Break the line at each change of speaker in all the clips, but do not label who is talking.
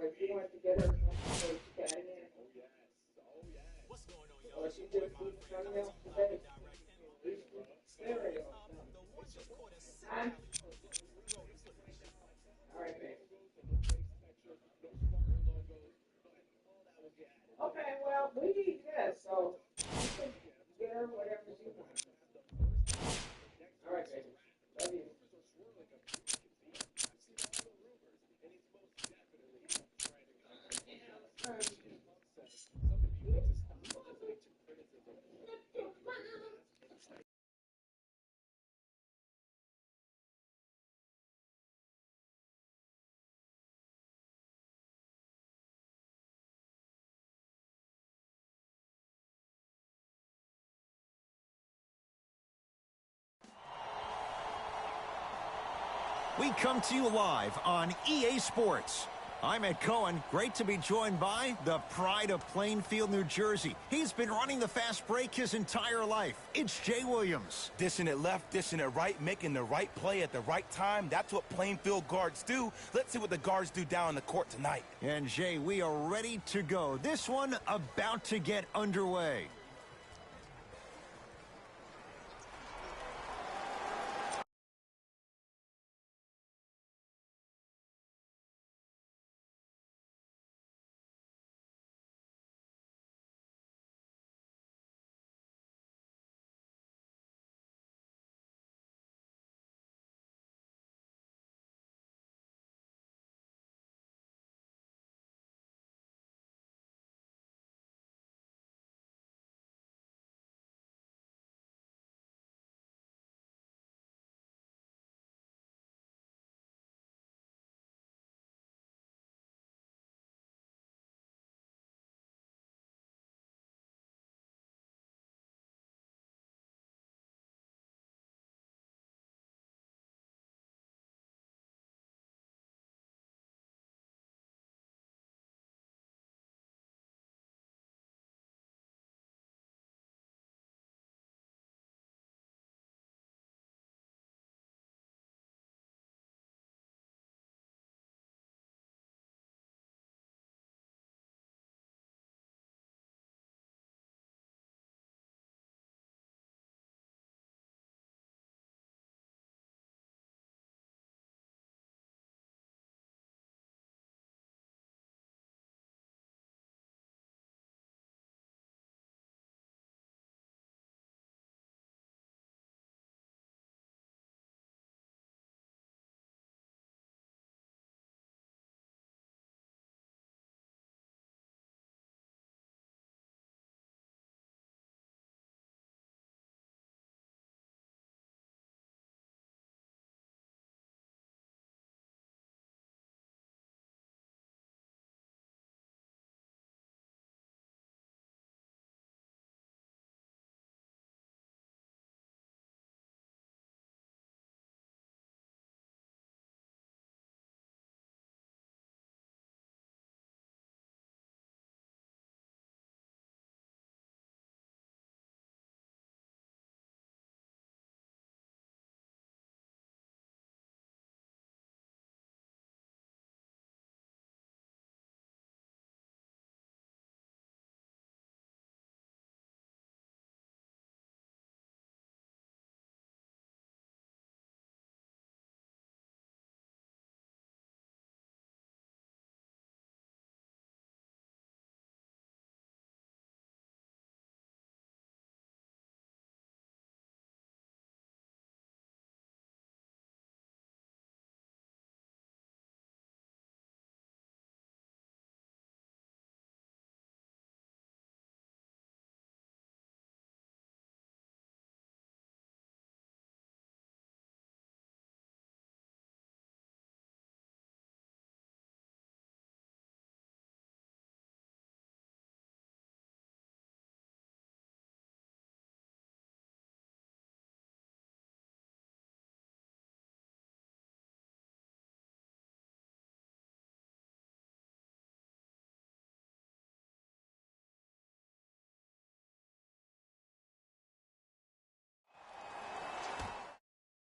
if you want to get her something, she got in. Or she just needs something else today. Stereo. Huh? All right, baby. Okay, well, we need this, so you can get her whatever she wants. All right, baby. Love you.
We come to you live on EA Sports. I'm Ed Cohen. Great to be joined by the pride of Plainfield, New Jersey. He's been running the fast break his entire life. It's Jay Williams.
Dishing it left, dishing it right, making the right play at the right time. That's what Plainfield guards do. Let's see what the guards do down on the court tonight.
And Jay, we are ready to go. This one about to get underway.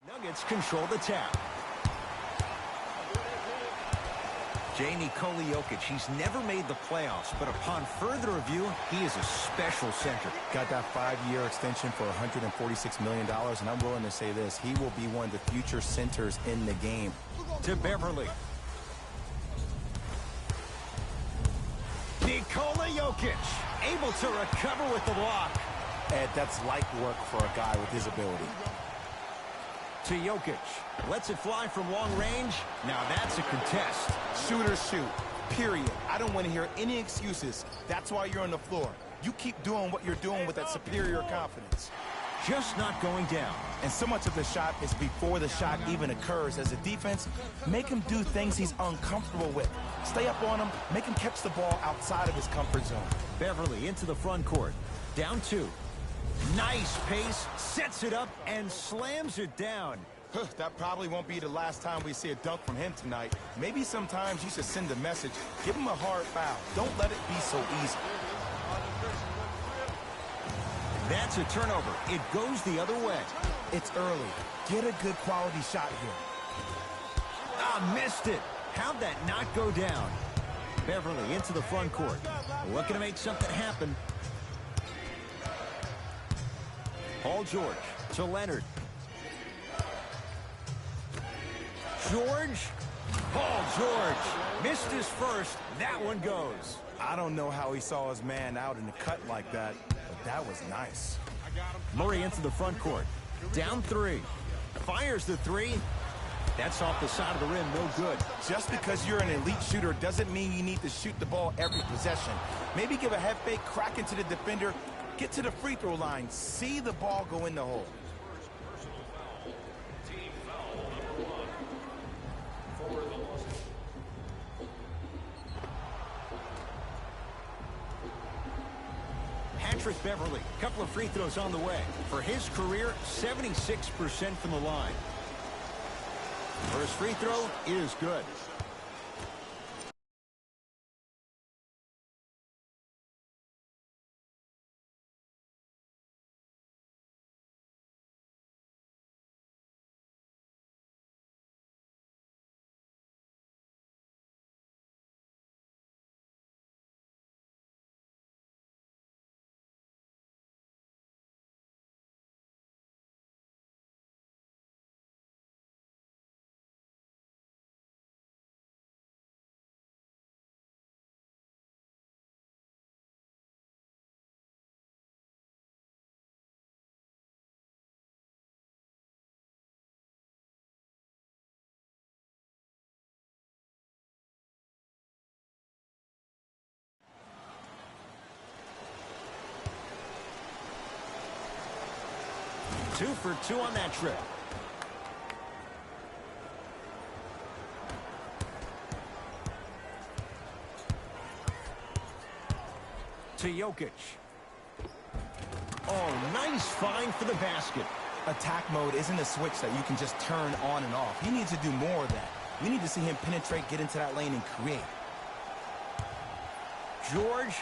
Nuggets control the tap. Nikola Jokic, he's never made the playoffs, but upon further review, he is a special center.
Got that 5-year extension for $146 million, and I'm willing to say this. He will be one of the future centers in the game.
To Beverly. Nikola Jokic, able to recover with the block.
Ed, that's light work for a guy with his ability.
To Jokic, lets it fly from long range. Now that's a contest.
Shoot or shoot, period. I don't want to hear any excuses. That's why you're on the floor. You keep doing what you're doing with that superior confidence.
Just not going down.
And so much of the shot is before the shot even occurs. As a defense, make him do things he's uncomfortable with. Stay up on him, make him catch the ball outside of his comfort zone.
Beverly into the front court. Down 2. Nice pace, sets it up, and slams it down.
That probably won't be the last time we see a dunk from him tonight. Maybe sometimes you should send a message. Give him a hard foul. Don't let it be so easy.
That's a turnover. It goes the other way.
It's early. Get a good quality shot here.
Ah, missed it. How'd that not go down? Beverly into the front court. Looking to make something happen. Paul George to Leonard. George. Paul George missed his first. That one goes.
I don't know how he saw his man out in the cut like that, but that was nice.
Murray into the front court. Down 3. Fires the 3. That's off the side of the rim. No good.
Just because you're an elite shooter doesn't mean you need to shoot the ball every possession. Maybe give a head fake, crack into the defender, get to the free throw line, see the ball go in the hole.
Patrick Beverly, couple of free throws on the way. For his career, 76% from the line. First free throw is good. Two for 2 on that trip. To Jokic. Oh, nice find for the basket.
Attack mode isn't a switch that you can just turn on and off. He needs to do more of that. We need to see him penetrate, get into that lane, and create.
George.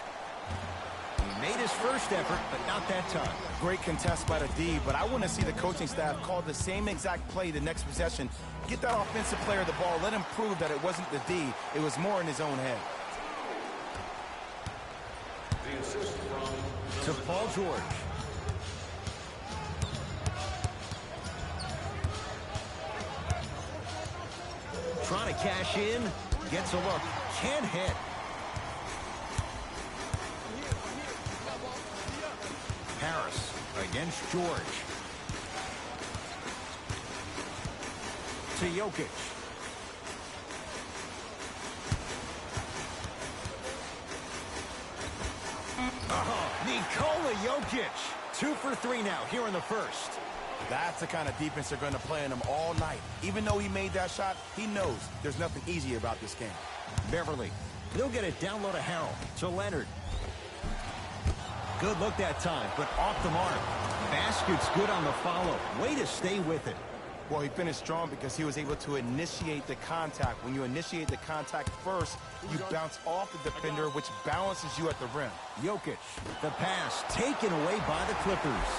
He made his first effort, but not that time.
Great contest by the D, but I want to see the coaching staff call the same exact play the next possession. Get that offensive player the ball. Let him prove that it wasn't the D. It was more in his own head.
To Paul George. Trying to cash in. Gets a look. Can't hit. Harris against George. To Jokic. Nikola Jokic. 2 for 3 now here in the first.
That's the kind of defense they're going to play in him all night. Even though he made that shot, he knows there's nothing easy about this game.
Beverly. They'll get it down low to Harrell. To Leonard. Good look that time, but off the mark. Basket's good on the follow. Way to stay with it.
Well, he finished strong because he was able to initiate the contact. When you initiate the contact first, you bounce off the defender, which balances you at the rim.
Jokic, the pass taken away by the Clippers.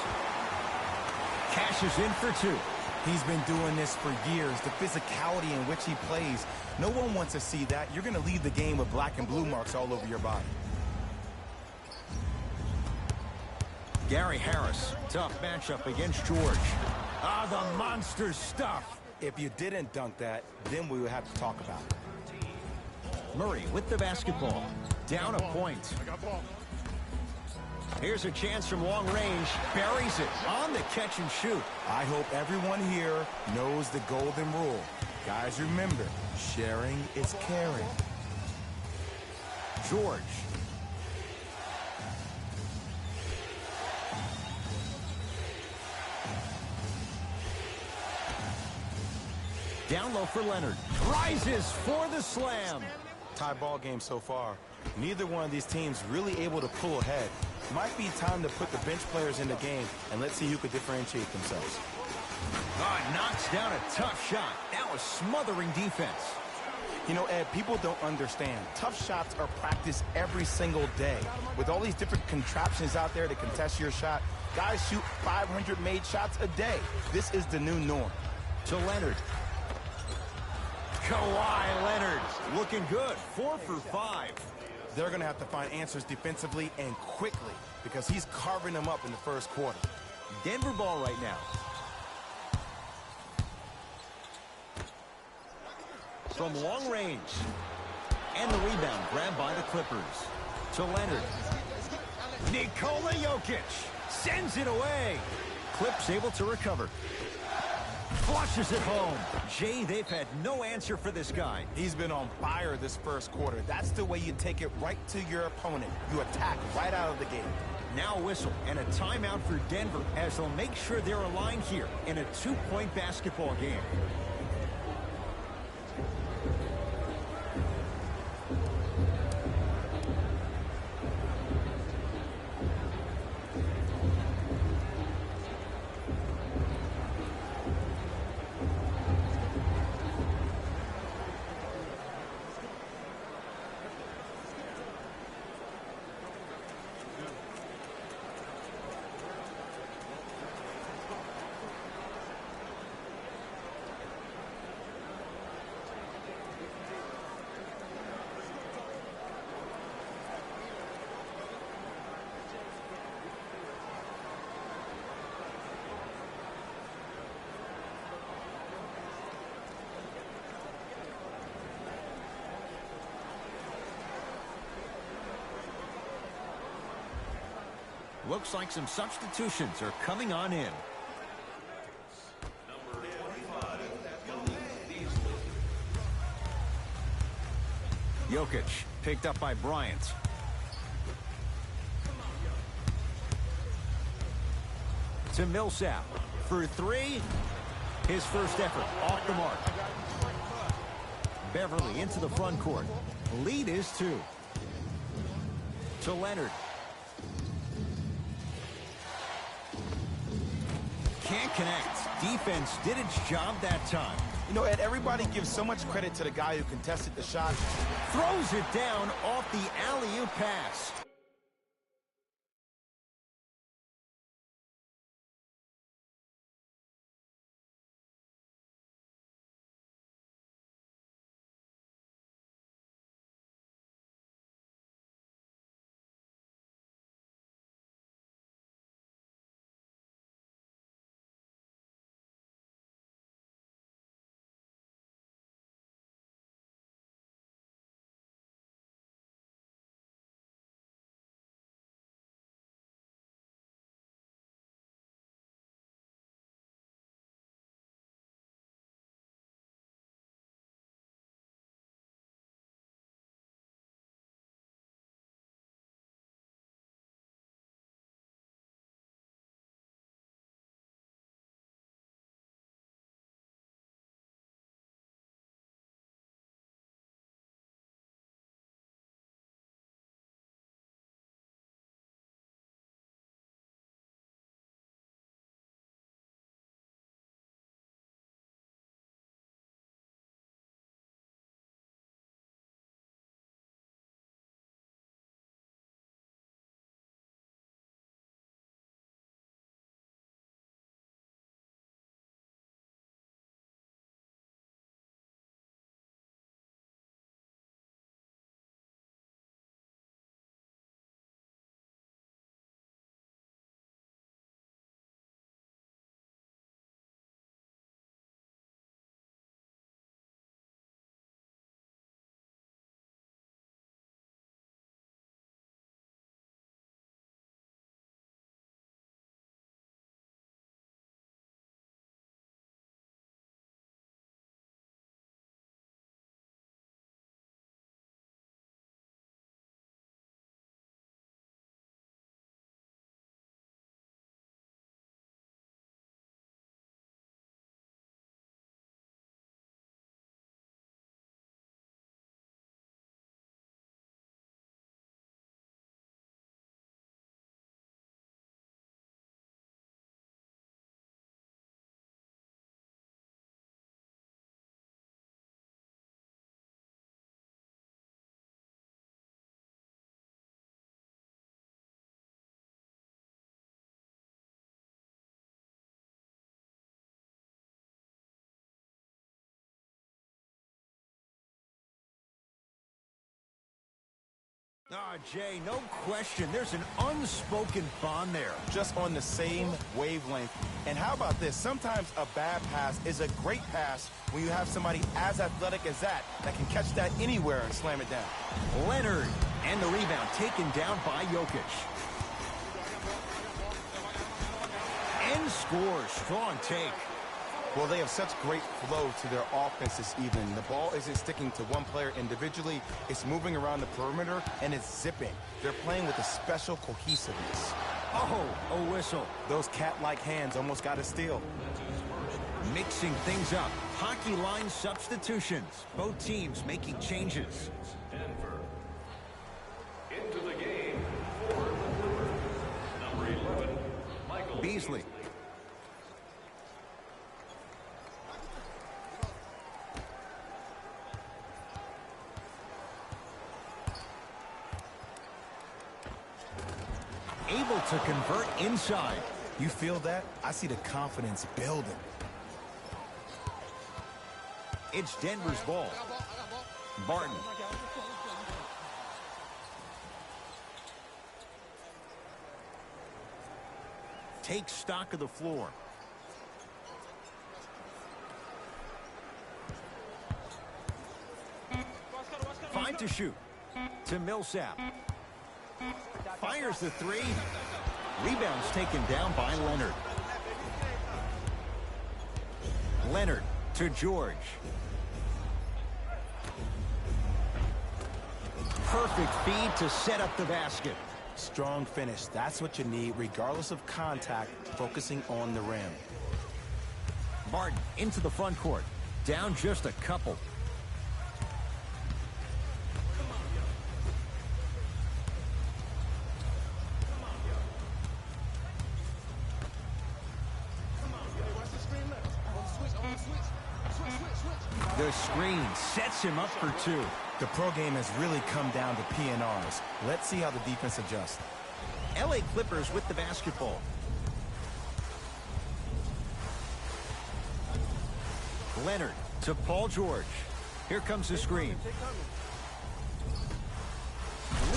Cashes in for two.
He's been doing this for years. The physicality in which he plays. No one wants to see that. You're going to leave the game with black and blue marks all over your body.
Gary Harris, tough matchup against George. Ah, the monster stuff.
If you didn't dunk that, then we would have to talk about it.
Murray with the basketball. Down a point. Here's a chance from long range. Buries it on the catch and shoot.
I hope everyone here knows the golden rule. Guys, remember, sharing is caring.
George. Down low for Leonard. Rises for the slam.
Tie ball game so far. Neither one of these teams really able to pull ahead. Might be time to put the bench players in the game, and let's see who could differentiate themselves.
Knocks down a tough shot. Now a smothering defense.
You know, Ed, people don't understand. Tough shots are practiced every single day. With all these different contraptions out there to contest your shot, guys shoot 500 made shots a day. This is the new norm.
To Leonard. Kawhi Leonard looking good. 4 for 5.
They're going to have to find answers defensively and quickly because he's carving them up in the first quarter.
Denver ball right now. From long range. And the rebound grabbed by the Clippers. To Leonard. Nikola Jokic sends it away. Clips able to recover. Flushes it home. Jay, they've had no answer for this guy.
He's been on fire this first quarter. That's the way you take it right to your opponent. You attack right out of the gate.
Now a whistle and a timeout for Denver as they'll make sure they're aligned here in a 2-point basketball game. Looks like some substitutions are coming on in. Jokic picked up by Bryant. To Millsap for 3. His first effort off the mark. Beverly into the front court. Lead is 2. To Leonard. Can't connect. Defense did its job that time.
You know, Ed, everybody gives so much credit to the guy who contested the shot.
Throws it down off the alley-oop pass. Ah, Jay, no question. There's an unspoken bond there.
Just on the same wavelength. And how about this? Sometimes a bad pass is a great pass when you have somebody as athletic as that can catch that anywhere and slam it down.
Leonard, and the rebound taken down by Jokic. And scores. Strong take.
Well, they have such great flow to their offense this evening. The ball isn't sticking to one player individually. It's moving around the perimeter, and it's zipping. They're playing with a special cohesiveness.
Oh, a whistle.
Those cat-like hands almost got a steal.
Mixing things up. Hockey line substitutions. Both teams making changes.
Denver. Into the game for the Clippers. Number 11, Michael
Beasley. Able to convert inside.
You feel that? I see the confidence building.
It's Denver's ball. Barton. Takes stock of the floor. Five to shoot. To Millsap. Fires the three. Rebounds taken down by Leonard. Leonard to George. Perfect feed to set up the basket.
Strong finish. That's what you need, regardless of contact, focusing on the rim.
Barton into the front court. Down just a couple. The screen sets him up for two.
The pro game has really come down to PNRs. Let's see how the defense adjusts.
LA Clippers with the basketball. Leonard to Paul George. Here comes the screen.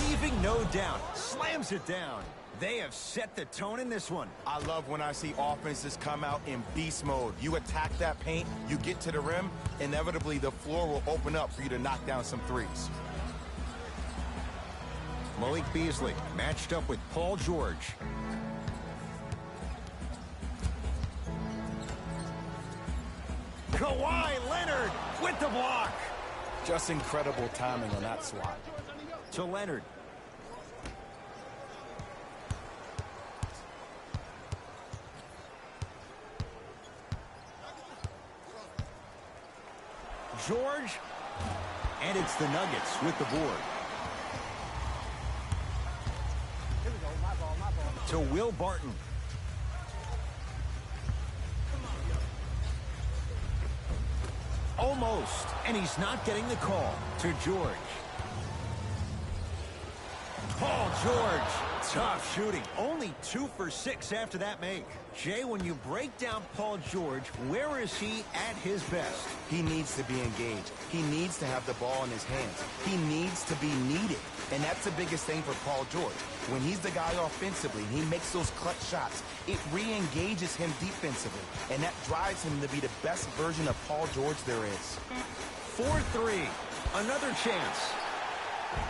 Leaving no doubt. Slams it down. They have set the tone in this one.
I love when I see offenses come out in beast mode. You attack that paint, you get to the rim, inevitably the floor will open up for you to knock down some threes.
Malik Beasley matched up with Paul George. Kawhi Leonard with the block.
Just incredible timing on that swat.
To Leonard. George, and it's the Nuggets with the board. To Will Barton. Almost, and he's not getting the call. To George. Paul George, tough shooting. Only 2 for 6 after that make. Jay, when you break down Paul George, where is he at his best?
He needs to be engaged. He needs to have the ball in his hands. He needs to be needed. And that's the biggest thing for Paul George. When he's the guy offensively, he makes those clutch shots. It re-engages him defensively. And that drives him to be the best version of Paul George there is.
4-3. Another chance.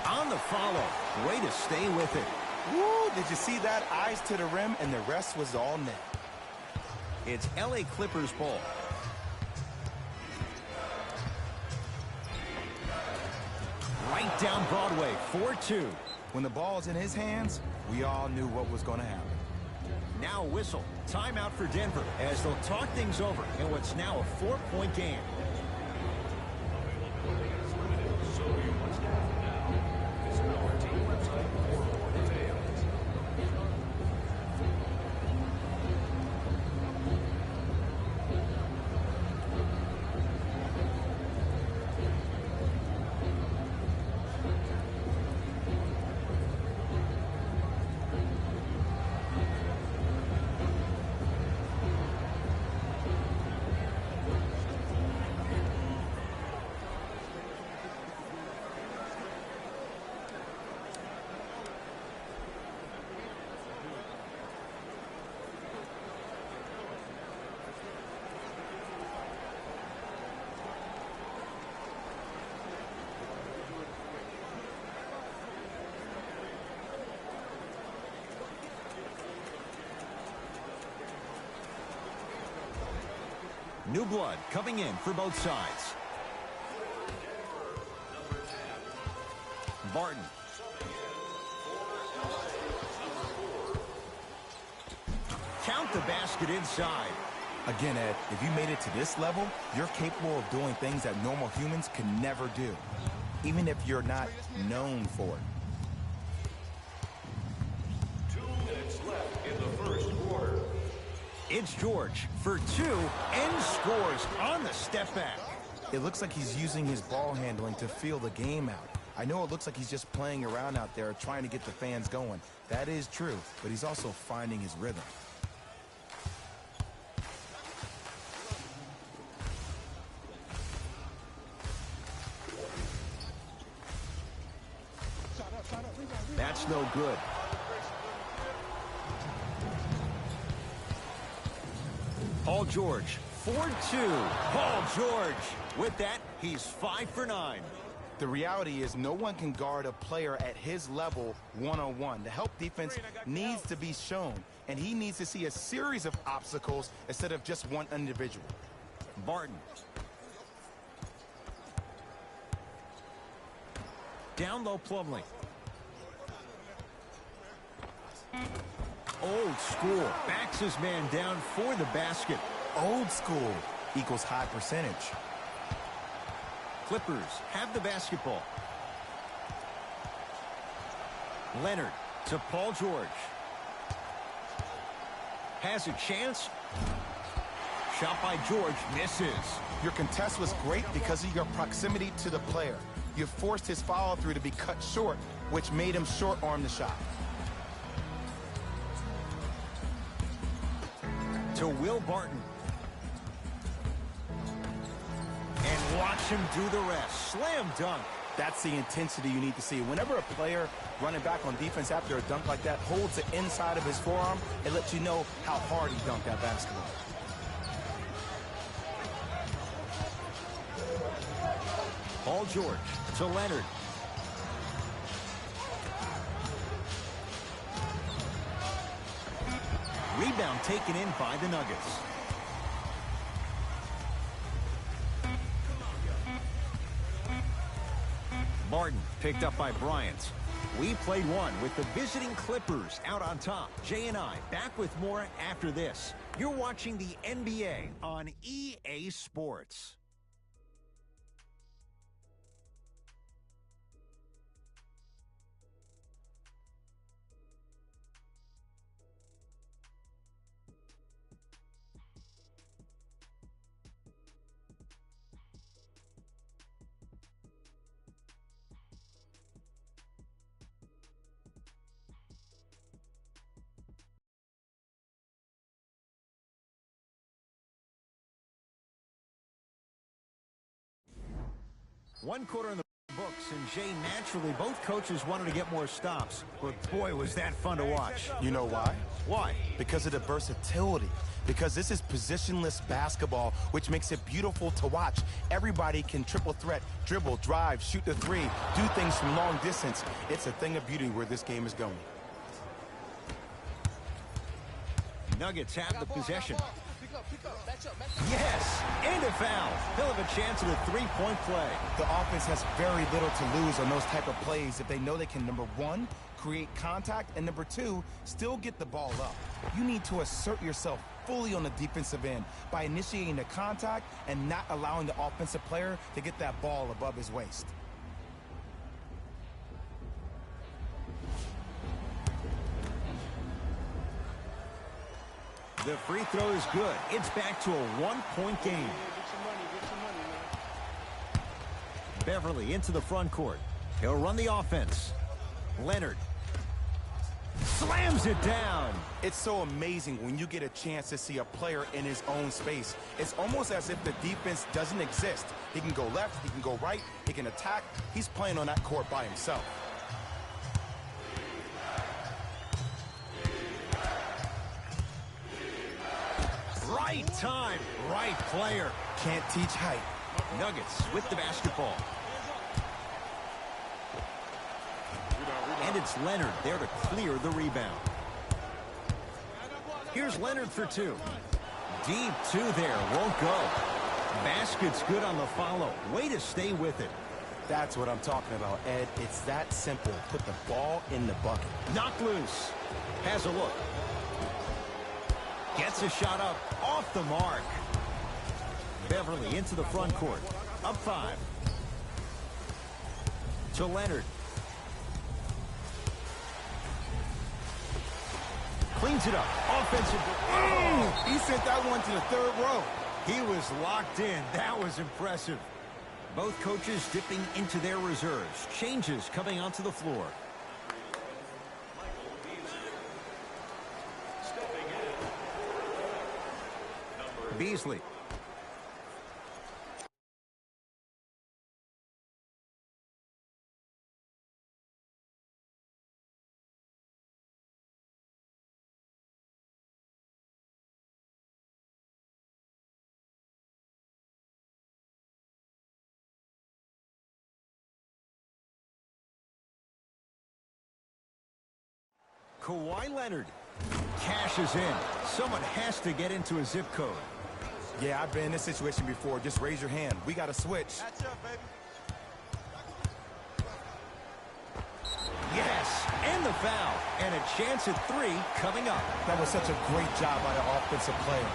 On the follow. Way to stay with it.
Woo! Did you see that? Eyes to the rim, and the rest was all net.
It's LA Clippers ball. Right down Broadway, 4-2.
When the ball's in his hands, we all knew what was going to happen.
Now whistle. Timeout for Denver as they'll talk things over in what's now a 4-point game.
So you must have now. Visit our team website for more details.
New blood coming in for both sides. Barton. Count the basket inside.
Again, Ed, if you made it to this level, you're capable of doing things that normal humans can never do, even if you're not known for it.
2 minutes left in the first quarter.
It's George for two and scores on the step back.
It looks like he's using his ball handling to feel the game out. I know it looks like he's just playing around out there trying to get the fans going. That is true, but he's also finding his rhythm.
That's no good. Paul George, 4-2. Paul George. With that, he's 5 for 9.
The reality is no one can guard a player at his level one-on-one. The help defense needs to be shown, and he needs to see a series of obstacles instead of just one individual.
Barton. Down low, Plumlee. Old school. Backs his man down for the basket.
Old school equals high percentage.
Clippers have the basketball. Leonard to Paul George. Has a chance. Shot by George, misses.
Your contest was great because of your proximity to the player. You forced his follow-through to be cut short, which made him short-arm the shot.
To Will Barton. And watch him do the rest. Slam dunk.
That's the intensity you need to see. Whenever a player running back on defense after a dunk like that holds the inside of his forearm, it lets you know how hard he dunked that basketball.
Paul George to Leonard. Rebound taken in by the Nuggets. Barton picked up by Bryant. We played one with the visiting Clippers out on top. Jay and I back with more after this. You're watching the NBA on EA Sports. One quarter in the books, and Jay, naturally, both coaches wanted to get more stops. But boy, was that fun to watch.
You know why?
Why?
Because of the versatility. Because this is positionless basketball, which makes it beautiful to watch. Everybody can triple threat, dribble, drive, shoot the three, do things from long distance. It's a thing of beauty where this game is going.
Nuggets have the possession. Yes, and a foul. He'll have a chance at a three-point play.
The offense has very little to lose on those type of plays if they know they can, number one, create contact, and number two, still get the ball up. You need to assert yourself fully on the defensive end by initiating the contact and not allowing the offensive player to get that ball above his waist.
The free throw is good. It's back to a one-point game. Beverly into the front court. He'll run the offense. Leonard slams it down.
It's so amazing when you get a chance to see a player in his own space. It's almost as if the defense doesn't exist. He can go left, he can go right, he can attack. He's playing on that court by himself.
Right time, right player.
Can't teach height.
Nuggets with the basketball. And it's Leonard there to clear the rebound. Here's Leonard for two. Deep two there, won't go. Basket's good on the follow. Way to stay with it.
That's what I'm talking about, Ed. It's that simple. Put the ball in the bucket.
Knocked loose. Has a look. Gets a shot up. Off the mark. Beverly into the front court. Up 5. To Leonard. Cleans it up. Offensive.
Oh, he sent that one to the 3rd row.
He was locked in. That was impressive. Both coaches dipping into their reserves. Changes coming onto the floor. Beasley. Kawhi Leonard cashes in. Someone has to get into a zip code.
Yeah, I've been in this situation before. Just raise your hand. We got to switch.
Catch up, baby.
Yes, and the foul. And a chance at 3 coming up.
That was such a great job by the offensive player.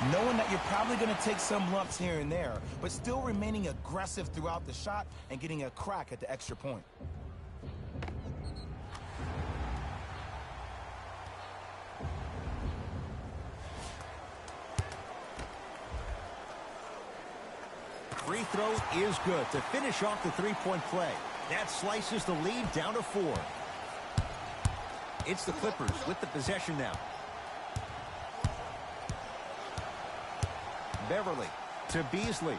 Knowing that you're probably going to take some lumps here and there, but still remaining aggressive throughout the shot and getting a crack at the extra point.
Free throw is good to finish off the 3-point play. That slices the lead down to 4. It's the Clippers with the possession now. Beverly to Beasley.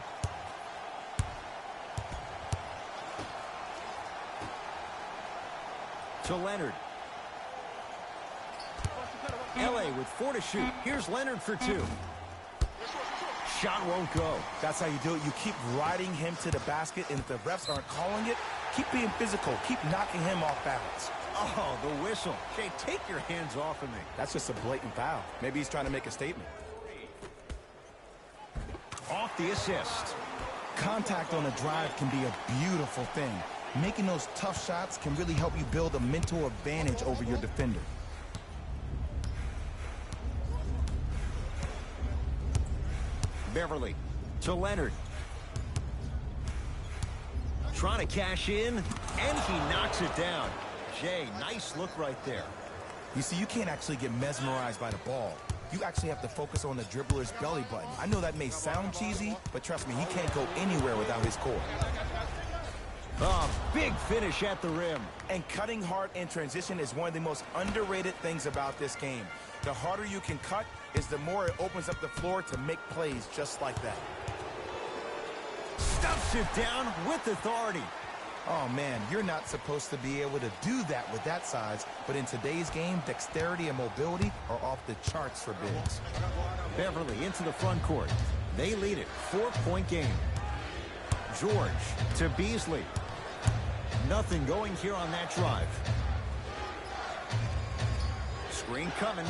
To Leonard. LA with 4 to shoot. Here's Leonard for 2. Shot won't go.
That's how you do it. You keep riding him to the basket, and if the refs aren't calling it, keep being physical. Keep knocking him off balance.
Oh, the whistle. Jay, take your hands off of me.
That's just a blatant foul. Maybe he's trying to make a statement.
Off the assist.
Contact on a drive can be a beautiful thing. Making those tough shots can really help you build a mental advantage over your defender.
Beverly to Leonard. Trying to cash in, and he knocks it down. Jay, nice look right there.
You see, you can't actually get mesmerized by the ball. You actually have to focus on the dribbler's belly button. I know that may sound cheesy, but trust me, he can't go anywhere without his core.
Oh, big finish at the rim.
And cutting hard in transition is one of the most underrated things about this game. The harder you can cut is the more it opens up the floor to make plays just like that.
Stuffs it down with authority.
Oh, man, you're not supposed to be able to do that with that size, but in today's game, dexterity and mobility are off the charts for bigs.
Beverly into the front court. They lead it. 4-point game. George to Beasley. Nothing going here on that drive. Screen coming.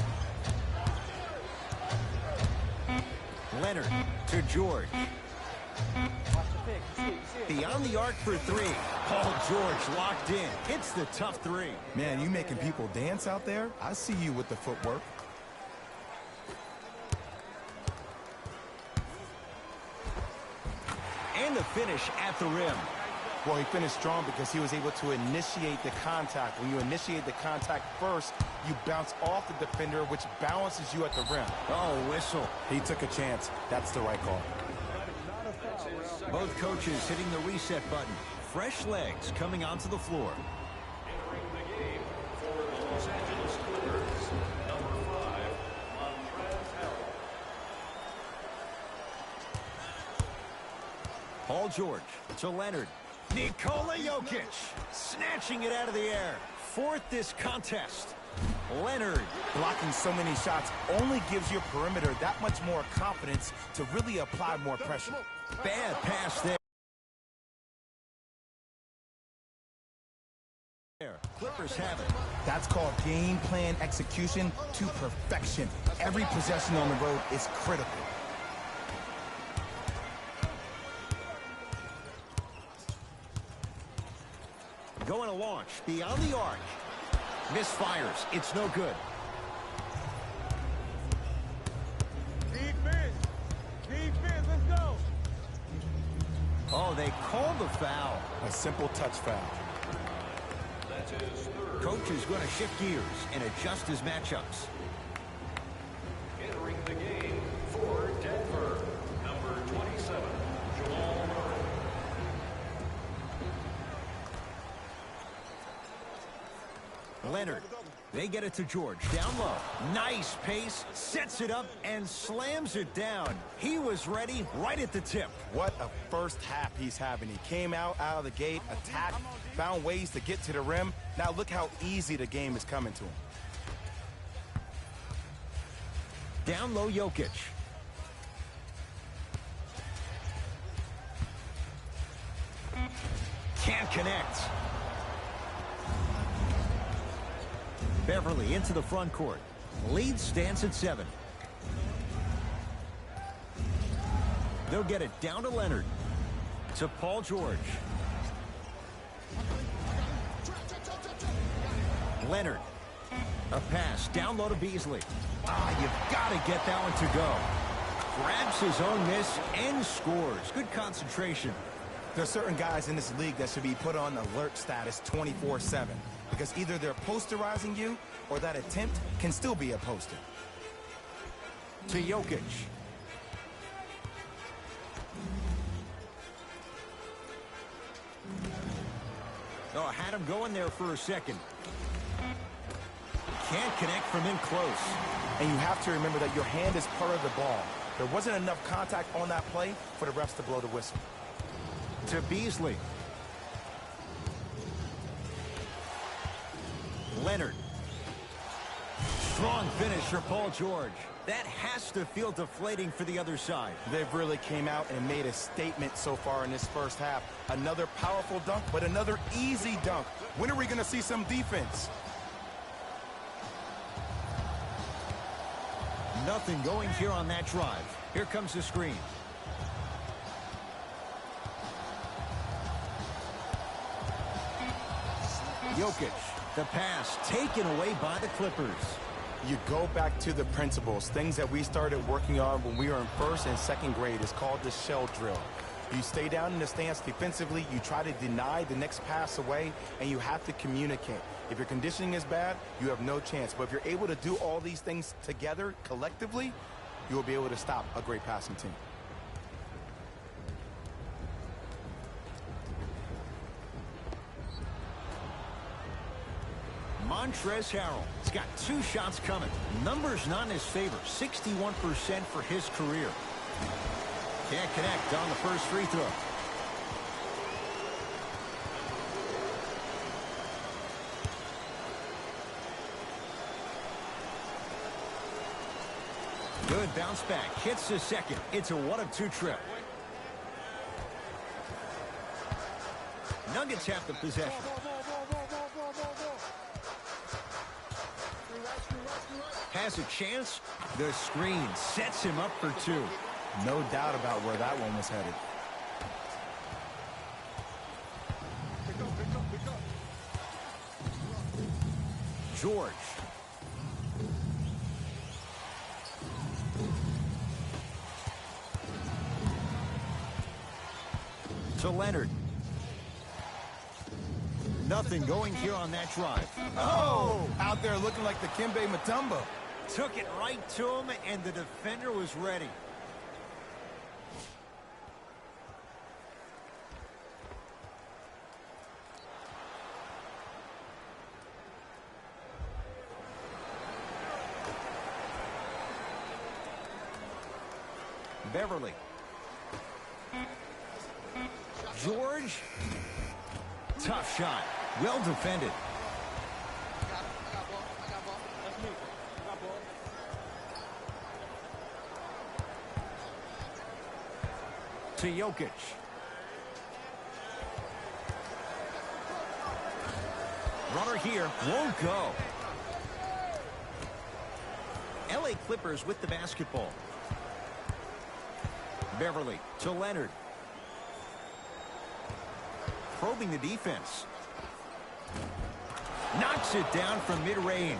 Leonard to George. Beyond the arc for 3. Paul George locked in. Hits the tough 3.
Man, you making people dance out there? I see you with the footwork.
And the finish at the rim.
Well, he finished strong because he was able to initiate the contact. When you initiate the contact first, you bounce off the defender, which balances you at the rim.
Oh, whistle.
He took a chance. That's the right call.
Both coaches hitting the reset button. Fresh legs coming onto the floor.
Entering the game for the Los Angeles Clippers, number 5, Montrezl Harrell.
Paul George to Leonard. Nikola Jokic snatching it out of the air. 4th this contest. Leonard.
Blocking so many shots only gives your perimeter that much more confidence to really apply more pressure.
Bad pass there. Clippers have it.
That's called game plan execution to perfection. Every possession on the road is critical.
launch beyond the arc. Misfires. It's no good.
Defense, let's go.
Oh, they called the foul.
A simple touch foul.
That's his third.
Coach is going to shift gears and adjust his matchups.
Entering the game for Denver, number 27, Jamal Murray.
Leonard. They get it to George. Down low. Nice pace. Sets it up and slams it down. He was ready right at the tip.
What a first half he's having. He came out of the gate, attacked, found ways to get to the rim. Now look how easy the game is coming to him.
Down low, Jokic. Can't connect. Beverly into the front court. Lead stands at 7. They'll get it down to Leonard. To Paul George. Leonard. A pass down low to Beasley. You've got to get that one to go. Grabs his own miss and scores. Good concentration.
There are certain guys in this league that should be put on alert status 24/7 because either they're posterizing you or that attempt can still be a poster.
To Jokic. Oh, had him going there for a second. Can't connect from in close.
And you have to remember that your hand is part of the ball. There wasn't enough contact on that play for the refs to blow the whistle.
To Beasley. Leonard. Strong finish for Paul George. That has to feel deflating for the other side.
They've really came out and made a statement so far in this first half. Another powerful dunk, but another easy dunk. When are we going to see some defense?
Nothing going here on that drive. Here comes the screen. Jokic, the pass taken away by the Clippers.
You go back to the principles, things that we started working on when we were in first and second grade. It's called the shell drill. You stay down in the stance defensively, you try to deny the next pass away, and you have to communicate. If your conditioning is bad, you have no chance. But if you're able to do all these things together, collectively, you will be able to stop a great passing team.
Montrezl Harrell has got 2 shots coming. Numbers not in his favor. 61% for his career. Can't connect on the first free throw. Good bounce back. Hits the second. It's a 1-of-2 trip. Nuggets have the possession. Has a chance. The screen sets him up for 2.
No doubt about where that one was headed.
George. To Leonard. Nothing going here on that drive.
Oh! Out there looking like the Kimbe Mutombo.
Took it right to him, and the defender was ready. Beverly. George. Tough shot. Well defended. To Jokic. Runner here. Won't go. LA Clippers with the basketball. Beverly to Leonard. Probing the defense. Knocks it down from mid-range.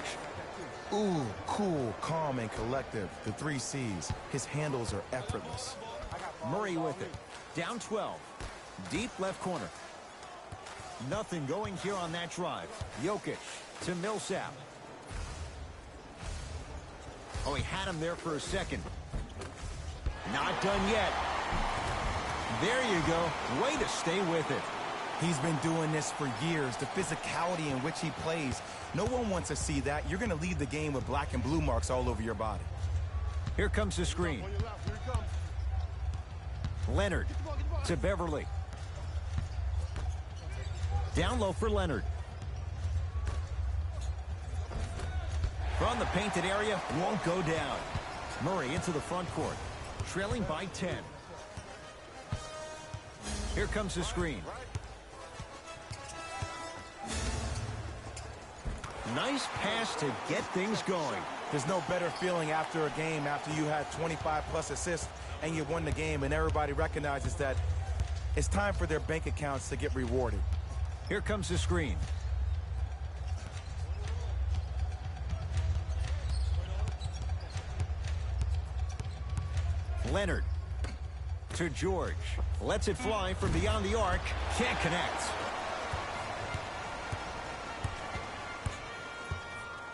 Ooh, cool, calm, and collective. The 3 C's. His handles are effortless.
Murray with it. Down 12. Deep left corner. Nothing going here on that drive. Jokic to Millsap. Oh, he had him there for a second. Not done yet. There you go. Way to stay with it.
He's been doing this for years. The physicality in which he plays. No one wants to see that. You're going to leave the game with black and blue marks all over your body.
Here comes the screen. Leonard to Beverly. Down low for Leonard. From the painted area, won't go down. Murray into the front court. Trailing by 10. Here comes the screen. Nice pass to get things going.
There's no better feeling after a game after you had 25-plus assists and you won the game and everybody recognizes that it's time for their bank accounts to get rewarded.
Here comes the screen. Leonard to George. Lets it fly from beyond the arc. Can't connect.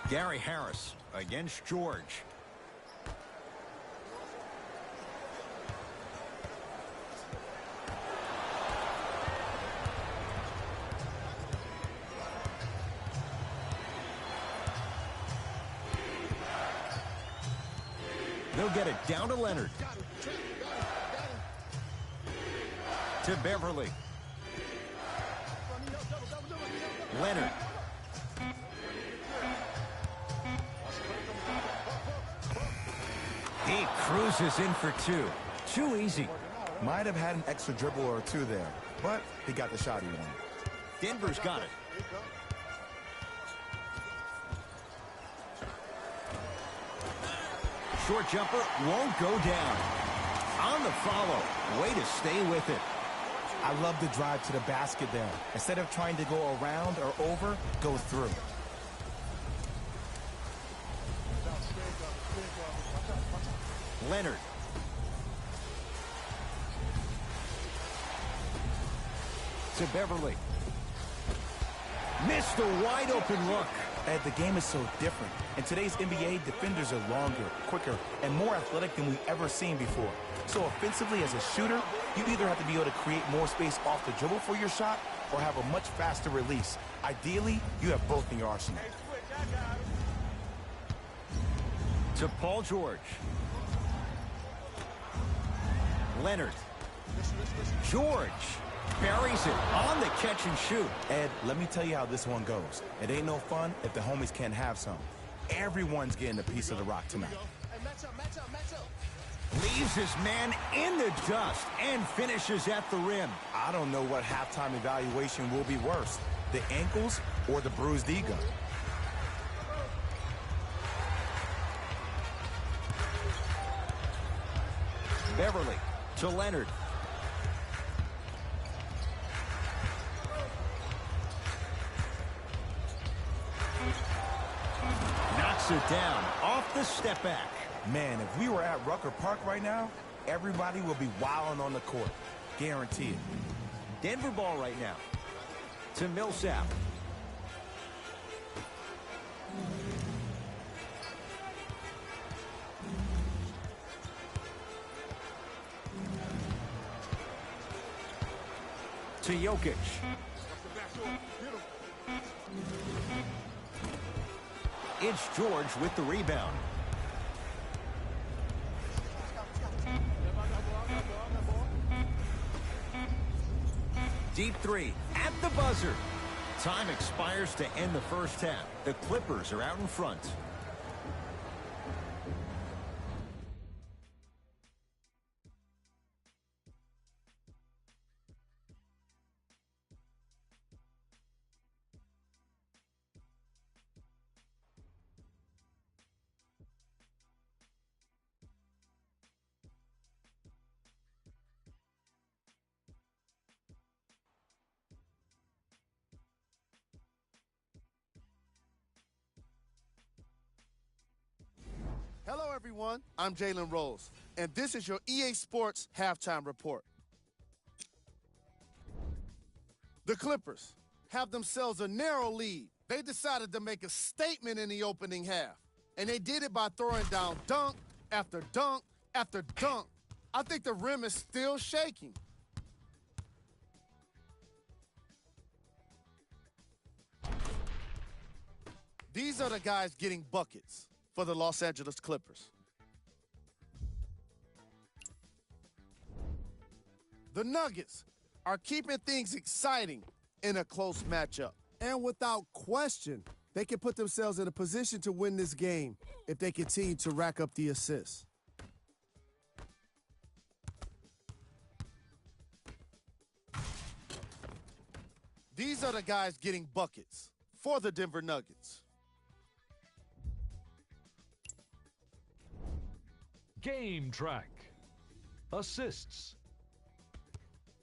Gary Harris against George. They'll get it down to Leonard. To Beverly. Leonard. He cruises in for 2. Too easy.
Might have had an extra dribble or 2 there, but he got the shot he wanted.
Denver's got it. Short jumper won't go down. On the follow. Way to stay with it.
I love the drive to the basket there. Instead of trying to go around or over, go through.
Leonard. To Beverly. Missed a wide open look.
Ed, the game is so different. In today's NBA, defenders are longer, quicker, and more athletic than we've ever seen before. So offensively, as a shooter, you either have to be able to create more space off the dribble for your shot or have a much faster release. Ideally, you have both in your arsenal.
To Paul George. Leonard. George buries it on the catch and shoot.
Ed, let me tell you how this one goes. It ain't no fun if the homies can't have some. Everyone's getting a piece of the rock tonight.
Leaves his man in the dust and finishes at the rim.
I don't know what halftime evaluation will be worse, the ankles or the bruised ego.
Beverly to Leonard. Knocks it down off the step back.
Man, if we were at Rucker Park right now, everybody would be wilding on the court. Guaranteed.
Denver ball right now. To Millsap. To Jokic. It's George with the rebound. Deep 3 at the buzzer. Time expires to end the first half. The Clippers are out in front.
everyone, I'm Jalen Rose, and this is your EA Sports Halftime Report. The Clippers have themselves a narrow lead. They decided to make a statement in the opening half, and they did it by throwing down dunk after dunk after dunk. I think the rim is still shaking. These are the guys getting buckets for the Los Angeles Clippers. The Nuggets are keeping things exciting in a close matchup.
And without question, they can put themselves in a position to win this game if they continue to rack up the assists.
These are the guys getting buckets for the Denver Nuggets.
Game track. Assists.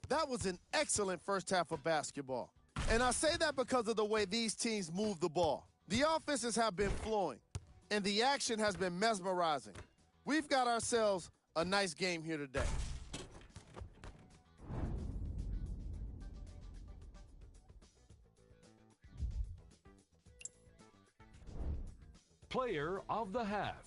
That was an excellent first half of basketball. And I say that because of the way these teams move the ball. The offenses have been flowing, and the action has been mesmerizing. We've got ourselves a nice game here today.
Player of the half.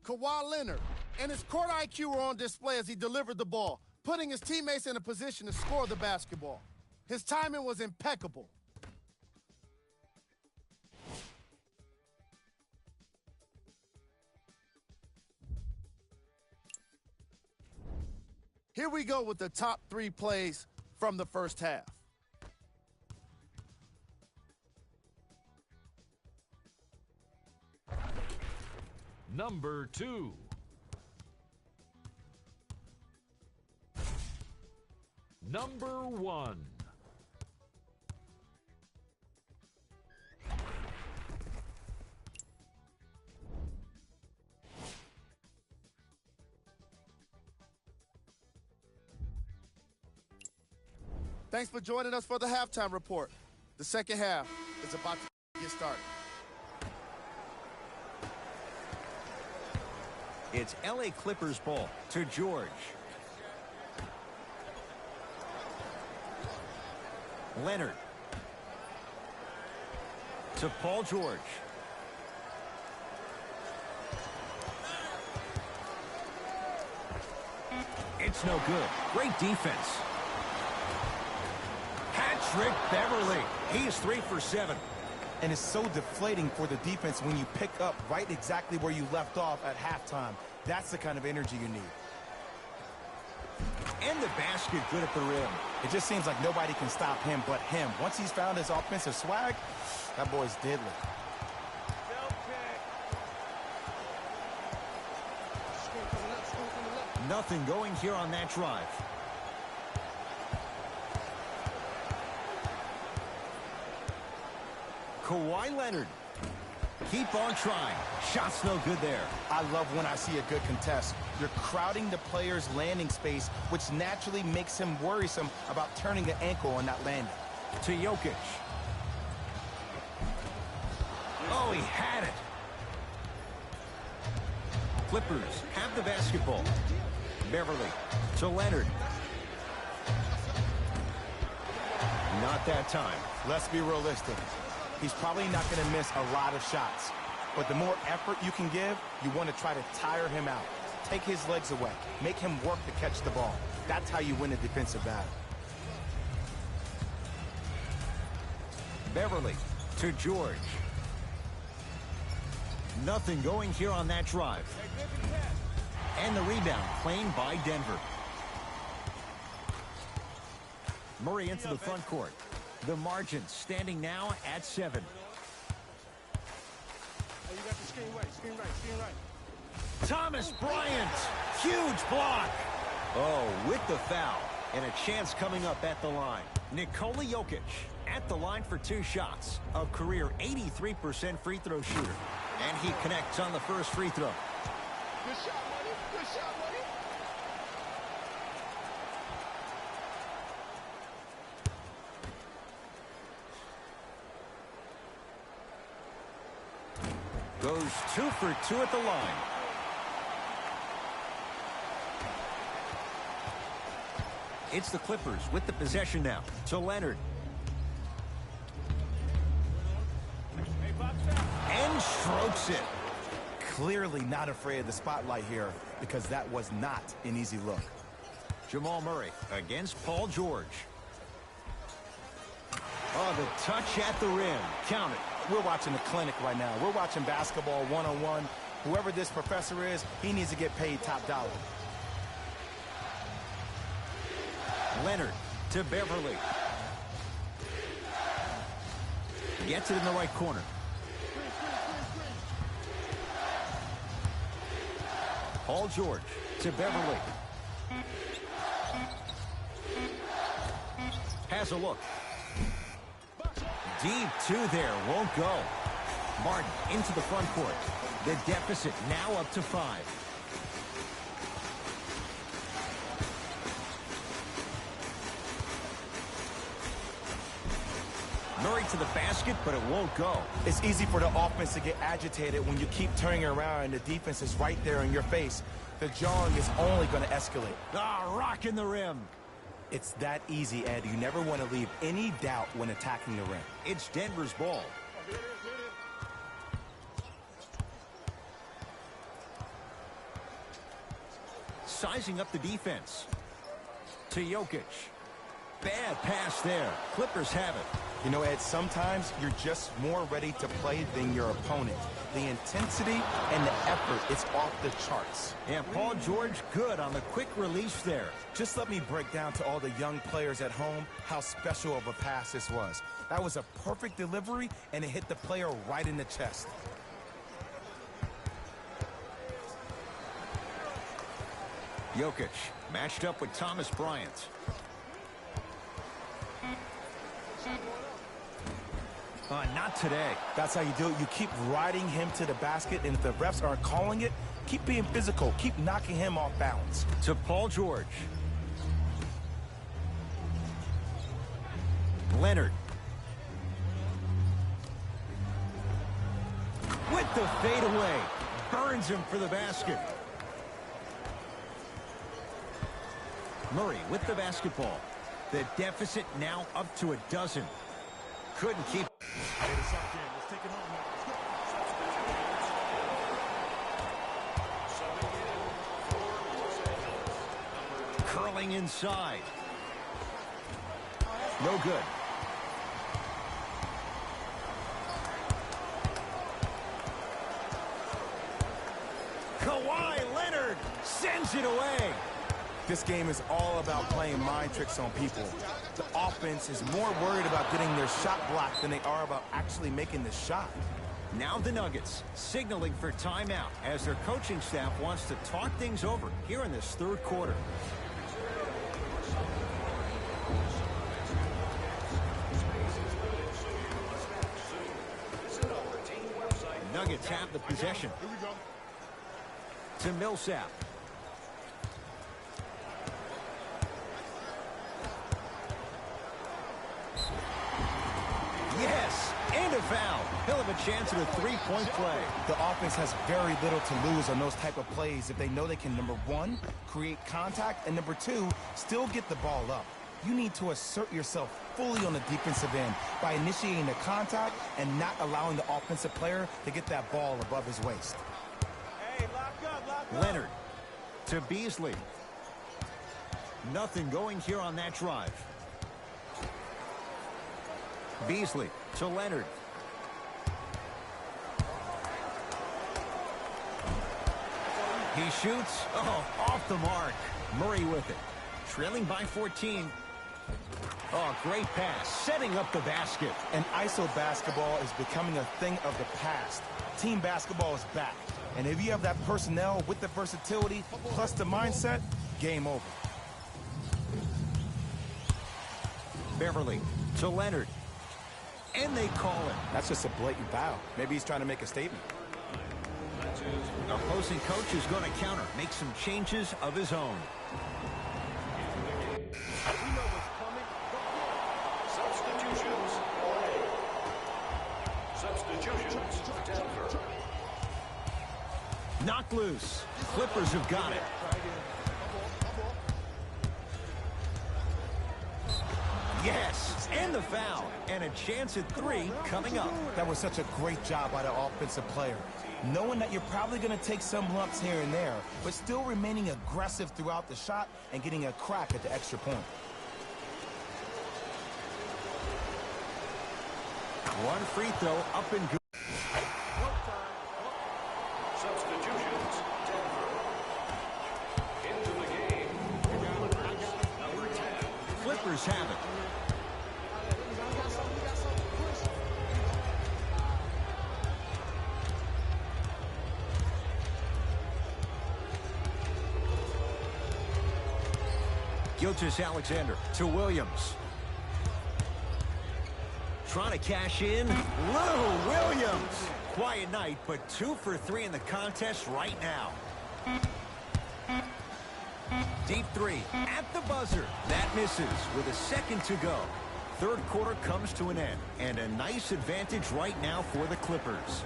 Kawhi Leonard and his court IQ were on display as he delivered the ball, putting his teammates in a position to score the basketball. His timing was impeccable. Here we go with the top 3 plays from the first half.
Number 2. Number 1.
Thanks for joining us for the halftime report. The second half is about to get started.
It's LA Clippers ball to George. Leonard. To Paul George. It's no good. Great defense. Hat-trick Beverly. He's 3 for 7.
And it's so deflating for the defense when you pick up right exactly where you left off at halftime. That's the kind of energy you need.
And the basket good at the rim.
It just seems like nobody can stop him but him. Once he's found his offensive swag, that boy's deadly.
Nothing going here on that drive. Kawhi Leonard. Keep on trying. Shot's no good there.
I love when I see a good contest. You're crowding the player's landing space, which naturally makes him worrisome about turning the ankle on that landing.
To Jokic. Oh, he had it. Clippers have the basketball. Beverly to Leonard. Not that time.
Let's be realistic. He's probably not going to miss a lot of shots. But the more effort you can give, you want to try to tire him out. Take his legs away. Make him work to catch the ball. That's how you win a defensive battle.
Beverly to George. Nothing going here on that drive. And the rebound claimed by Denver. Murray into the front court. The margin standing now at 7.
You got the screen right.
Thomas Bryant. Huge block. Oh, with the foul. And a chance coming up at the line. Nikola Jokic at the line for 2 shots. A career 83% free throw shooter. And he connects on the first free throw.
Good shot, buddy. Good shot, buddy.
Goes 2 for 2 at the line. It's the Clippers with the possession now to Leonard. And strokes it.
Clearly not afraid of the spotlight here because that was not an easy look.
Jamal Murray against Paul George. Oh, the touch at the rim. Count it.
We're watching a clinic right now. We're watching basketball one-on-one. Whoever this professor is, he needs to get paid top dollar.
Leonard to Beverly. Gets it in the right corner. Paul George to Beverly. Has a look. Deep two there, won't go. Martin into the front court. The deficit now up to 5. Murray to the basket, but it won't go.
It's easy for the offense to get agitated when you keep turning around and the defense is right there in your face. The jawing is only going to escalate.
Ah, rocking the rim.
It's that easy, Ed. You never want to leave any doubt when attacking the rim.
It's Denver's ball. Sizing up the defense. To Jokic. Bad pass there. Clippers have it.
You know, Ed, sometimes you're just more ready to play than your opponent. The intensity and the effort, it's off the charts.
And Paul George good on the quick release there.
Just let me break down to all the young players at home how special of a pass this was. That was a perfect delivery, and it hit the player right in the chest.
Jokic matched up with Thomas Bryant. Not today.
That's how you do it. You keep riding him to the basket, and if the refs aren't calling it, keep being physical. Keep knocking him off balance.
To Paul George. Leonard. With the fadeaway. Burns him for the basket. Murray with the basketball. The deficit now up to 12. Couldn't keep. Curling inside. No good. Kawhi Leonard sends it away.
This game is all about playing mind tricks on people. The offense is more worried about getting their shot blocked than they are about actually making the shot.
Now the Nuggets signaling for timeout as their coaching staff wants to talk things over here in this third quarter. Nuggets have the possession. To Millsap. Yes, and a foul. He'll have a chance at a three-point play.
The offense has very little to lose on those type of plays if they know they can, number one, create contact, and number two, still get the ball up. You need to assert yourself fully on the defensive end by initiating the contact and not allowing the offensive player to get that ball above his waist.
Hey, lock up.
Leonard to Beasley. Nothing going here on that drive. Beasley to Leonard. He shoots. Oh, off the mark. Murray with it. Trailing by 14. Oh, great pass. Setting up the basket.
And ISO basketball is becoming a thing of the past. Team basketball is back. And if you have that personnel with the versatility plus the mindset, game over.
Beverly to Leonard. And they call it.
That's just a blatant foul. Maybe he's trying to make a statement.
Opposing coach is going to counter. Make some changes of his own.
Substitutions. Denver.
Knocked loose. Clippers have got it. Yes, and the foul. And a chance at 3 coming up.
That was such a great job by the offensive player. Knowing that you're probably going to take some lumps here and there, but still remaining aggressive throughout the shot and getting a crack at the extra point.
One free throw up and good.
Substitutions, Denver. Into the game, number 10.
Clippers have it. Gilgeous-Alexander to Williams. Trying to cash in. Lou Williams. Quiet night, but 2 for 3 in the contest right now. Deep 3 at the buzzer. That misses with a second to go. Third quarter comes to an end, and a nice advantage right now for the Clippers.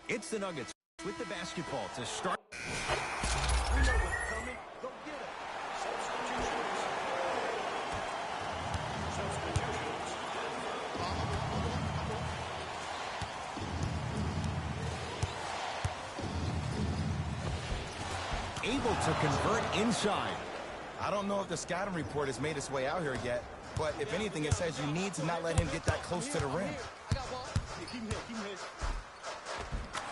It's the Nuggets with the basketball to start. Able to convert inside.
I don't know if the scouting report has made its way out here yet, but if anything, it says you need to not let him get that close to the rim.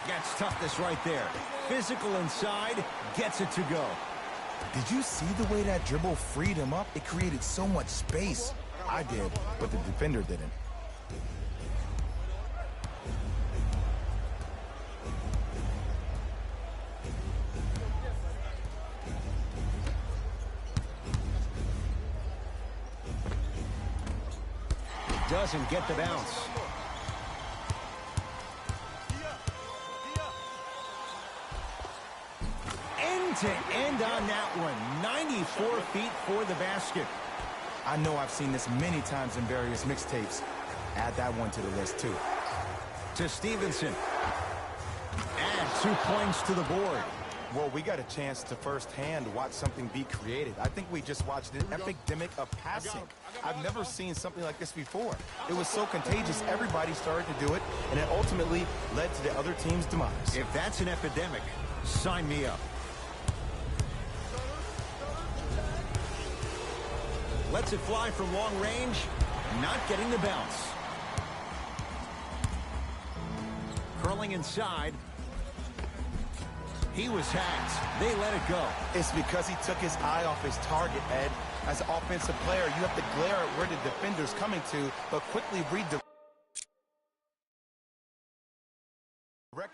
Gets toughness right there. Physical inside, gets it to go.
Did you see the way that dribble freed him up? It created so much space. I did, but the defender didn't.
Doesn't get the bounce. End to end on that one. 94 feet for the basket.
I know I've seen this many times in various mixtapes. Add that one to the list, too.
To Stevenson. Add 2 points to the board.
Well, we got a chance to firsthand watch something be created. I think we just watched an epidemic of passing. I've never seen something like this before. It was so contagious, everybody started to do it, and it ultimately led to the other team's demise.
If that's an epidemic, sign me up. Lets it fly from long range, not getting the bounce. Curling inside. He was hacked. They let it go.
It's because he took his eye off his target, Ed. As an offensive player, you have to glare at where the defender's coming to, but quickly redirect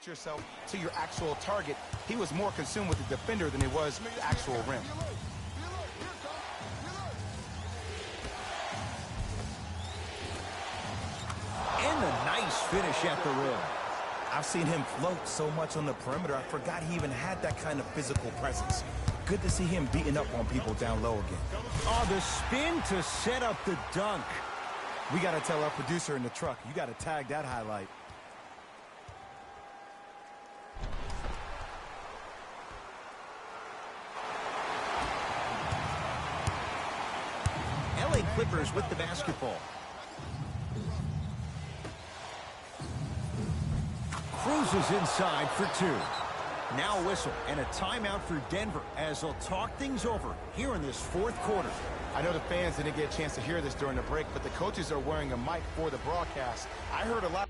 yourself to your actual target. He was more consumed with the defender than he was the actual rim.
And a nice finish at the rim.
I've seen him float so much on the perimeter, I forgot he even had that kind of physical presence. Good to see him beating up on people down low again.
Oh, the spin to set up the dunk.
We got to tell our producer in the truck, you got to tag that highlight.
LA Clippers with the basketball. Cruises inside for 2. Now a whistle and a timeout for Denver as they'll talk things over here in this fourth quarter.
I know the fans didn't get a chance to hear this during the break, but the coaches are wearing a mic for the broadcast. I heard a lot.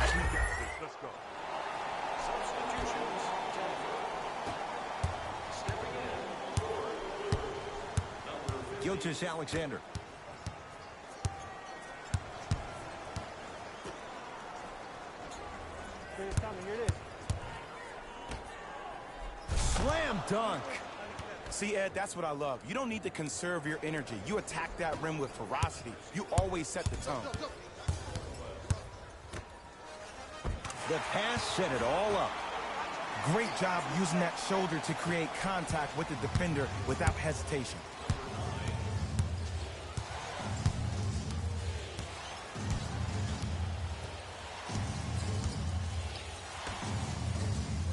Let's go. Substitutions, Denver. Stepping in, number 15.
Gilgeous-Alexander. Slam dunk.
See, Ed, that's what I love. You don't need to conserve your energy. You attack that rim with ferocity. You always set the tone.
The pass set it all up.
Great job using that shoulder to create contact with the defender without hesitation.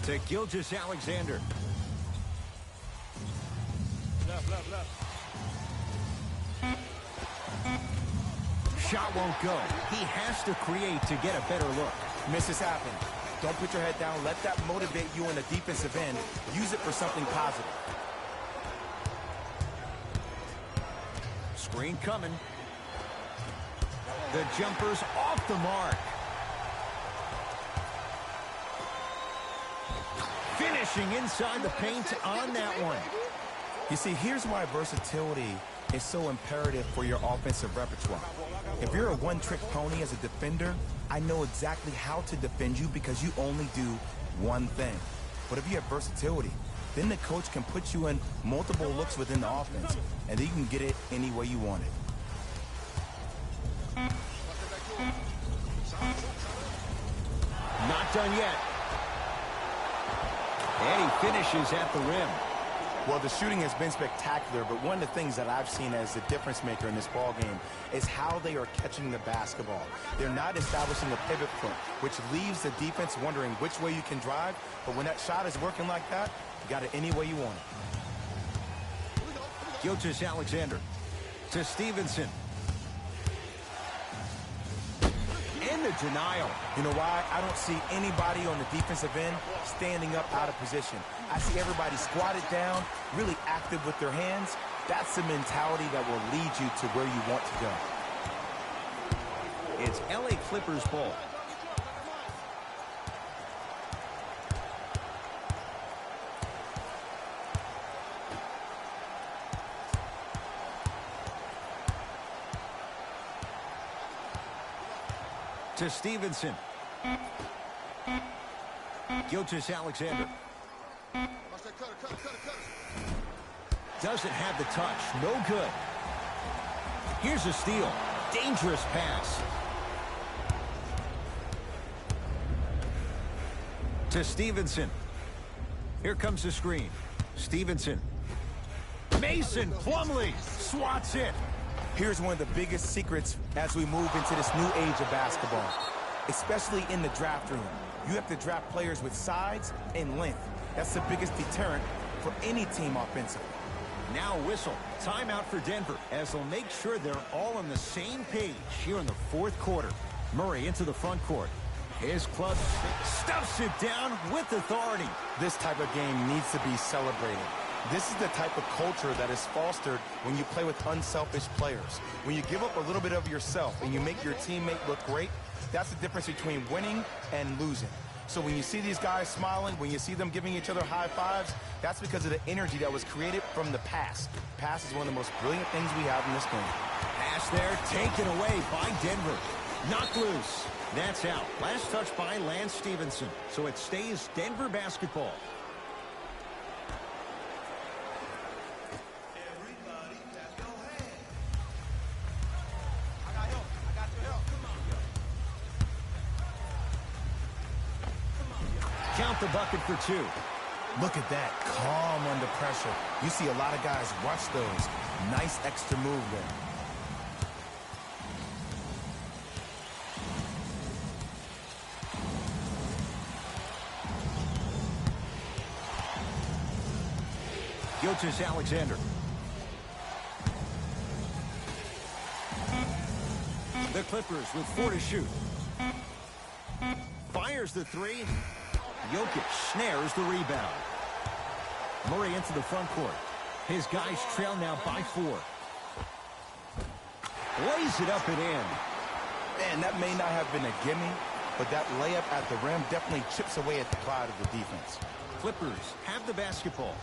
To Gilgeous-Alexander.
Left.
Shot won't go. He has to create to get a better look.
Misses happen. Don't put your head down. Let that motivate you on the defensive end. Use it for something positive.
Screen coming. The jumper's off the mark. Finishing inside the paint on that one.
You see, here's why versatility is so imperative for your offensive repertoire. If you're a one-trick pony as a defender, I know exactly how to defend you because you only do one thing. But if you have versatility, then the coach can put you in multiple looks within the offense, and then you can get it any way you want it.
Not done yet. And he finishes at the rim.
Well, the shooting has been spectacular, but one of the things that I've seen as the difference maker in this ball game is how they are catching the basketball. They're not establishing a pivot foot, which leaves the defense wondering which way you can drive, but when that shot is working like that, you got it any way you want it.
Gilgeous-Alexander to Stevenson. In the denial.
You know why? I don't see anybody on the defensive end standing up out of position. I see everybody squatted down, really active with their hands. That's the mentality that will lead you to where you want to go.
It's LA Clippers ball. To Stevenson. Gilgeous-Alexander. Doesn't have the touch. No good. Here's a steal. Dangerous pass. To Stevenson. Here comes the screen. Stevenson. Mason Plumlee swats it.
Here's one of the biggest secrets as we move into this new age of basketball, especially in the draft room. You have to draft players with size and length. That's the biggest deterrent for any team offensively.
Now whistle. Timeout for Denver as they'll make sure they're all on the same page here in the fourth quarter. Murray into the front court. His club stuffs it down with authority.
This type of game needs to be celebrated. This is the type of culture that is fostered when you play with unselfish players. When you give up a little bit of yourself and you make your teammate look great, that's the difference between winning and losing. So when you see these guys smiling, when you see them giving each other high fives, that's because of the energy that was created from the pass. Pass is one of the most brilliant things we have in this game.
Pass there, taken away by Denver. Knocked loose. That's out. Last touch by Lance Stevenson. So it stays Denver basketball. Count the bucket for two.
Look at that, calm under pressure. You see a lot of guys rush those. Nice extra move there.
Gilgeous-Alexander. The Clippers with 4 to shoot. Fires the three. Jokic snares the rebound. Murray into the front court. His guys trail now by 4. Lays it up and in.
Man, that may not have been a gimme, but that layup at the rim definitely chips away at the pride of the defense.
Clippers have the basketball.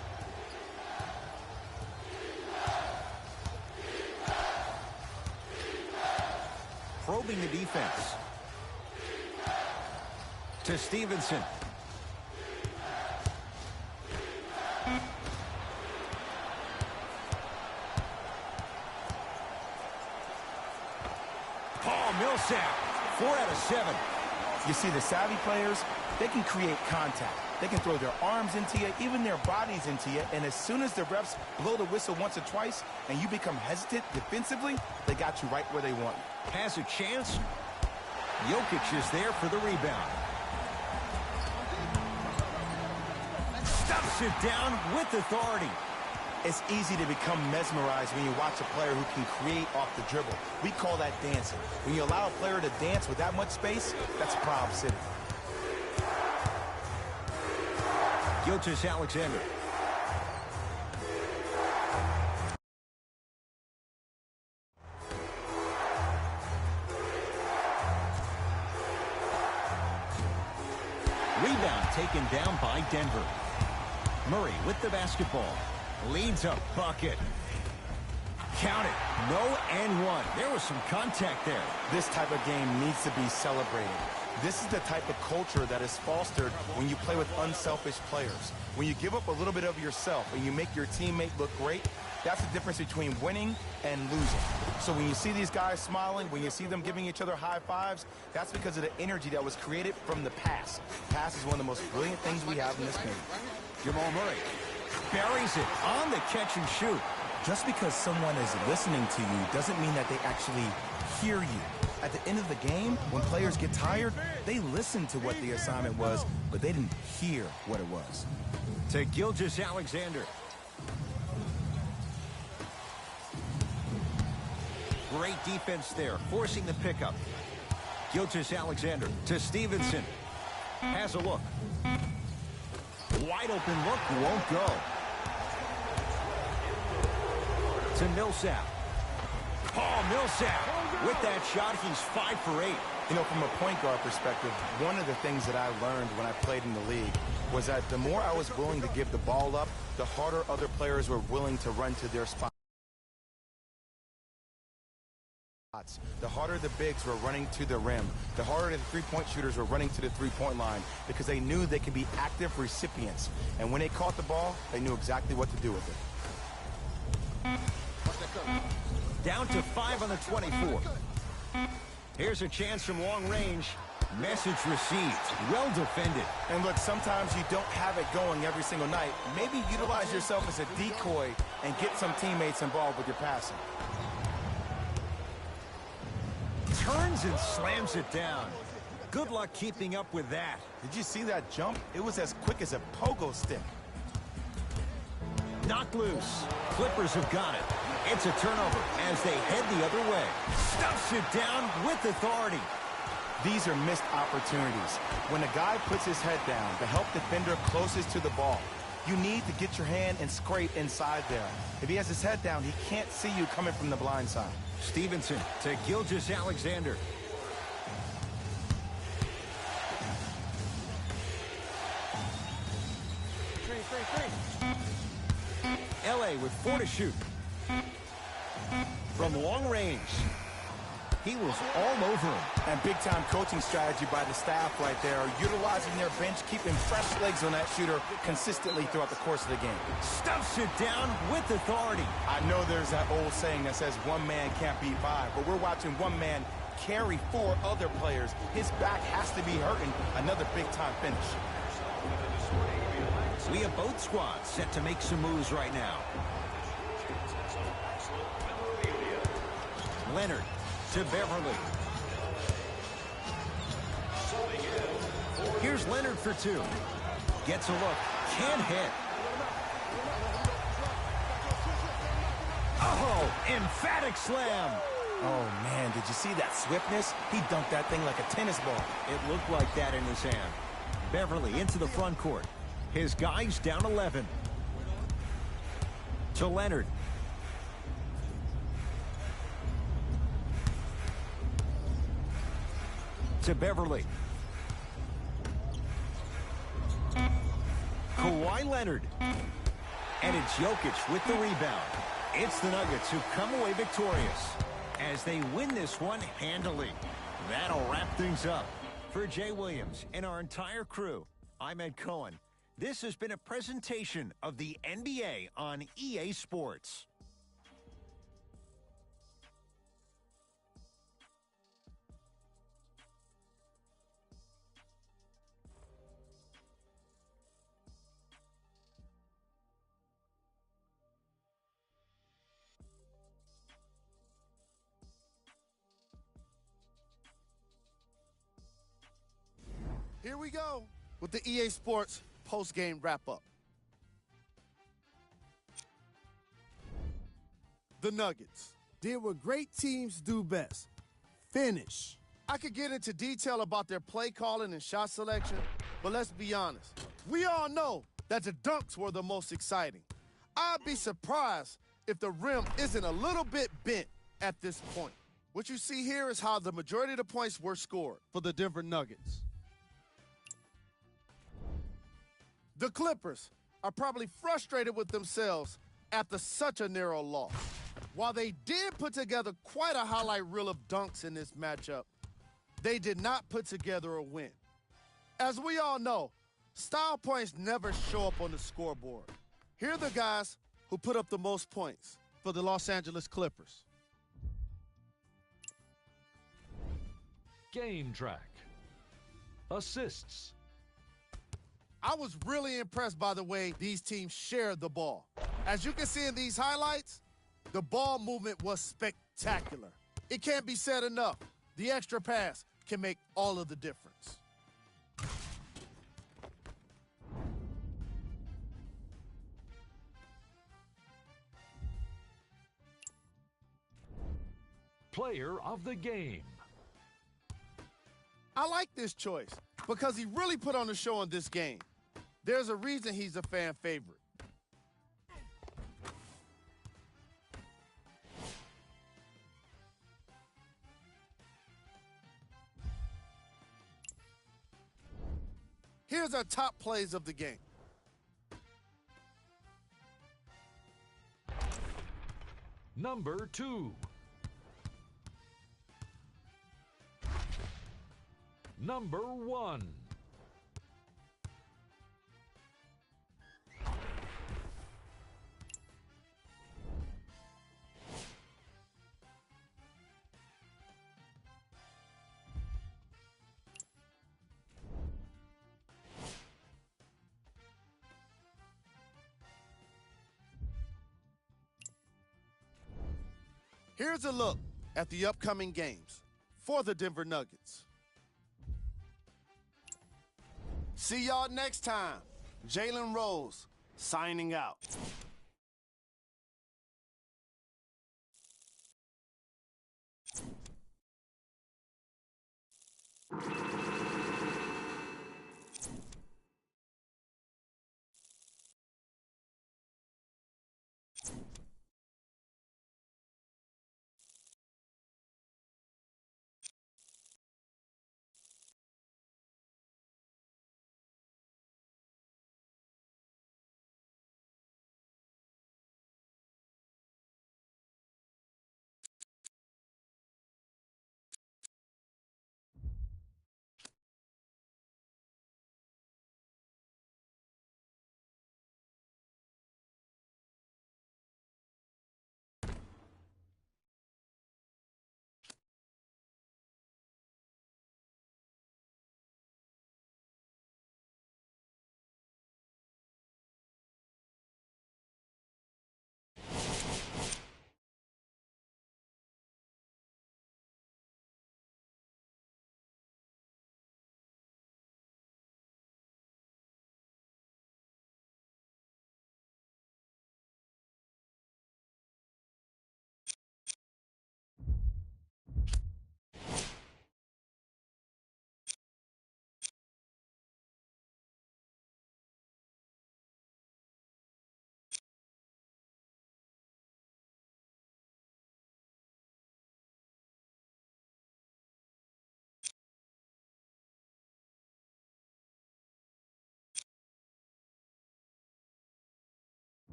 Probing the defense. To Stevenson. Paul Millsap, 4 out of 7.
You see, the savvy players, they can create contact. They can throw their arms into you, even their bodies into you, and as soon as the refs blow the whistle once or twice and you become hesitant defensively, they got you right where they want you.
Has a chance. Jokic is there for the rebound. Stuffs it down with authority.
It's easy to become mesmerized when you watch a player who can create off the dribble. We call that dancing. When you allow a player to dance with that much space, that's Prob City.
Gilgeous-Alexander. Rebound taken down by Denver. Murray with the basketball. Leads a bucket. Count it. No and one. There was some contact there.
This type of game needs to be celebrated. This is the type of culture that is fostered when you play with unselfish players. When you give up a little bit of yourself and you make your teammate look great, that's the difference between winning and losing. So when you see these guys smiling, when you see them giving each other high fives, that's because of the energy that was created from the pass. Pass is one of the most brilliant things we have in this game.
Jamal Murray buries it on the catch and shoot.
Just because someone is listening to you doesn't mean that they actually hear you. At the end of the game, when players get tired, they listen to what the assignment was, but they didn't hear what it was.
To Gilgeous-Alexander. Great defense there, forcing the pickup. Gilgeous-Alexander to Stevenson. Has a look. Wide open look, won't go. To Millsap. Paul Millsap. With that shot, he's 5 for 8.
You know, from a point guard perspective, one of the things that I learned when I played in the league was that the more I was willing to give the ball up, the harder other players were willing to run to their spots. The harder the bigs were running to the rim, the harder the three-point shooters were running to the three-point line because they knew they could be active recipients. And when they caught the ball, they knew exactly what to do with it.
Down to 5 on the 24. Here's a chance from long range. Message received. Well defended.
And look, sometimes you don't have it going every single night. Maybe utilize yourself as a decoy and get some teammates involved with your passing.
Turns and slams it down. Good luck keeping up with that.
Did you see that jump? It was as quick as a pogo stick.
Knocked loose. Clippers have got it. It's a turnover as they head the other way. Stuffs it down with authority.
These are missed opportunities. When a guy puts his head down, the help defender closest to the ball, you need to get your hand and scrape inside there. If he has his head down, he can't see you coming from the blind side.
Stevenson to Gilgeous-Alexander. LA with 4 to shoot. From long range. He was all over him.
And big-time coaching strategy by the staff right there, utilizing their bench, keeping fresh legs on that shooter consistently throughout the course of the game.
Stuffs it down with authority.
I know there's that old saying that says one man can't beat 5, but we're watching one man carry 4 other players. His back has to be hurting. Another big-time finish.
We have both squads set to make some moves right now. Leonard to Beverly. Here's Leonard for 2. Gets a look. Can't hit. Oh, emphatic slam.
Oh, man, did you see that swiftness? He dunked that thing like a tennis ball.
It looked like that in his hand. Beverly into the front court. His guys down 11. To Leonard. To Beverly. Kawhi Leonard. And it's Jokic with the rebound. It's the Nuggets who come away victorious as they win this one handily. That'll wrap things up. For Jay Williams and our entire crew, I'm Ed Cohen. This has been a presentation of the NBA on EA Sports.
Here we go with the EA Sports post-game wrap-up. the Nuggets.
Did what great teams do best. Finish.
I could get into detail about their play calling and shot selection, but let's be honest. We all know that the dunks were the most exciting. I'd be surprised if the rim isn't a little bit bent at this point. What you see here is how the majority of the points were scored for the Denver Nuggets. The Clippers are probably frustrated with themselves after such a narrow loss. While they did put together quite a highlight reel of dunks in this matchup, they did not put together a win. As we all know, style points never show up on the scoreboard. Here are the guys who put up the most points for the Los Angeles Clippers.
Game track. Assists.
I was really impressed by the way these teams shared the ball. As you can see in these highlights, the ball movement was spectacular. It can't be said enough. The extra pass can make all of the difference.
Player of the game.
I like this choice because he really put on the show in this game. There's a reason he's a fan favorite. Here's our top plays of the game.
Number 2. Number 1.
Here's a look at the upcoming games for the Denver Nuggets. See y'all next time. Jalen Rose signing out.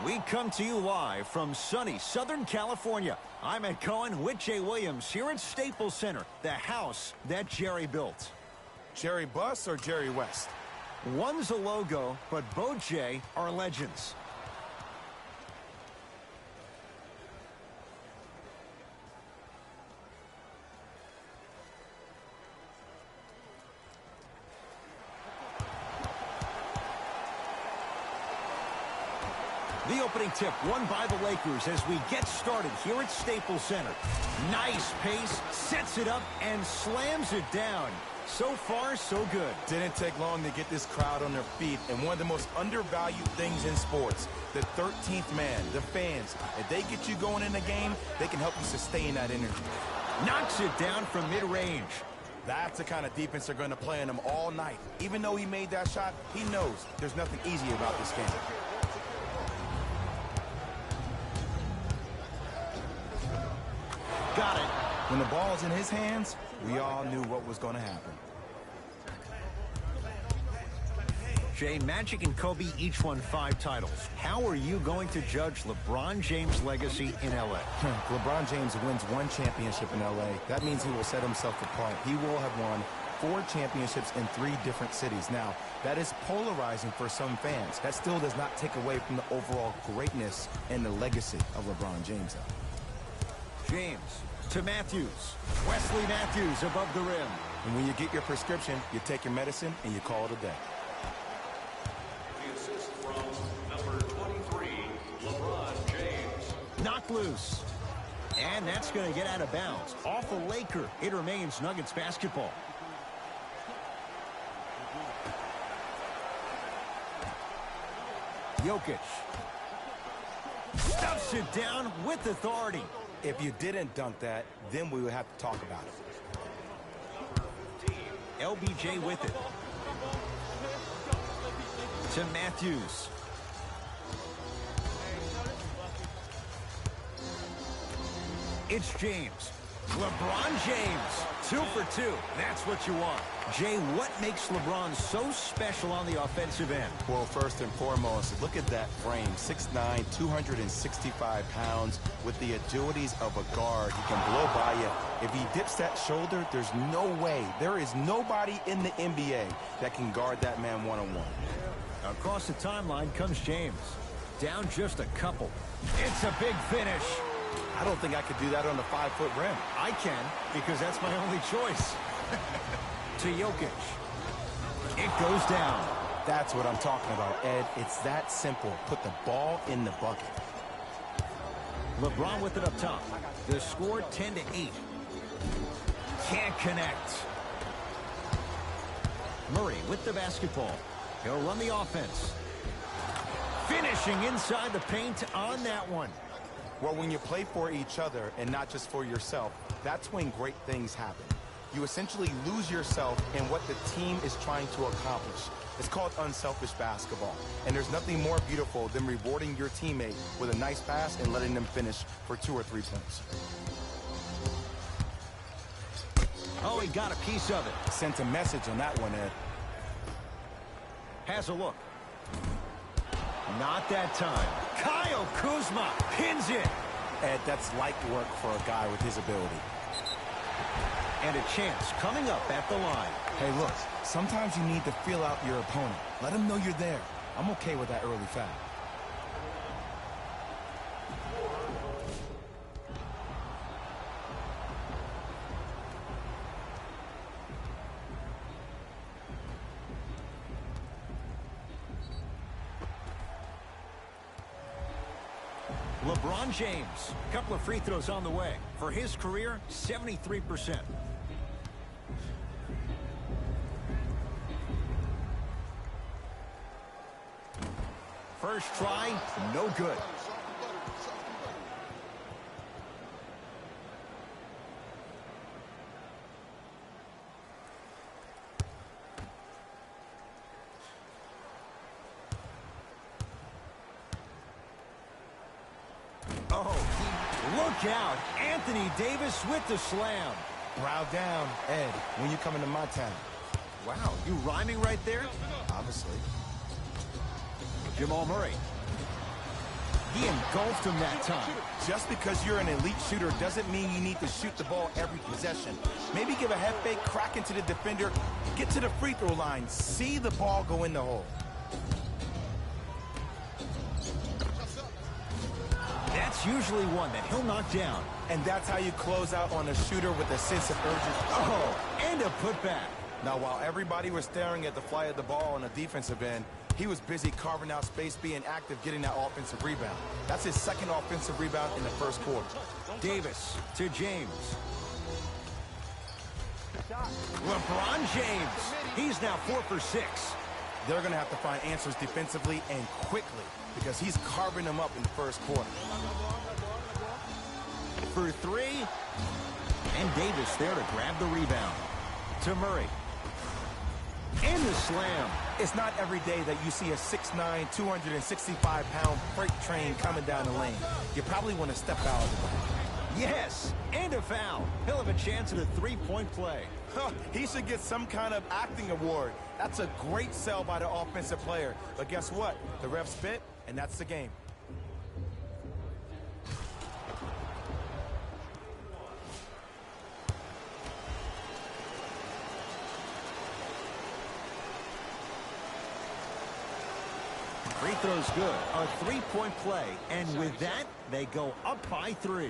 We come to you live from sunny Southern California. I'm Ed Cohen with Jay Williams here at Staples Center, the house that Jerry built.
Jerry Buss or Jerry West?
One's a logo, but both Jay are legends. The opening tip won by the Lakers as we get started here at Staples Center. Nice pace, sets it up, and slams it down. So far, so good.
Didn't take long to get this crowd on their feet, and one of the most undervalued things in sports, the 13th man, the fans. If they get you going in the game, they can help you sustain that energy.
Knocks it down from mid-range.
That's the kind of defense they're going to play on him all night. Even though he made that shot, he knows there's nothing easy about this game.
Got it.
When the ball's in his hands, we all knew what was going to happen.
Jay, Magic and Kobe each won 5 titles. How are you going to judge LeBron James' legacy in L.A.?
LeBron James wins 1 championship in L.A. That means he will set himself apart. He will have won 4 championships in 3 different cities. Now, that is polarizing for some fans. That still does not take away from the overall greatness and the legacy of LeBron James, though.
James to Matthews. Wesley Matthews above the rim.
And when you get your prescription, you take your medicine and you call it a day.
The assist from number 23, LeBron James.
Knocked loose. And that's going to get out of bounds. Off a Laker. It remains Nuggets basketball. Jokic. Stuffs it down with authority.
If you didn't dunk that, then we would have to talk about it.
LBJ with it. To Matthews. It's James. LeBron James. 2 for 2. That's what you want. Jay, what makes LeBron so special on the offensive end?
Well, first and foremost, look at that frame. 6'9", 265 pounds with the agilities of a guard. He can blow by you. If he dips that shoulder, there's no way. There is nobody in the NBA that can guard that man one-on-one.
Across the timeline comes James. Down just a couple. It's a big finish.
I don't think I could do that on a 5-foot rim.
I can, because that's my only choice. To Jokic. It goes down.
That's what I'm talking about, Ed. It's that simple. Put the ball in the bucket.
LeBron with it up top. The score 10-8. Can't connect. Murray with the basketball. He'll run the offense. Finishing inside the paint on that one.
Well, when you play for each other and not just for yourself, that's when great things happen. You essentially lose yourself in what the team is trying to accomplish. It's called unselfish basketball. And there's nothing more beautiful than rewarding your teammate with a nice pass and letting them finish for 2 or 3 points.
Oh, he got a piece of it.
Sent a message on that one, Ed.
Has a look. Not that time. Kyle Kuzma pins it.
Ed, that's light work for a guy with his ability.
And a chance coming up at the line.
Hey, look, sometimes you need to feel out your opponent. Let him know you're there. I'm okay with that early foul.
LeBron James, a couple of free throws on the way. For his career, 73%. First try, no good. Look out. Anthony Davis with the slam.
Brow down, Ed, when you come into my town.
Wow, you rhyming right there?
Obviously.
Jamal Murray. He engulfed him that time.
Just because you're an elite shooter doesn't mean you need to shoot the ball every possession. Maybe give a head fake, crack into the defender, get to the free throw line, see the ball go in the hole.
That's usually one that he'll knock down.
And that's how you close out on a shooter with a sense of urgency.
Oh, and a putback.
Now, while everybody was staring at the flight of the ball on the defensive end, he was busy carving out space, being active, getting that offensive rebound. That's his second offensive rebound in the first quarter.
Davis to James. LeBron James. He's now 4 for 6.
They're going to have to find answers defensively and quickly because he's carving them up in the first quarter.
For 3. And Davis there to grab the rebound. To Murray. And the slam.
It's not every day that you see a 6'9", 265-pound freight train coming down the lane. You probably want to step out of the way.
Yes, and a foul. He'll have a chance at a three-point play.
He should get some kind of acting award. That's a great sell by the offensive player. But guess what? The refs spit, and that's the game.
Free throw's good. A three-point play. And with that, they go up by 3.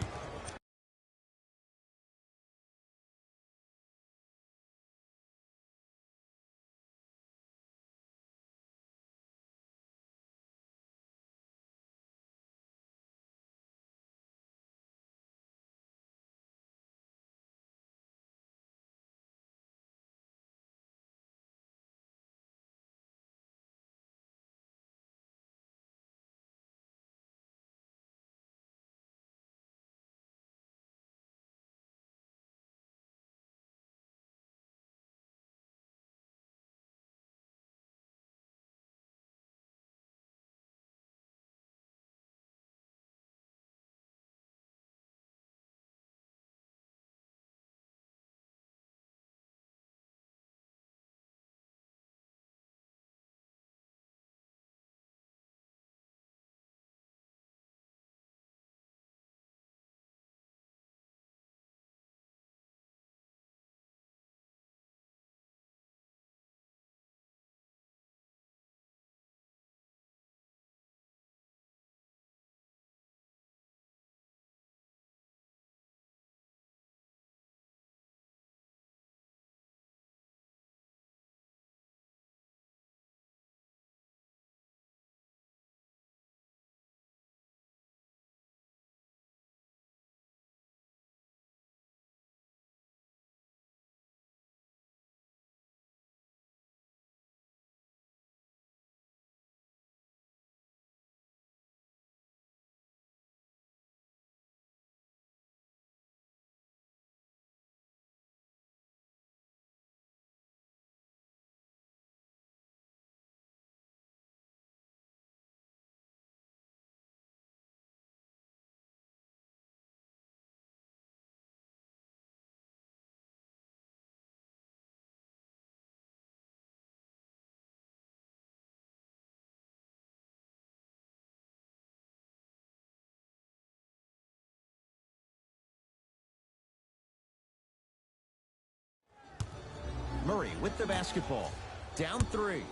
Murray with the basketball. Down 3.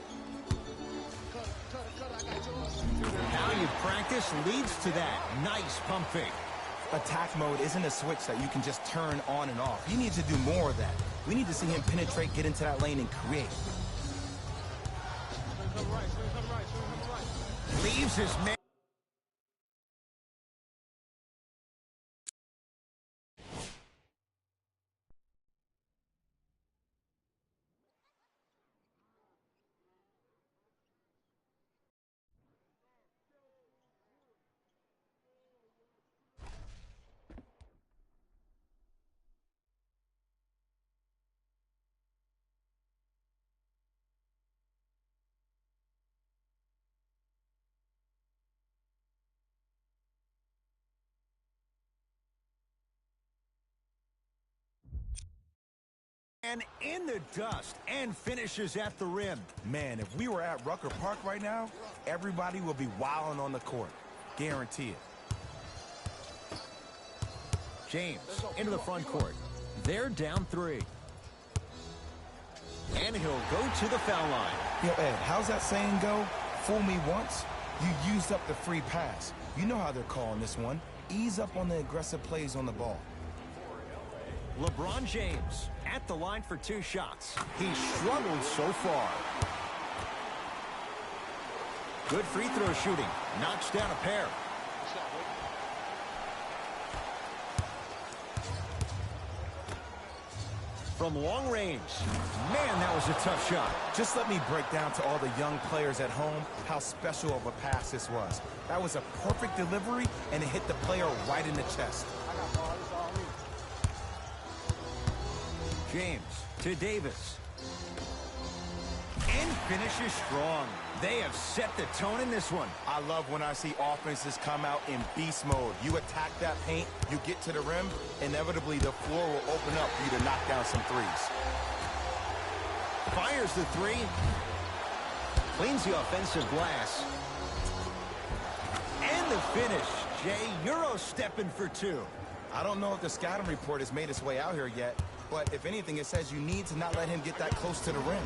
Valued practice leads to that. Nice pump fake.
Attack mode isn't a switch that you can just turn on and off. You need to do more of that. We need to see him penetrate, get into that lane, and create.
Leaves his man. And in the dust and finishes at the rim.
Man, if we were at Rucker Park right now, everybody would be wilding on the court. Guarantee it.
James into the front court. They're down 3. And he'll go to the foul line.
Yo, Ed, how's that saying go? Fool me once, you used up the free pass. You know how they're calling this one. Ease up on the aggressive plays on the ball.
LeBron James at the line for 2 shots. He struggled so far. Good free throw shooting. Knocks down a pair. From long range. Man, that was a tough shot.
Just let me break down to all the young players at home how special of a pass this was. That was a perfect delivery, and it hit the player right in the chest.
James to Davis. And finishes strong. They have set the tone in this one.
I love when I see offenses come out in beast mode. You attack that paint, you get to the rim, inevitably the floor will open up for you to knock down some threes.
Fires the 3. Cleans the offensive glass. And the finish. Jay, Euro stepping for 2.
I don't know if the scouting report has made its way out here yet, but if anything, it says you need to not let him get that close to the rim.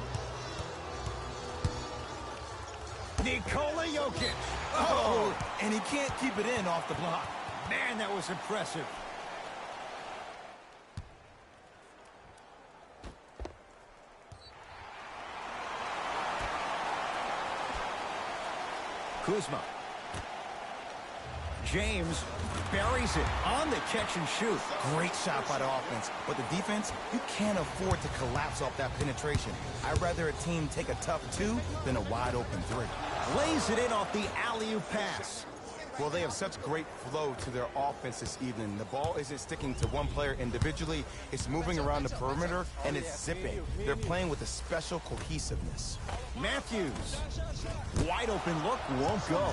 Nikola Jokic.
Oh, and he can't keep it in off the block.
Man, that was impressive. Kuzma. James buries it on the catch and shoot.
Great shot by the offense, but the defense, you can't afford to collapse off that penetration. I'd rather a team take a tough 2 than a wide open 3.
Lays it in off the alley-oop pass.
Well, they have such great flow to their offense this evening. The ball isn't sticking to one player individually. It's moving around the perimeter, and it's zipping. They're playing with a special cohesiveness.
Matthews. Wide open look, won't go.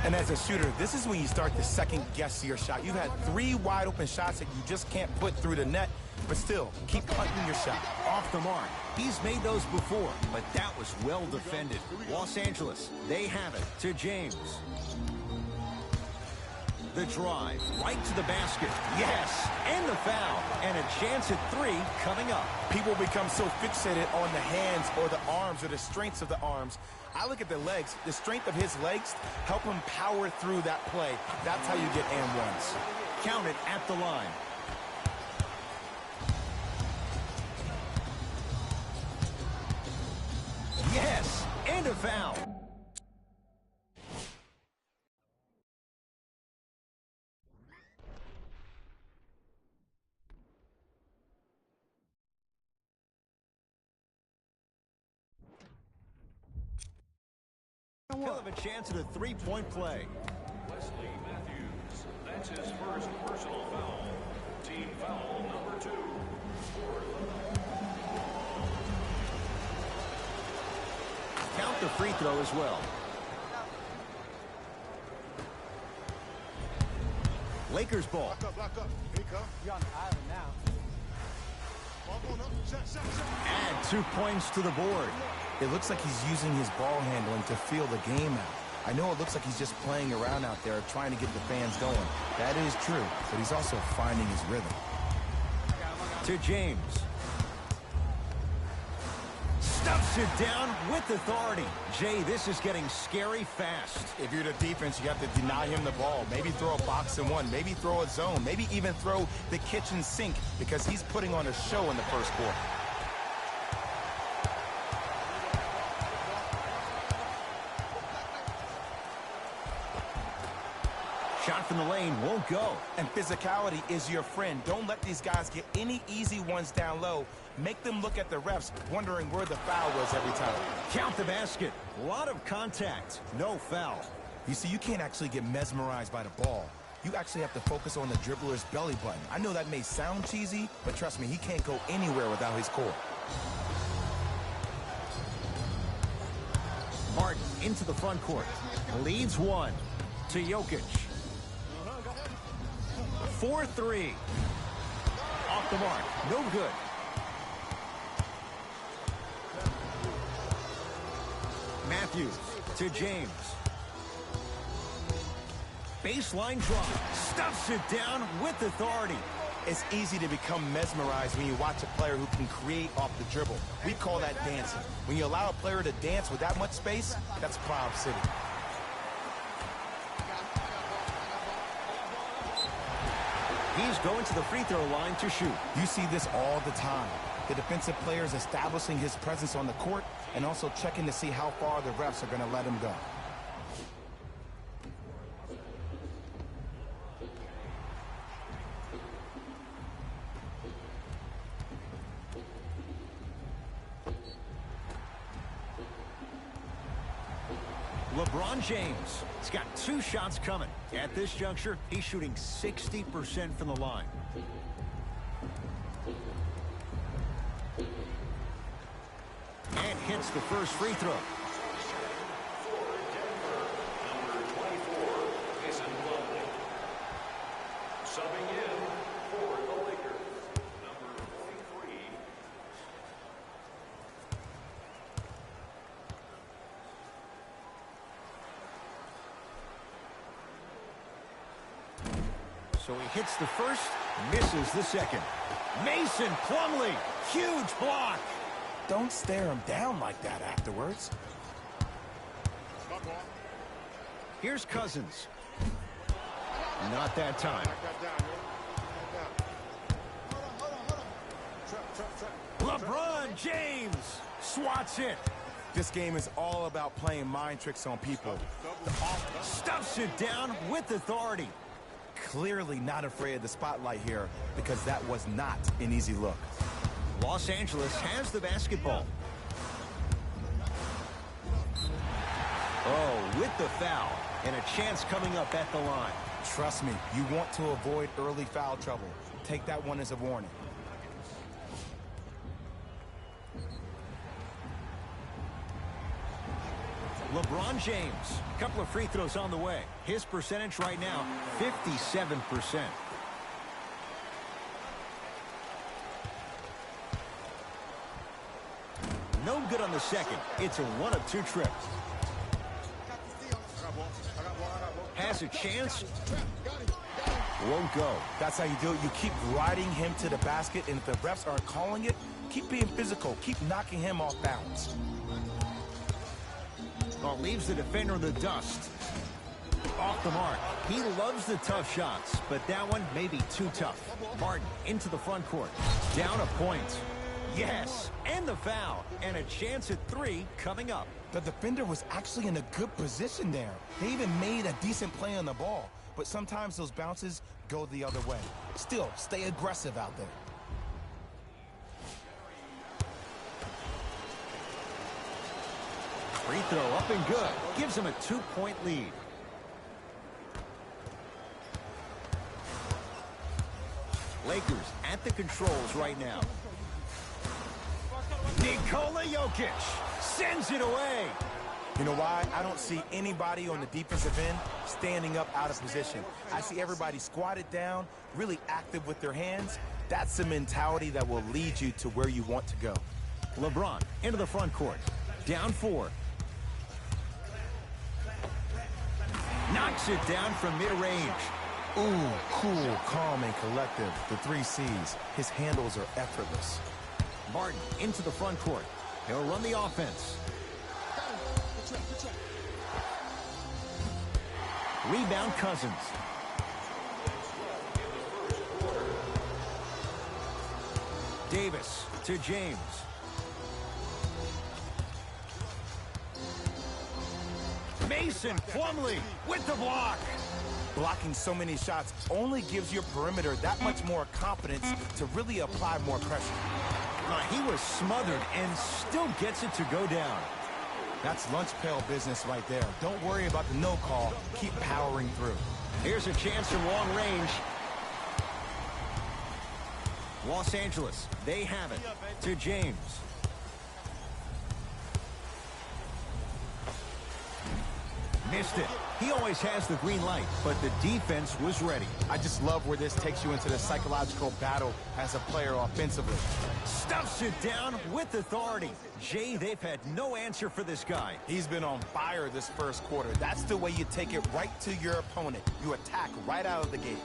And as a shooter, this is when you start to second-guess your shot. You've had 3 wide-open shots that you just can't put through the net, but still, keep punting your shot.
Off the mark. He's made those before, but that was well defended. Los Angeles, they have it to James. The drive, right to the basket. Yes, and the foul. And a chance at 3 coming up.
People become so fixated on the hands or the arms or the strengths of the arms. I look at the legs. The strength of his legs help him power through that play. That's how you get and ones.
Count it at the line. Yes, and a foul. He'll have a chance at a 3-point play.
Wesley Matthews. That's his first personal foul. Team foul number 2.
Count the free throw as well. Lakers ball.
Block up. Here you come. You're on the island now.
Add 2 points to the board.
It looks like he's using his ball handling to feel the game out. I know it looks like he's just playing around out there trying to get the fans going. That is true, but he's also finding his rhythm.
To James. Stuffs it down with authority. Jay, this is getting scary fast.
If you're the defense, you have to deny him the ball. Maybe throw a box and one. Maybe throw a zone. Maybe even throw the kitchen sink because he's putting on a show in the first quarter.
Shot from the lane won't go.
And physicality is your friend. Don't let these guys get any easy ones down low. Make them look at the refs, wondering where the foul was every time.
Count the basket. A lot of contact. No foul.
You see, you can't actually get mesmerized by the ball. You actually have to focus on the dribbler's belly button. I know that may sound cheesy, but trust me, he can't go anywhere without his core.
Martin into the front court. Leads 1 to Jokic. 4-3. Off the mark. No good. Matthews to James. Baseline drive. Stuffs it down with authority.
It's easy to become mesmerized when you watch a player who can create off the dribble. We call that dancing. When you allow a player to dance with that much space, that's Proud City.
He's going to the free throw line to shoot.
You see this all the time. The defensive player is establishing his presence on the court and also checking to see how far the refs are going to let him go.
LeBron James. He's got 2 shots coming. At this juncture, he's shooting 60% from the line. And hits the first free throw.
Number 24, Mason Plumlee. Subbing in for the Lakers, number 43.
So he hits the first, misses the second. Mason Plumlee, huge block.
Don't stare him down like that afterwards.
Here's Cousins. Not that time. LeBron James swats it.
This game is all about playing mind tricks on people.
Stuffs it down with authority.
Clearly not afraid of the spotlight here because that was not an easy look.
Los Angeles has the basketball. Oh, with the foul. And a chance coming up at the line.
Trust me, you want to avoid early foul trouble. Take that one as a warning.
LeBron James, a couple of free throws on the way. His percentage right now, 57%. No good on the second. It's a 1 of 2 trips. Has a chance. Won't go.
That's how you do it. You keep riding him to the basket, and if the refs aren't calling it, keep being physical. Keep knocking him off balance.
Well, leaves the defender in the dust. Off the mark. He loves the tough shots, but that one may be too tough. Martin into the front court. Down a point. Yes, and the foul. And a chance at 3 coming up.
The defender was actually in a good position there. They even made a decent play on the ball, but sometimes those bounces go the other way. Still, stay aggressive out there.
Free throw up and good. Gives him a 2-point lead. Lakers at the controls right now. Nikola Jokic sends it away.
You know why? I don't see anybody on the defensive end standing up out of position. I see everybody squatted down, really active with their hands. That's the mentality that will lead you to where you want to go.
LeBron into the front court. Down 4. Knocks it down from mid-range.
Ooh, cool, calm, and collective. The 3 C's. His handles are effortless.
Martin into the front court. He'll run the offense. Rebound Cousins. Davis to James. Mason Plumlee with the block.
Blocking so many shots only gives your perimeter that much more confidence to really apply more pressure.
He was smothered and still gets it to go down.
That's lunch pail business right there. Don't worry about the no call. Keep powering through.
Here's a chance from long range. Los Angeles, they have it to James. Missed it. He always has the green light, but the defense was ready.
I just love where this takes you into the psychological battle as a player offensively.
Stuffs it down with authority. Jay, they've had no answer for this guy.
He's been on fire this first quarter. That's the way you take it right to your opponent. You attack right out of the gate.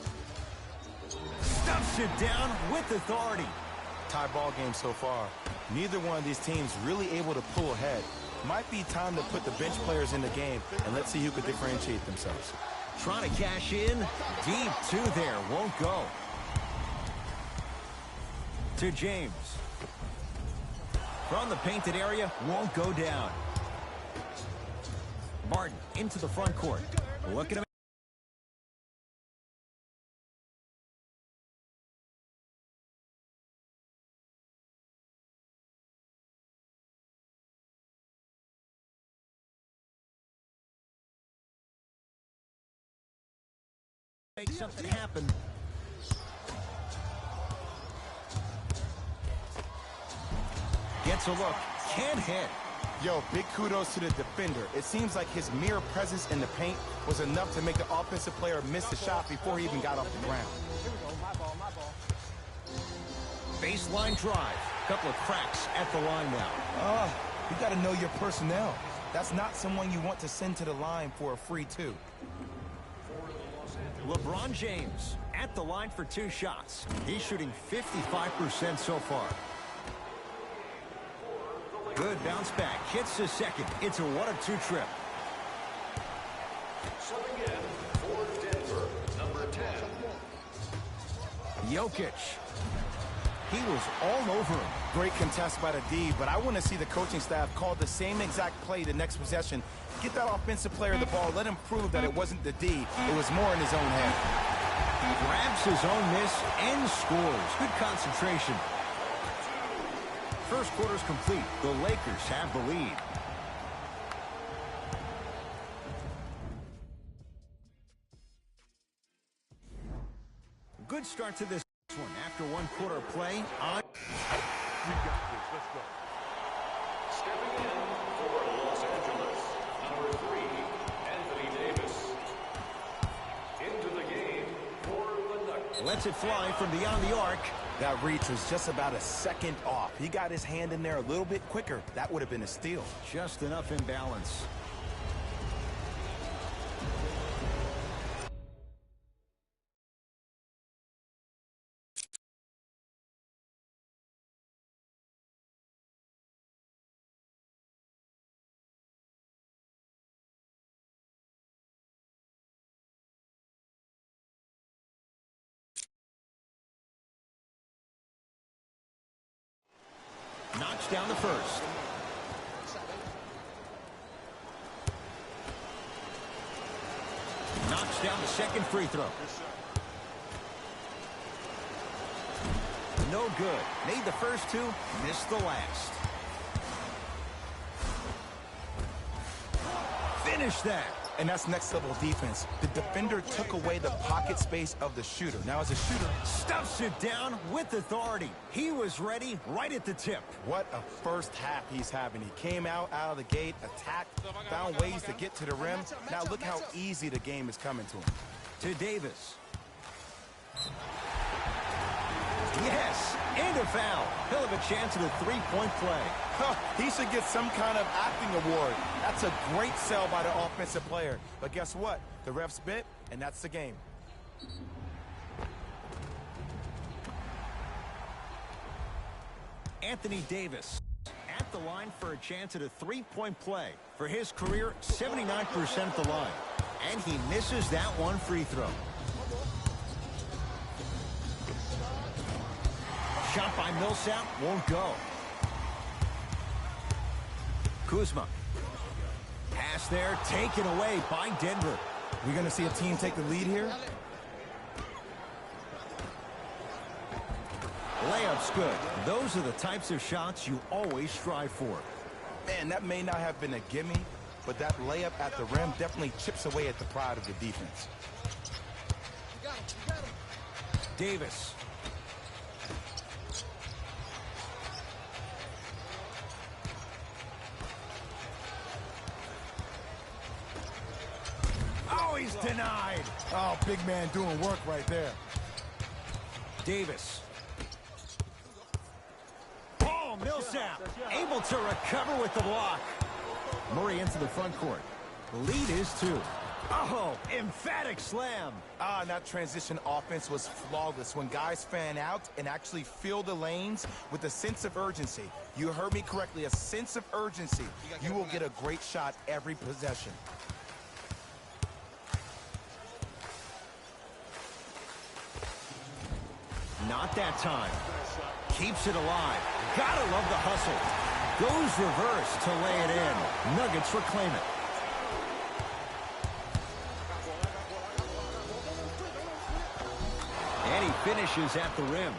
Stuffs it down with authority.
Tie ball game so far. Neither one of these teams really able to pull ahead. Might be time to put the bench players in the game, and let's see who could differentiate themselves.
Trying to cash in. Deep two there. Won't go. To James. From the painted area. Won't go down. Martin into the front court. Look at him. Make something happen. Gets a look. Can't hit.
Yo, big kudos to the defender. It seems like his mere presence in the paint was enough to make the offensive player miss the shot before he even got off the ground.
Here we go. My ball, my ball.
Baseline drive. Couple of cracks at the line now.
You got to know your personnel. That's not someone you want to send to the line for a free two.
LeBron James at the line for 2 shots. He's shooting 55% so far. Good bounce back. Hits the second. It's a 1-of-2 trip.
Subbing in for Denver, number 10.
Jokic. He was all over him.
Great contest by the D, but I want to see the coaching staff call the same exact play the next possession. Get that offensive player the ball. Let him prove that it wasn't the D. It was more in his own head.
Grabs his own miss and scores. Good concentration. First quarter's complete. The Lakers have the lead. Good start to this one. After 1 quarter of play on.
We got this. Let's go.
Stepping in for Los Angeles, number 3, Anthony Davis. Into the game for the Nuggets.
Lets it fly from beyond the arc.
That reach was just about a second off. He got his hand in there a little bit quicker. That would have been a steal.
Just enough imbalance. Knocks down the first. Knocks down the second free throw. No good. Made the first 2, missed the last. Finish that.
And that's next level defense. The defender took away the pocket space of the shooter. Now as a shooter,
Stuffs it down with authority. He was ready right at the tip.
what a first half he's having. He came out of the gate, attacked, found ways to get to the rim. Now look how easy the game is coming to him.
To Davis. Yes, and a foul. He'll have a chance at a 3-point play.
He should get some kind of acting award. That's a great sell by the offensive player. But guess what? The refs bit, and that's the game.
Anthony Davis at the line for a chance at a 3-point play. For his career, 79% at the line. And he misses that one free throw. Shot by Millsap, won't go. Kuzma. Pass there, taken away by Denver.
We're going to see a team take the lead here.
Layup's good. Those are the types of shots you always strive for.
Man, that may not have been a gimme, but that layup at the rim definitely chips away at the pride of the defense.
Davis. Denied.
Oh, big man doing work right there.
Davis. Oh, Millsap able to recover with the block. Murray into the front court. Lead is 2. Oh, emphatic slam.
And that transition offense was flawless when guys fan out and actually fill the lanes with a sense of urgency. You heard me correctly, a sense of urgency. You will get a great shot every possession.
Not that time. Keeps it alive. Gotta love the hustle. Goes reverse to lay it in. Nuggets reclaim it. And he finishes at the rim.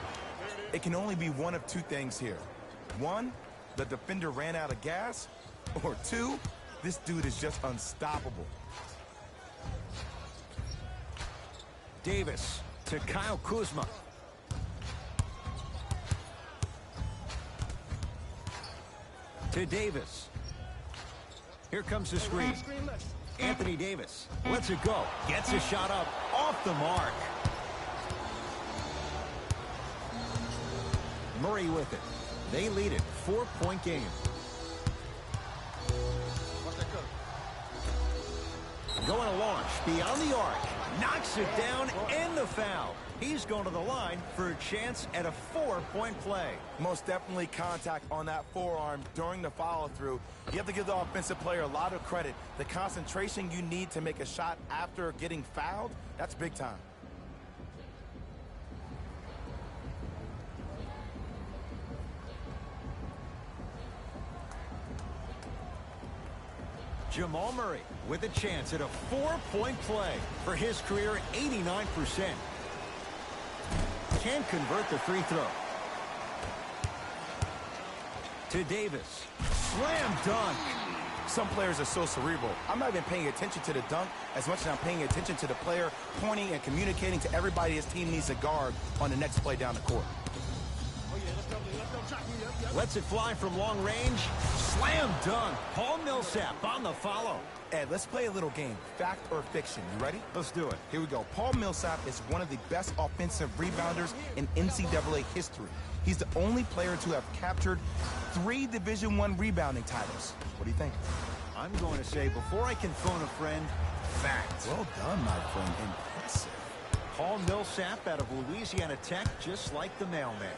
It can only be one of 2 things here. 1, the defender ran out of gas. Or 2, this dude is just unstoppable.
Davis to Kyle Kuzma. To Davis. Here comes the screen. Anthony Davis lets it go. Gets a shot up off the mark. Murray with it. They lead it. 4-point game. Going to launch beyond the arc. Knocks it down and the foul. He's going to the line for a chance at a 4-point play.
Most definitely contact on that forearm during the follow-through. You have to give the offensive player a lot of credit. The concentration you need to make a shot after getting fouled, that's big time.
Jamal Murray with a chance at a 4-point play for his career 89%. Can't convert the free throw. To Davis. Slam dunk.
Some players are so cerebral. I'm not even paying attention to the dunk as much as I'm paying attention to the player pointing and communicating to everybody his team needs to guard on the next play down the court.
Lets it fly from long range. Slam dunk. Paul Millsap on the follow.
Ed, let's play a little game. Fact or fiction. You ready?
Let's do it.
Here we go. Paul Millsap is one of the best offensive rebounders in NCAA history. He's the only player to have captured 3 Division I rebounding titles. What do you think?
I'm going to say, before I can phone a friend, fact.
Well done, my friend. Impressive.
Paul Millsap out of Louisiana Tech, just like the mailman.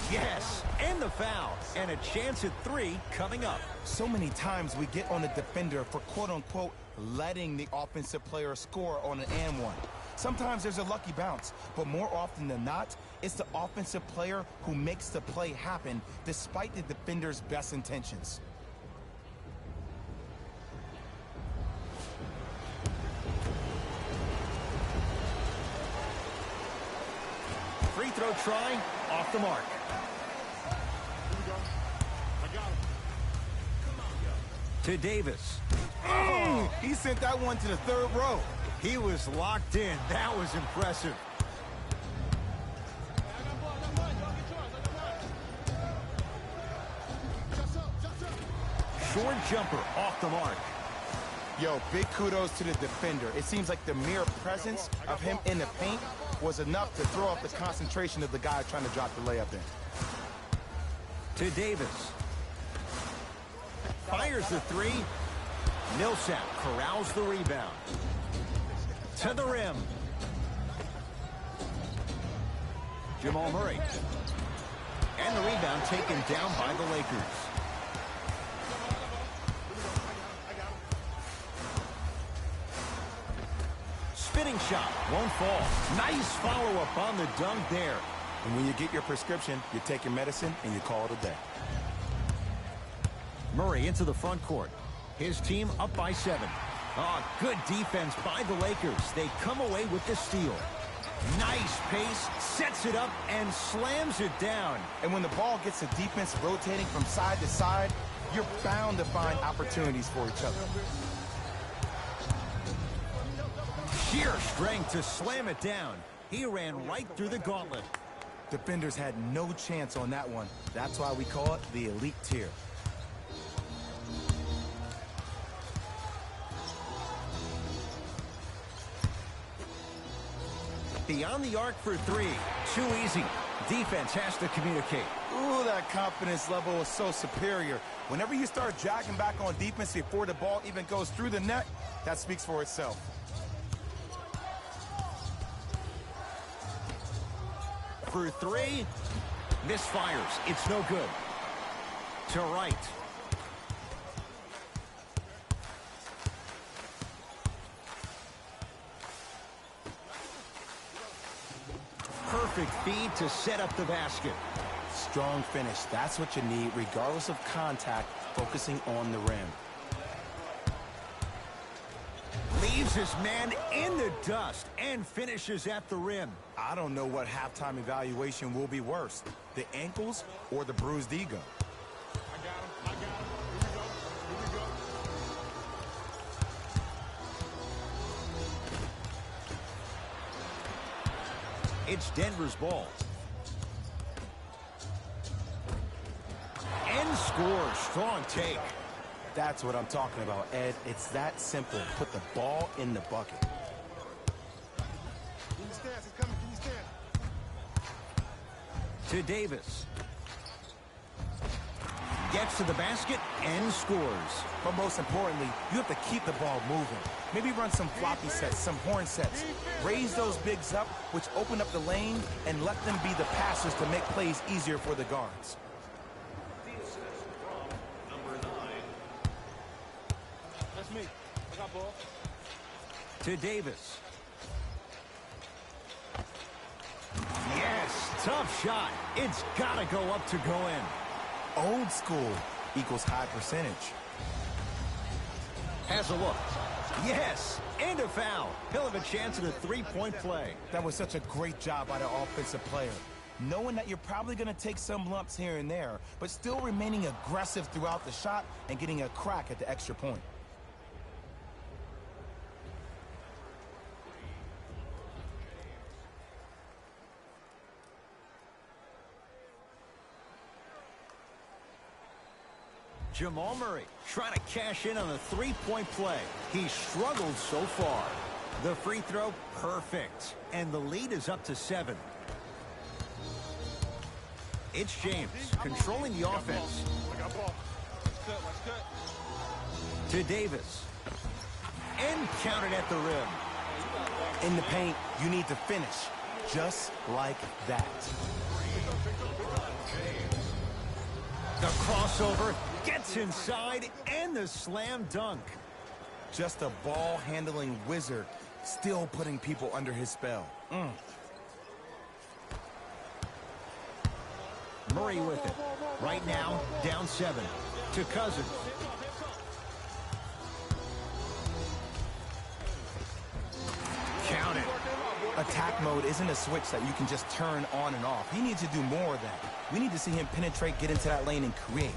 Yes, and the foul, and a chance at 3 coming up.
So many times we get on the defender for quote-unquote letting the offensive player score on an and one. Sometimes there's a lucky bounce, but more often than not, it's the offensive player who makes the play happen despite the defender's best intentions.
Free throw try, off the mark. To Davis.
Oh, he sent that one to the 3rd row.
He was locked in. That was impressive. Short jumper off the mark.
Yo, big kudos to the defender. It seems like the mere presence of him in the paint was enough to throw off the concentration of the guy trying to drop the layup in.
To Davis. Fires the 3. Millsap corrals the rebound. To the rim. Jamal Murray. And the rebound taken down by the Lakers. Spinning shot, won't fall. Nice follow-up on the dunk there.
And when you get your prescription, you take your medicine and you call it a day.
Murray into the front court. His team up by 7. Oh, good defense by the Lakers. They come away with the steal. Nice pace, sets it up, and slams it down.
And when the ball gets the defense rotating from side to side, you're bound to find opportunities for each other.
Sheer strength to slam it down. He ran right through the gauntlet.
Defenders had no chance on that one. That's why we call it the elite tier.
beyond the arc for three. Too easy. Defense has to communicate.
Ooh, that confidence level is so superior. Whenever you start jogging back on defense before the ball even goes through the net, that speaks for itself.
For three. Misfires. It's no good. To right. Perfect feed to set up the basket.
Strong finish. That's what you need, regardless of contact, focusing on the rim.
Leaves his man in the dust and finishes at the rim.
I don't know what halftime evaluation will be worse, the ankles or the bruised ego.
I got him. Here we go.
It's Denver's ball. And scores. Strong take.
That's what I'm talking about, Ed. It's that simple. Put the ball in the bucket.
Can you stand? He's coming. Can you stand?
To Davis. Gets to the basket and scores.
But most importantly, you have to keep the ball moving. Maybe run some floppy sets, some horn sets. Raise those bigs up, which open up the lane, and let them be the passers to make plays easier for the guards.
That's me. I got ball.
To Davis. Yes, tough shot. It's got to go up to go in.
Old school equals high percentage.
Has a look. Yes, and a foul. He'll have a chance at a three-point play.
That was such a great job by the offensive player. Knowing that you're probably going to take some lumps here and there, but still remaining aggressive throughout the shot and getting a crack at the extra point.
Jamal Murray trying to cash in on a three-point play. He struggled so far. The free throw, perfect. And the lead is up to 7. It's James controlling the offense.
I got ball. Let's cut.
To Davis. And counted at the rim.
In the paint, you need to finish just like that.
The crossover gets inside and the slam dunk.
Just a ball-handling wizard, still putting people under his spell.
Murray with it. Right now, down 7. To Cousins. Count it.
Attack mode isn't a switch that you can just turn on and off. He needs to do more of that. We need to see him penetrate, get into that lane, and create.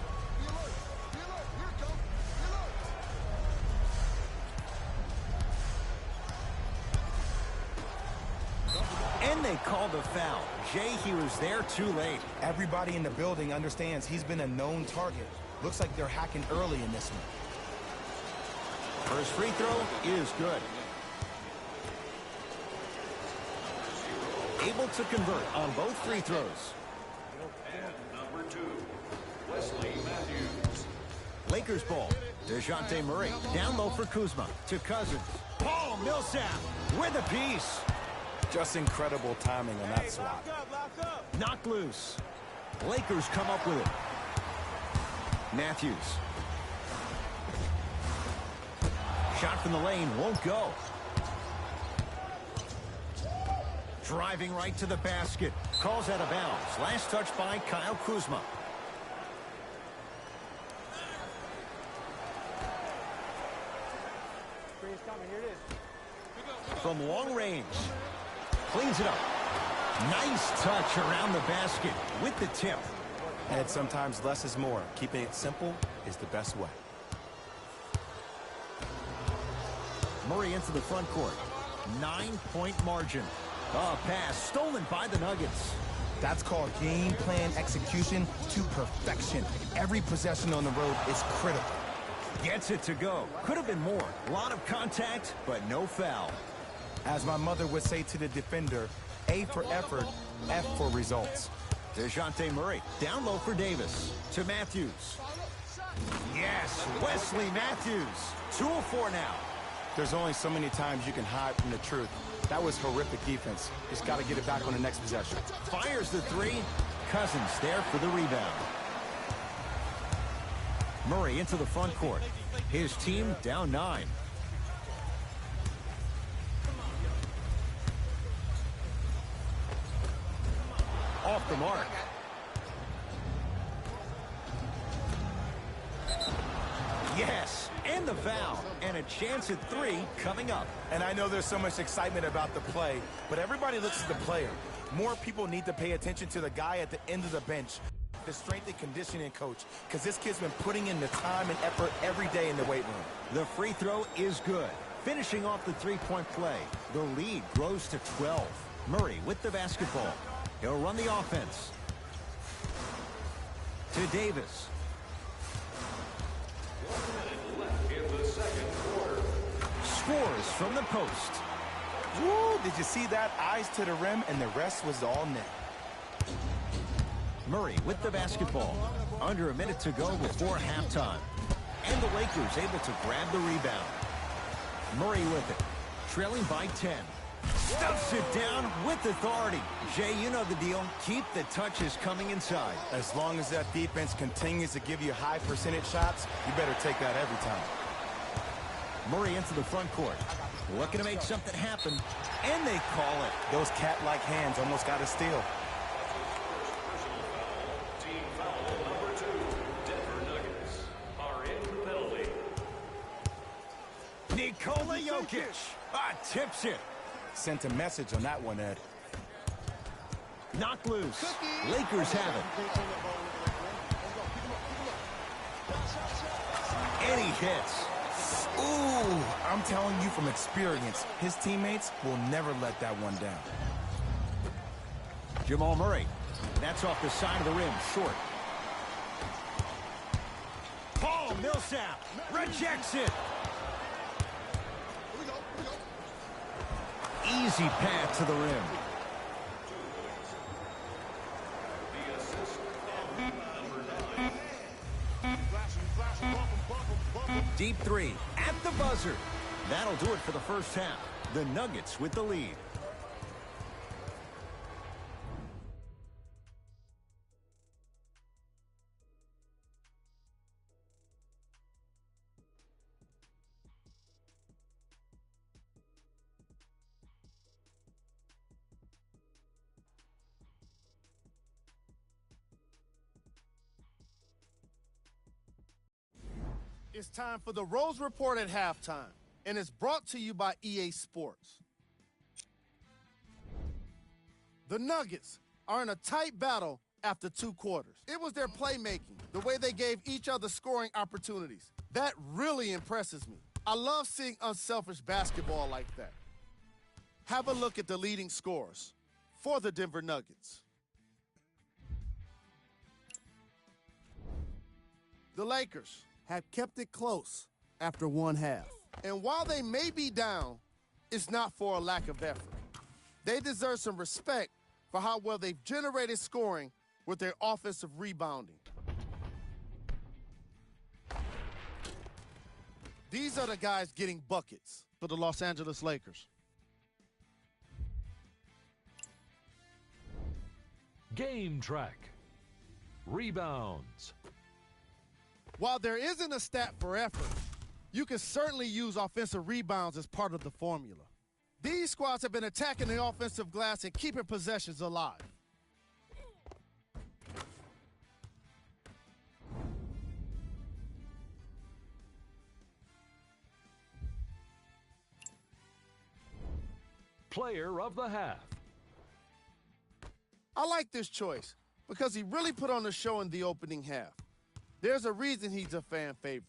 And they called a foul. Jay, he was there too late.
Everybody in the building understands he's been a known target. Looks like they're hacking early in this one.
First free throw is good. Able to convert on both free throws.
And number 2, Wesley Matthews.
Lakers ball. DeJounte Murray down low for Kuzma. To Cousins. Paul Millsap with a piece.
Just incredible timing on that swat.
Lock up.
Knocked loose. Lakers come up with it. Matthews. Shot from the lane won't go. Driving right to the basket. Calls out of bounds. Last touch by Kyle Kuzma.
Screen's coming. Here it is.
From long range. Cleans it up. Nice touch around the basket with the tip.
And sometimes less is more. Keeping it simple is the best way.
Murray into the front court. 9-point margin. A pass stolen by the Nuggets.
That's called game plan execution to perfection. Every possession on the road is critical.
Gets it to go. Could have been more. A lot of contact, but no foul.
As my mother would say to the defender, A for effort, F for results.
DeJounte Murray, down low for Davis. To Matthews. Yes, Wesley Matthews. 2 of 4 now.
There's only so many times you can hide from the truth. That was horrific defense. Just got to get it back on the next possession.
Fires the 3. Cousins there for the rebound. Murray into the front court. His team down 9. Off the mark. Yes, and the foul, and a chance at 3 coming up.
And I know there's so much excitement about the play, but everybody looks at the player. More people need to pay attention to the guy at the end of the bench, the strength and conditioning coach, because this kid's been putting in the time and effort every day in the weight room.
The free throw is good. Finishing off the three-point play, the lead grows to 12. Murray with the basketball. He'll run the offense. To Davis.
1 minute left in the second quarter.
Scores from the post.
Woo! Did you see that? Eyes to the rim, and the rest was all net.
Murray with the basketball. Under a minute to go before halftime. And the Lakers able to grab the rebound. Murray with it. Trailing by 10. Stuffs it down with authority. Jay, you know the deal. Keep the touches coming inside.
As long as that defense continues to give you high percentage shots, you better take that every time.
Murray into the front court. Looking to make something happen. And they call it.
Those cat-like hands almost got a steal.
Team foul number 2. Denver Nuggets are in the penalty.
Nikola Jokic. Tips it.
Sent a message on that one, Ed.
Knocked loose. Lakers have it. And he hits.
Ooh, I'm telling you from experience, his teammates will never let that one down.
Jamal Murray. That's off the side of the rim, short. Paul Millsap rejects it. Easy path to the rim.
The assist of number 9.
Deep 3 at the buzzer. That'll do it for the first half. The Nuggets with the lead.
It's time for the Rose Report at halftime, and it's brought to you by EA Sports. The Nuggets are in a tight battle after 2 quarters. It was their playmaking, the way they gave each other scoring opportunities. That really impresses me. I love seeing unselfish basketball like that. Have a look at the leading scorers for the Denver Nuggets. The Lakers
have kept it close after 1 half.
And while they may be down, it's not for a lack of effort. They deserve some respect for how well they've generated scoring with their offensive rebounding. These are the guys getting buckets for the Los Angeles Lakers.
Game track. Rebounds.
While there isn't a stat for effort, you can certainly use offensive rebounds as part of the formula. These squads have been attacking the offensive glass and keeping possessions alive.
Player of the half.
I like this choice because he really put on the show in the opening half. There's a reason he's a fan favorite.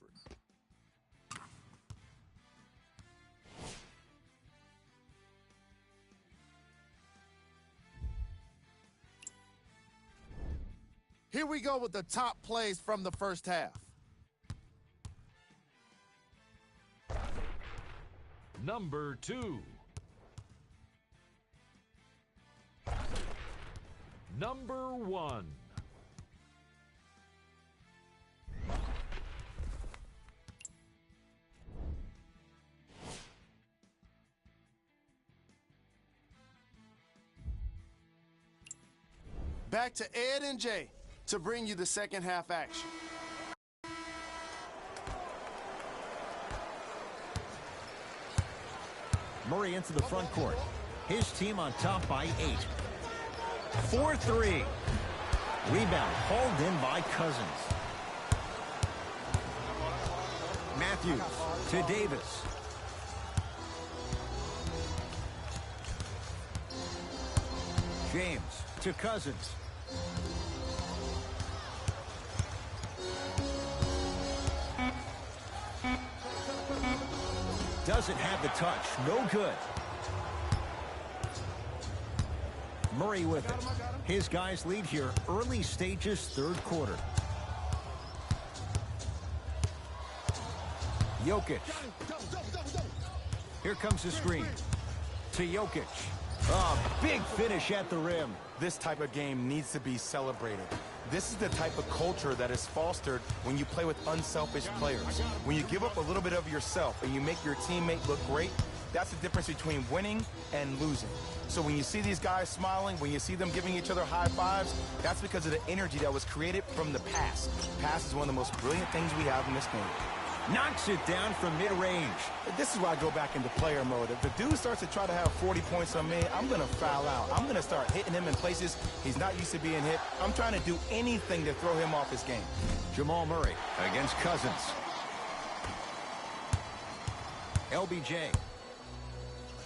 Here we go with the top plays from the first half.
Number 2. number 1.
Back to Ed and Jay to bring you the second half action.
Murray into the front court. His team on top by 8. 4-3. Rebound hauled in by Cousins. Matthews to Davis. James to Cousins. Doesn't have the touch. No good. Murray with it. His guys lead here early stages, third quarter. Jokic. Here comes the screen. To Jokic. Oh, big finish at the rim.
This type of game needs to be celebrated. This is the type of culture that is fostered when you play with unselfish players. When you give up a little bit of yourself and you make your teammate look great, that's the difference between winning and losing. So when you see these guys smiling, when you see them giving each other high fives, that's because of the energy that was created from the pass. Pass is one of the most brilliant things we have in this game.
Knocks it down from mid-range.
This is why I go back into player mode. If the dude starts to try to have 40 points on me, I'm going to foul out. I'm going to start hitting him in places he's not used to being hit. I'm trying to do anything to throw him off his game.
Jamal Murray against Cousins. LBJ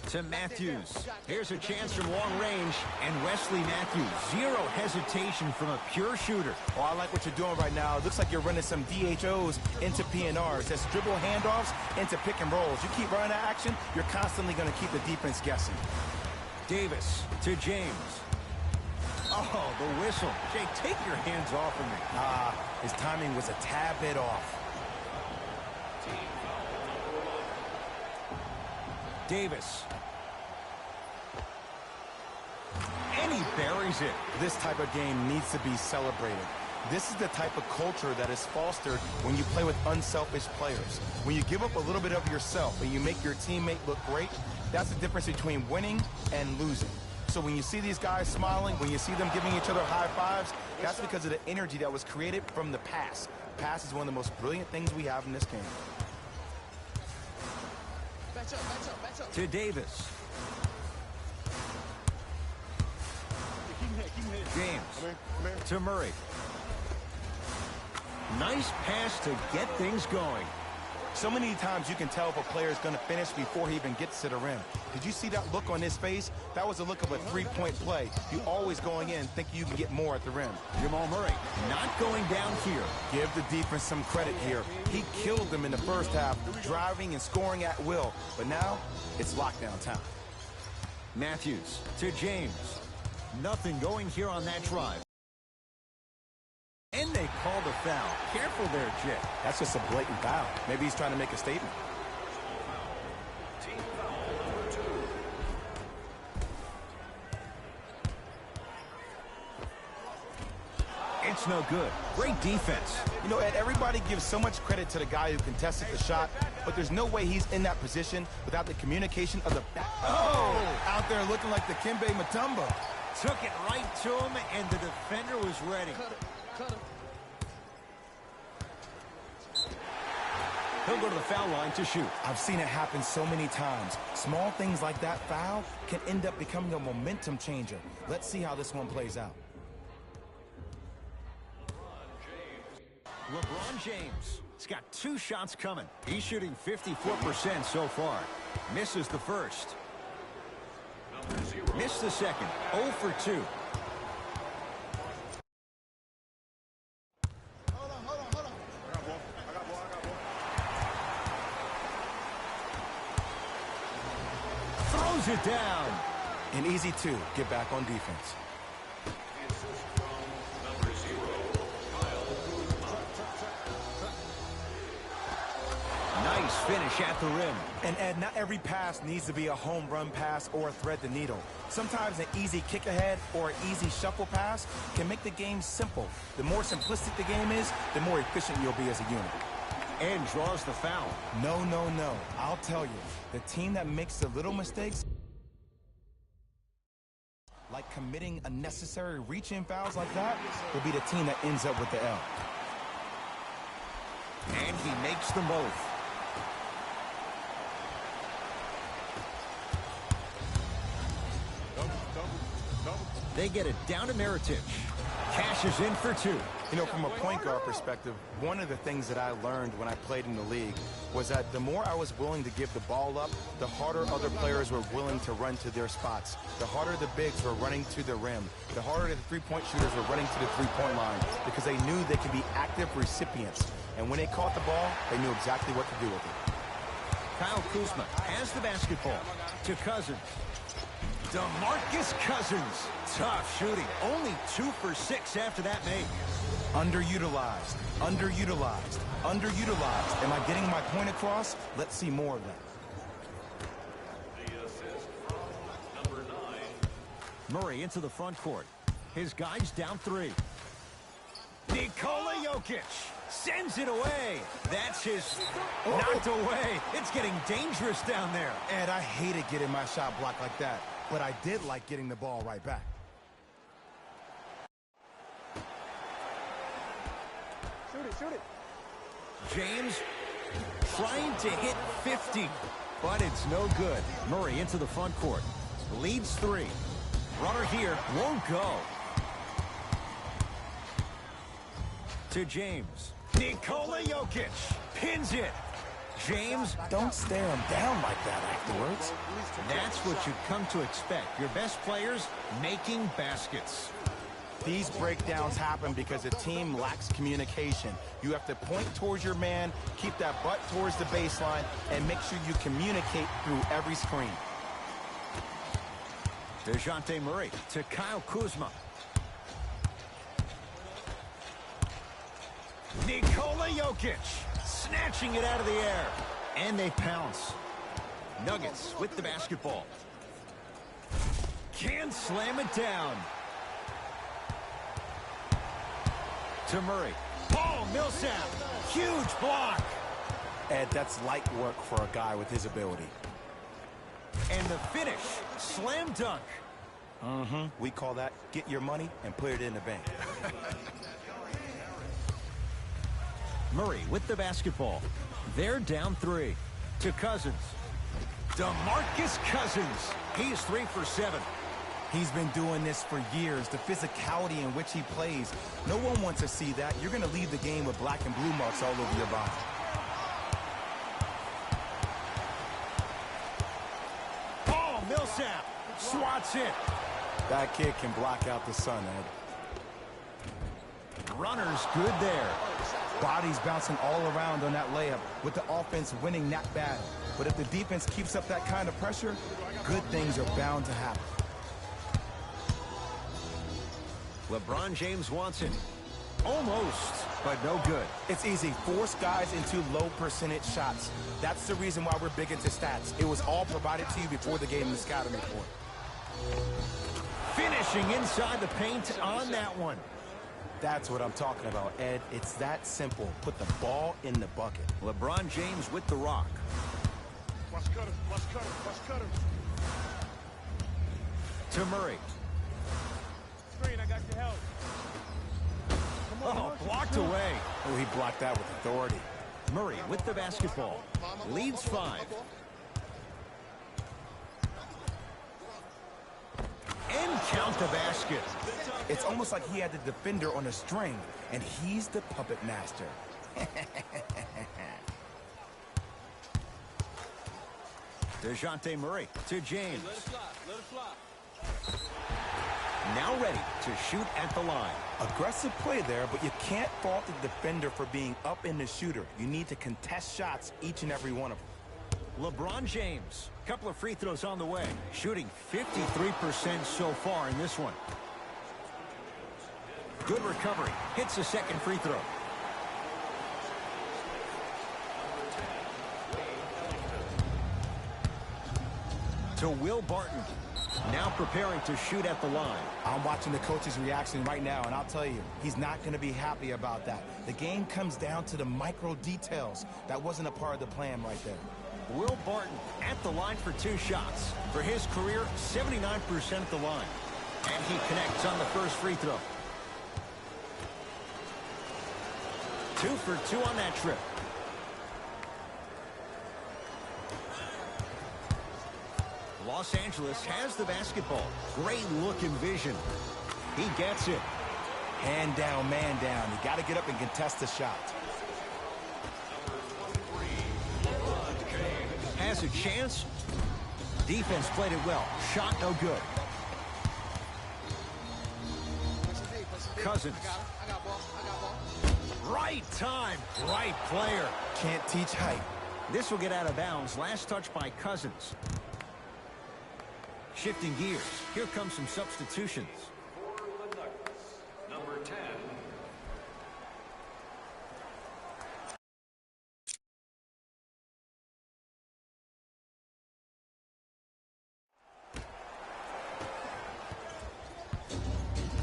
to Matthews. Here's a chance from long range, and Wesley Matthews. Zero hesitation from a pure shooter.
Oh, I like what you're doing right now. It looks like you're running some DHOs into PNRs. That's dribble handoffs into pick and rolls. You keep running that action, you're constantly going to keep the defense guessing.
Davis to James. Oh, the whistle. Jay, take your hands off of me.
His timing was a tad bit off.
Davis. And he buries it.
This type of game needs to be celebrated. This is the type of culture that is fostered when you play with unselfish players. When you give up a little bit of yourself and you make your teammate look great, that's the difference between winning and losing. So when you see these guys smiling, when you see them giving each other high fives, that's because of the energy that was created from the pass. Pass is one of the most brilliant things we have in this game.
To Davis. James to Murray. Nice pass to get things going.
So many times you can tell if a player is going to finish before he even gets to the rim. Did you see that look on his face? That was the look of a three-point play. You always going in thinking you can get more at the rim.
Jamal Murray not going down here.
Give the defense some credit here. He killed them in the first half, driving and scoring at will. But now, it's lockdown time.
Matthews to James. Nothing going here on that drive. And they call the foul. Careful there, Jay.
That's just a blatant foul. Maybe he's trying to make a statement.
Team foul number 2.
It's no good. Great defense.
You know, Ed, everybody gives so much credit to the guy who contested the shot, but there's no way he's in that position without the communication of the back. Oh! Out there looking like the Kimbe Mutombo.
Took it right to him, and the defender was ready. He'll go to the foul line to shoot.
I've seen it happen so many times. Small things like that foul can end up becoming a momentum changer. Let's see how this one plays out.
LeBron James. He's got 2 shots coming. He's shooting 54% so far. Misses the first. Missed the second. 0 for 2. Throws it down.
An easy 2. Get back on defense.
Nice finish at the rim.
And Ed, not every pass needs to be a home run pass or thread the needle. Sometimes an easy kick ahead or an easy shuffle pass can make the game simple. The more simplistic the game is, the more efficient you'll be as a unit.
And draws the foul.
No. I'll tell you, the team that makes the little mistakes, like committing unnecessary reach-in fouls like that, will be the team that ends up with the L.
And he makes them both. They get it down to Miritich. Cashes in for two.
You know, from a point guard perspective, one of the things that I learned when I played in the league was that the more I was willing to give the ball up, the harder other players were willing to run to their spots. The harder the bigs were running to the rim. The harder the three-point shooters were running to the three-point line because they knew they could be active recipients. And when they caught the ball, they knew exactly what to do with it.
Kyle Kuzma has the basketball to Cousins. DeMarcus Cousins. Tough shooting. Only 2 for 6 after that make.
Underutilized. Am I getting my point across? Let's see more of that.
The assist from number 9.
Murray into the front court. His guys down 3. Nikola Jokic sends it away. That's his knocked away. It's getting dangerous down there.
Ed, I hated getting my shot blocked like that, but I did like getting the ball right back.
Shoot it.
James trying to hit 50, but it's no good. Murray into the front court. Leads 3. Runner here won't go. To James. Nikola Jokic pins it. James,
Don't stare him down like that afterwards.
that's what you've come to expect. Your best players making baskets.
These breakdowns happen because a team lacks communication. You have to point towards your man, keep that butt towards the baseline, and make sure you communicate through every screen.
DeJounte Murray to Kyle Kuzma. Nikola Jokic snatching it out of the air. And they pounce. Nuggets with the basketball. Can't slam it down. To Murray. Paul Millsap. Huge block.
Ed, that's light work for a guy with his ability.
And the finish. Slam dunk.
We call that get your money and put it in the bank.
Murray with the basketball. They're down 3. To Cousins. DeMarcus Cousins. He's 3 for 7.
He's been doing this for years. The physicality in which he plays. No one wants to see that. You're going to leave the game with black and blue marks all over your body.
Paul Millsap swats it.
That kid can block out the sun, Ed.
Runner's good there.
Bodies bouncing all around on that layup with the offense winning that battle. But if the defense keeps up that kind of pressure, good things are bound to happen.
LeBron James wants it. Almost, but no good.
It's easy. Force guys into low percentage shots. That's the reason why we're big into stats. It was all provided to you before the game in the scouting report.
Finishing inside the paint on that one.
That's what I'm talking about, Ed. It's that simple. Put the ball in the bucket.
LeBron James with the rock.
Watch cutter.
To Murray.
Screen, I got your help.
Oh, blocked away.
Oh, he blocked that with authority.
Murray with the basketball. Leads 5. And count the basket.
It's almost like he had the defender on a string, and he's the puppet master.
DeJounte Murray to James.
Let it fly.
Now ready to shoot at the line.
Aggressive play there, but you can't fault the defender for being up in the shooter. You need to contest shots, each and every one of them.
LeBron James. Couple of free throws on the way. Shooting 53% so far in this one. Good recovery. Hits the second free throw. to Will Barton. Now preparing to shoot at the line.
I'm watching the coach's reaction right now, and I'll tell you, he's not going to be happy about that. The game comes down to the micro details. That wasn't a part of the plan right there.
Will Barton at the line for 2 shots. For his career, 79% at the line. And he connects on the first free throw. 2 for 2 on that trip. Los Angeles has the basketball. Great look and vision. He gets it.
Hand down, man down. You got to get up and contest the shot.
Has a chance. Defense played it well. Shot no good. Cousins. Right time, right player.
Can't teach height.
This will get out of bounds. Last touch by Cousins. Shifting gears. Here comes some substitutions.
For the Nuggets, number 10.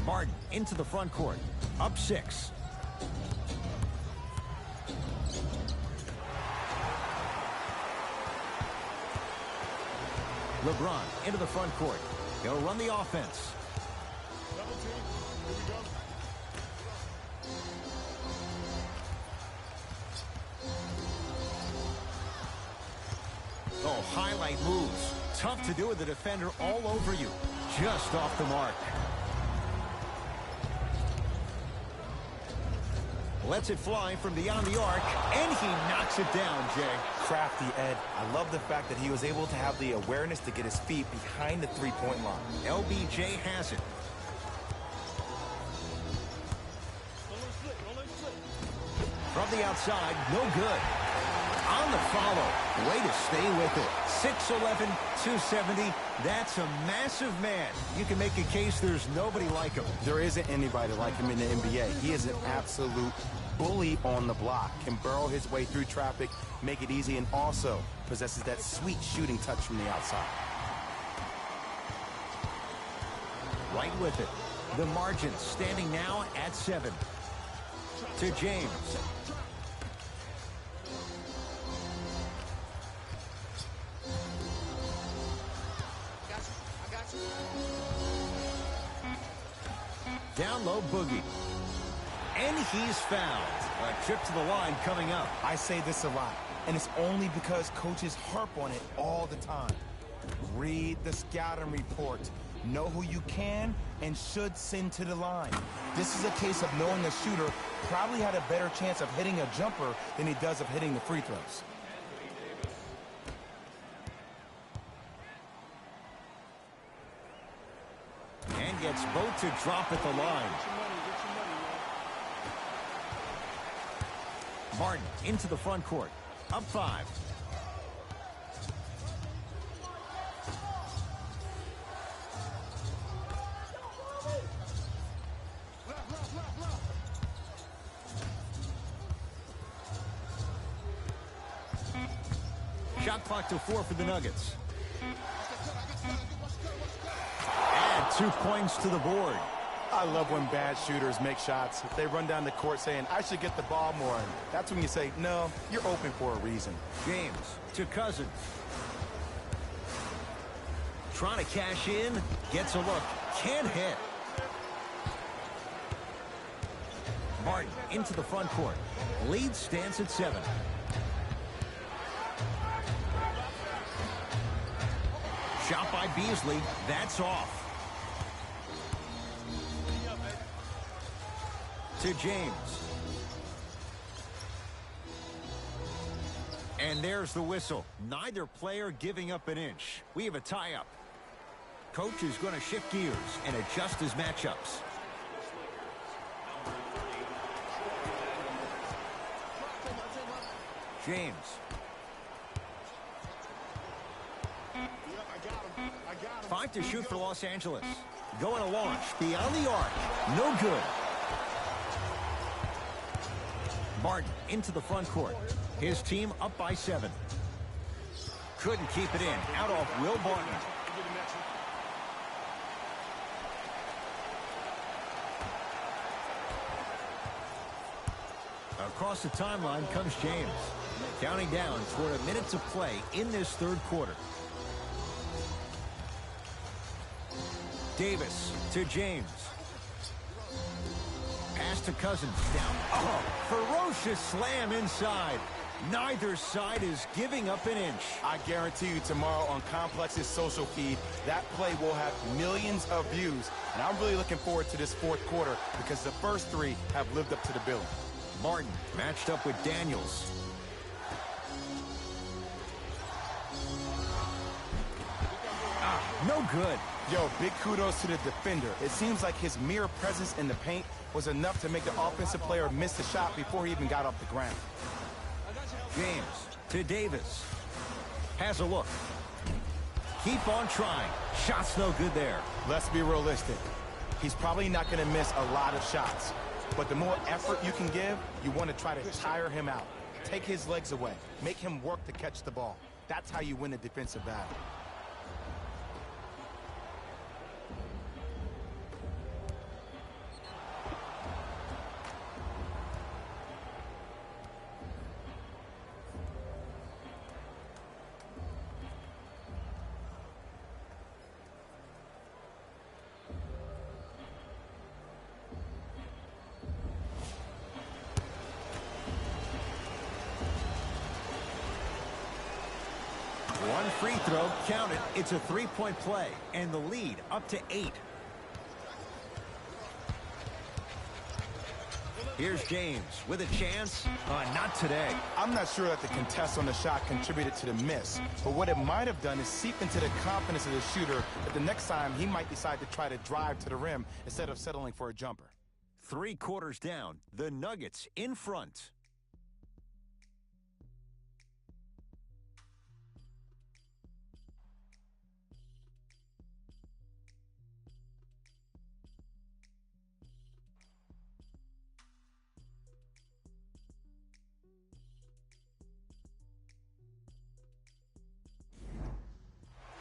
Martin into the front court. Up 6. LeBron into the front court. He'll run the offense.
Double team. Here we go.
Oh, highlight moves. Tough to do with the defender all over you. Just off the mark. Lets it fly from beyond the arc, and he knocks it down, Jay.
Crafty Ed. I love the fact that he was able to have the awareness to get his feet behind the three-point line.
LBJ has it. From the outside, no good. On the follow, way to stay with it. 6'11", 270. That's a massive man. You can make a case there's nobody like him.
There isn't anybody like him in the NBA. He is an absolute bully on the block. Can burrow his way through traffic, make it easy, and also possesses that sweet shooting touch from the outside.
Right with it. The margin standing now at 7. To James. Down low, Boogie. And he's fouled. A trip to the line coming up.
I say this a lot, and it's only because coaches harp on it all the time. Read the scouting report. Know who you can and should send to the line. This is a case of knowing a shooter probably had a better chance of hitting a jumper than he does of hitting the free throws.
And gets both to drop at the line. Martin into the front court. Up 5. Shot clock to 4 for the Nuggets. Add 2 points to the board.
I love when bad shooters make shots. They run down the court saying, I should get the ball more. And that's when you say, no, you're open for a reason.
James to Cousins. Trying to cash in. Gets a look. Can't hit. Martin into the front court. Lead stands at 7. Shot by Beasley. That's off. To James. And there's the whistle. Neither player giving up an inch. We have a tie-up. Coach is going to shift gears and adjust his matchups. James. 5 to shoot for Los Angeles. Going to launch. Beyond the arc. No good. Martin into the front court. His team up by 7. Couldn't keep it in. Out off Will Barton. Across the timeline comes James, counting down toward a minute to play in this third quarter. Davis to James. Pass to Cousins, down. Oh, ferocious slam inside. Neither side is giving up an inch.
I guarantee you tomorrow on Complex's social feed, that play will have millions of views. And I'm really looking forward to this fourth quarter because the first three have lived up to the billing.
Martin matched up with Daniels. No good.
Yo, big kudos to the defender. It seems like his mere presence in the paint was enough to make the offensive player miss the shot before he even got off the ground.
James to Davis. Has a look. Keep on trying. Shot's no good there.
Let's be realistic. He's probably not going to miss a lot of shots. But the more effort you can give, you want to try to tire him out. Take his legs away. Make him work to catch the ball. That's how you win a defensive battle.
One free throw, count it. It's a three-point play, and the lead up to 8. Here's James with a chance. Not today.
I'm not sure that the contest on the shot contributed to the miss, but what it might have done is seep into the confidence of the shooter that the next time he might decide to try to drive to the rim instead of settling for a jumper.
3 quarters down, the Nuggets in front.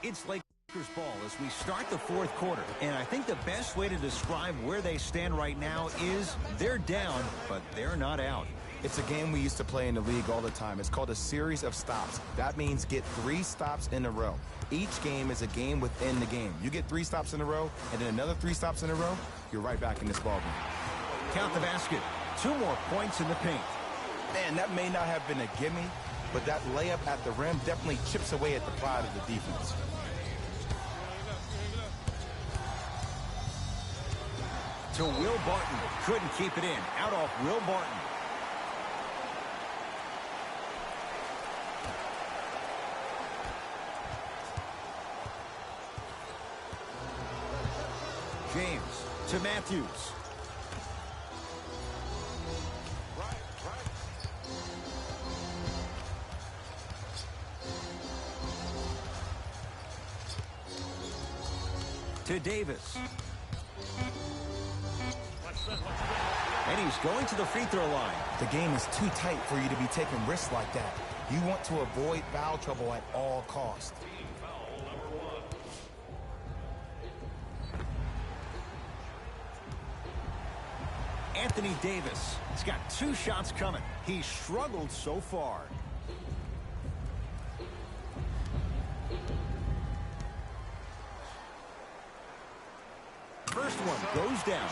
It's Lakers ball as we start the fourth quarter. And I think the best way to describe where they stand right now is they're down, but they're not out.
It's a game we used to play in the league all the time. It's called a series of stops. That means get 3 stops in a row. Each game is a game within the game. You get 3 stops in a row, and then another 3 stops in a row, you're right back in this ballgame.
Count the basket. 2 more points in the paint.
Man, that may not have been a gimme, but that layup at the rim definitely chips away at the pride of the defense.
To Will Barton. Couldn't keep it in. Out off Will Barton. James to Matthews. To Davis. And he's going to the free throw line.
The game is too tight for you to be taking risks like that. You want to avoid foul trouble at all costs.
Anthony Davis. He's got 2 shots coming. He's struggled so far. First one goes down.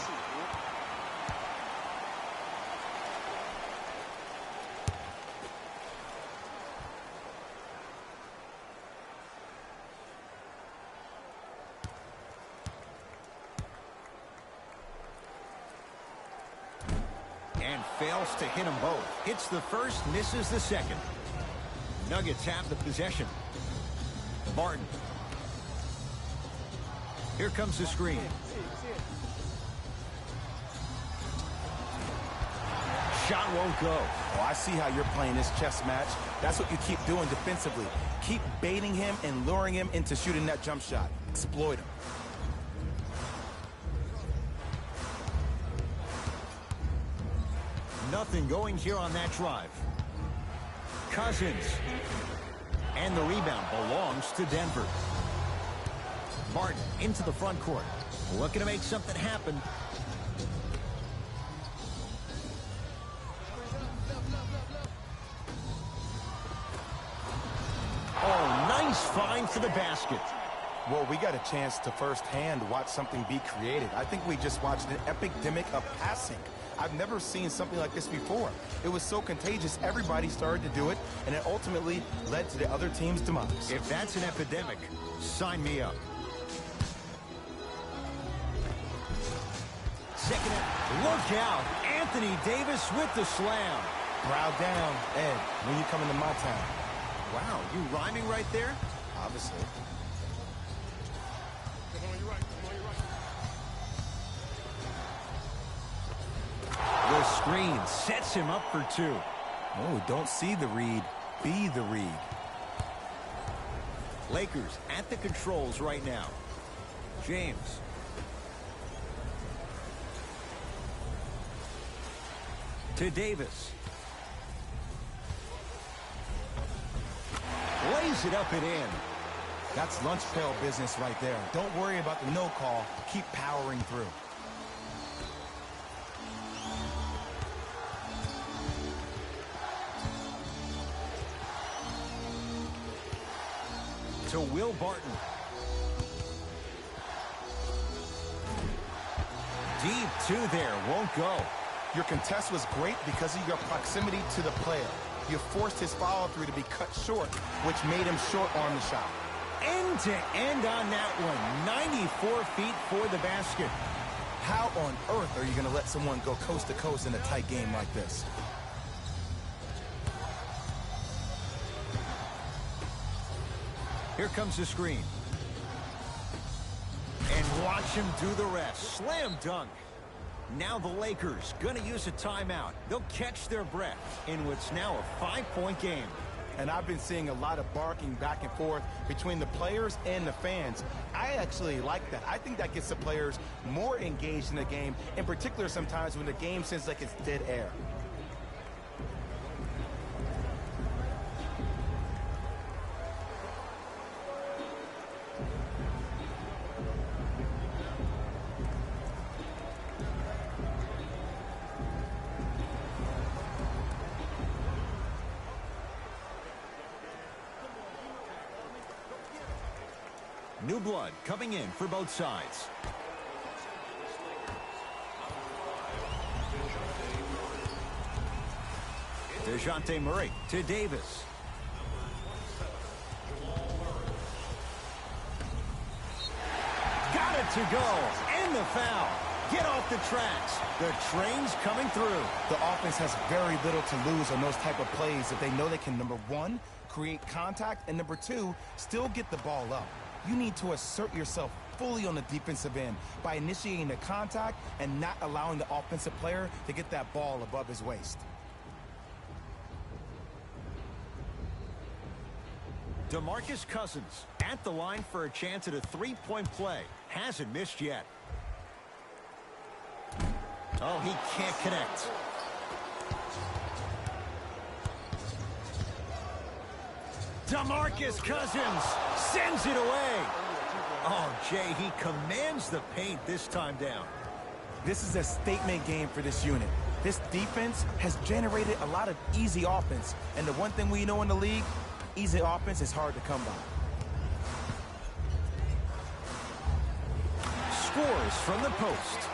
And fails to hit them both. Hits the first, misses the second. Nuggets have the possession. Barton. Here comes the screen. Shot won't go.
Oh, I see how you're playing this chess match. That's what you keep doing defensively. Keep baiting him and luring him into shooting that jump shot. Exploit him.
Nothing going here on that drive. Cousins. And the rebound belongs to Denver. Barton into the front court. Looking to make something happen. find for the basket.
Well, we got a chance to firsthand watch something be created. I think we just watched an epidemic of passing. I've never seen something like this before. It was so contagious, everybody started to do it, and it ultimately led to the other team's demise.
If that's an epidemic, sign me up. Second out. Look out. Anthony Davis with the slam.
Brow down, Ed, when you come into my town.
Wow, you rhyming right there?
Obviously.
Come on, you're right. Come on, you're right.
The screen sets him up for two.
Oh, don't see the read, be the read.
Lakers at the controls right now. James. To Davis. Lays it up and in.
That's lunch pail business right there. Don't worry about the no call. Keep powering through.
To Will Barton. Deep two there, won't go.
Your contest was great because of your proximity to the player. You forced his follow-through to be cut short, which made him short on the shot.
End to end on that one. 94 feet for the basket.
How on earth are you going to let someone go coast to coast in a tight game like this?
Here comes the screen. And watch him do the rest. Slam dunk. Now the Lakers gonna use a timeout. They'll catch their breath in what's now a 5-point game.
And I've been seeing a lot of barking back and forth between the players and the fans. I actually like that. I think that gets the players more engaged in the game, in particular sometimes when the game seems like it's dead air.
New blood coming in for both sides. DeJounte Murray to Davis. Got it to go. And the foul. Get off the tracks. The train's coming through.
The offense has very little to lose on those type of plays if they know they can, number one, create contact, and number two, still get the ball up. You need to assert yourself fully on the defensive end by initiating the contact and not allowing the offensive player to get that ball above his waist.
DeMarcus Cousins at the line for a chance at a three-point play. Hasn't missed yet. Oh, he can't connect. DeMarcus Cousins sends it away. Oh, Jay, he commands the paint this time down.
This is a statement game for this unit. This defense has generated a lot of easy offense. And the one thing we know in the league, easy offense is hard to come by.
Scores from the post.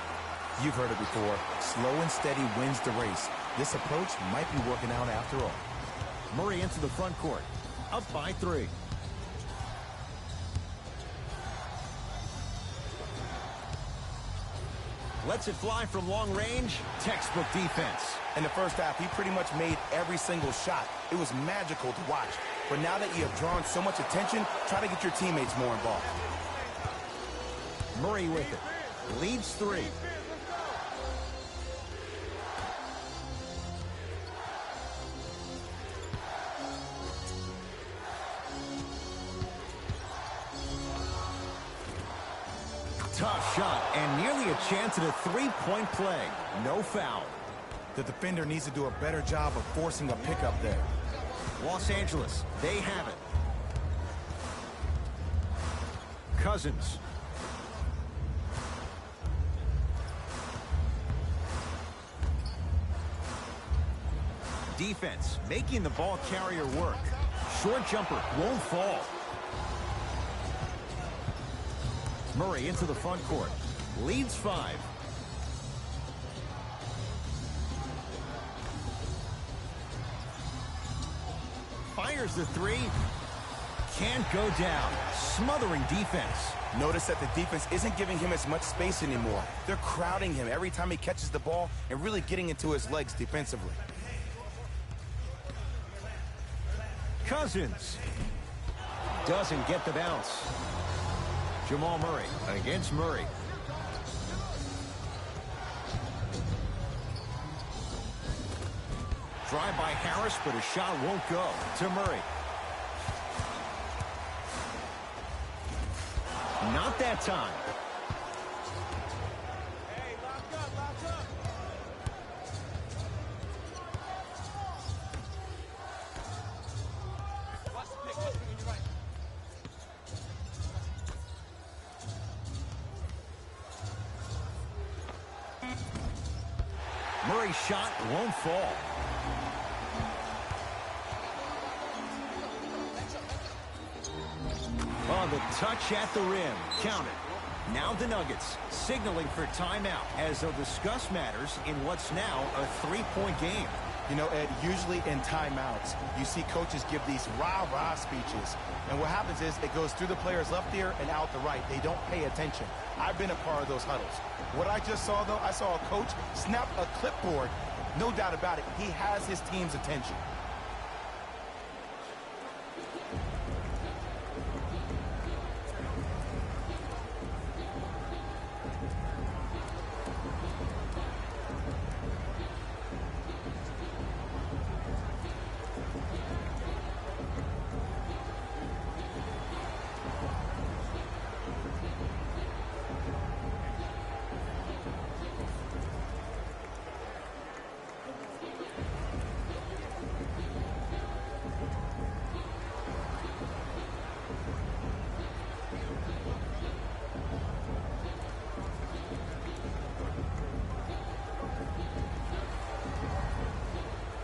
You've heard it before. Slow and steady wins the race. This approach might be working out after all.
Murray into the front court. Up by 3. Lets it fly from long range. Textbook defense.
In the first half, he pretty much made every single shot. It was magical to watch. But now that you have drawn so much attention, try to get your teammates more involved.
Murray with it. Leads 3. Tough shot and nearly a chance at a three-point play. No foul.
The defender needs to do a better job of forcing a pickup there.
Los Angeles, they have it. Cousins. Defense making the ball carrier work. Short jumper won't fall. Murray into the front court. Leads 5. Fires the 3. Can't go down. Smothering defense.
Notice that the defense isn't giving him as much space anymore. They're crowding him every time he catches the ball and really getting into his legs defensively.
Cousins doesn't get the bounce. Jamal Murray against Murray. Drive by Harris, but a shot won't go to Murray. Not that time.
Hey, lock up, lock up. Watch the pick when you're right.
Murray's shot won't fall. On the touch at the rim. Count it. Now the Nuggets signaling for timeout as they'll discuss matters in what's now a 3-point game.
You know, Ed, usually in timeouts, you see coaches give these rah-rah speeches. And what happens is it goes through the players left ear and out the right. They don't pay attention. I've been a part of those huddles. What I just saw, though, I saw a coach snap a clipboard. No doubt about it, he has his team's attention.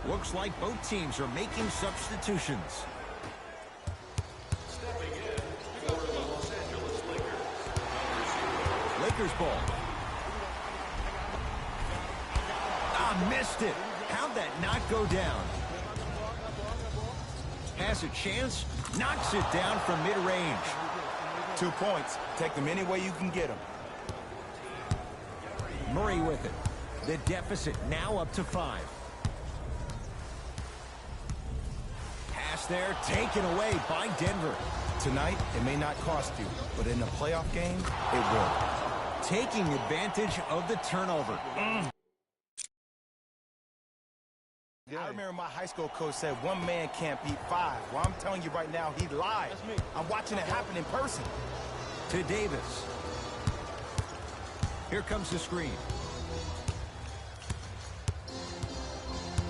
Looks like both teams are making substitutions.
Stepping in for the Los Angeles Lakers.
Lakers ball. Missed it. How'd that not go down? Has a chance. Knocks it down from mid-range.
2 points. Take them any way you can get them.
Murray with it. The deficit now up to 5. Pass there, taken away by Denver.
Tonight, it may not cost you, but in a playoff game, it will.
Taking advantage of the turnover.
I remember my high school coach said 1 man can't beat 5. Well, I'm telling you right now, he lied. I'm watching it happen in person.
To Davis. Here comes the screen.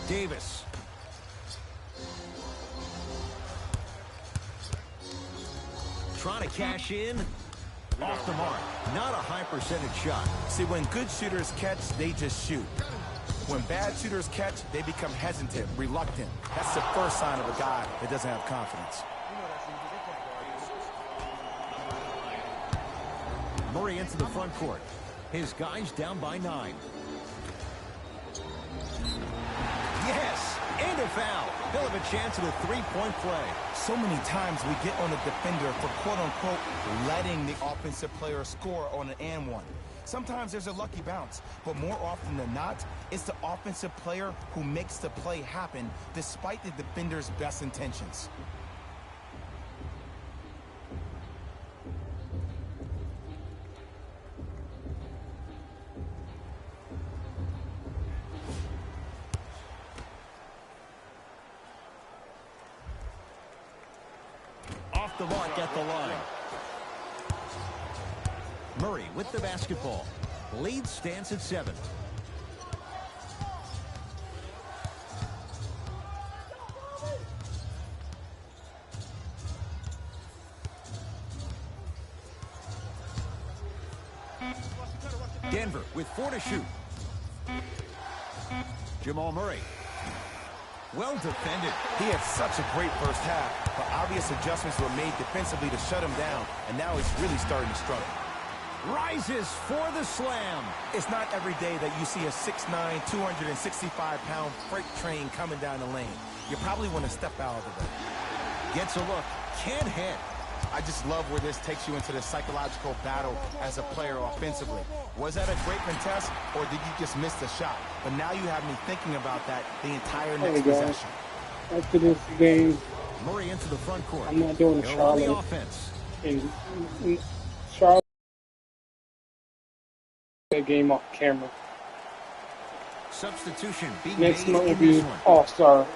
Davis. Trying to cash in. Off the mark. Not a high percentage shot.
See, when good shooters catch, they just shoot. When bad shooters catch, they become hesitant, reluctant. That's the first sign of a guy that doesn't have confidence.
Murray into the front court. His guys down by 9. Yes! And a foul. He'll have a chance at a 3-point play.
So many times we get on a defender for quote-unquote letting the offensive player score on an and one. Sometimes there's a lucky bounce, but more often than not, it's the offensive player who makes the play happen despite the defender's best intentions.
Off the mark at the line. Murray with the basketball. Lead stands at 7. Denver with 4 to shoot. Jamal Murray. Well defended.
He had such a great first half, but obvious adjustments were made defensively to shut him down, and now he's really starting to struggle.
rises for the slam.
It's not every day that you see a 6'9", 265-pound freight train coming down the lane. You probably want to step out of the way.
Gets a look, can't hit.
I just love where this takes you into the psychological battle as a player offensively. Was that a great contest, or did you just miss the shot? But now you have me thinking about that the entire next possession.
After this game,
Murray into the front court.
I'm not doing
He'll
Charlotte.
run the offense.
And Charlotte that game off camera.
Substitution being
Next
made
month will
in
be
this one.
all-star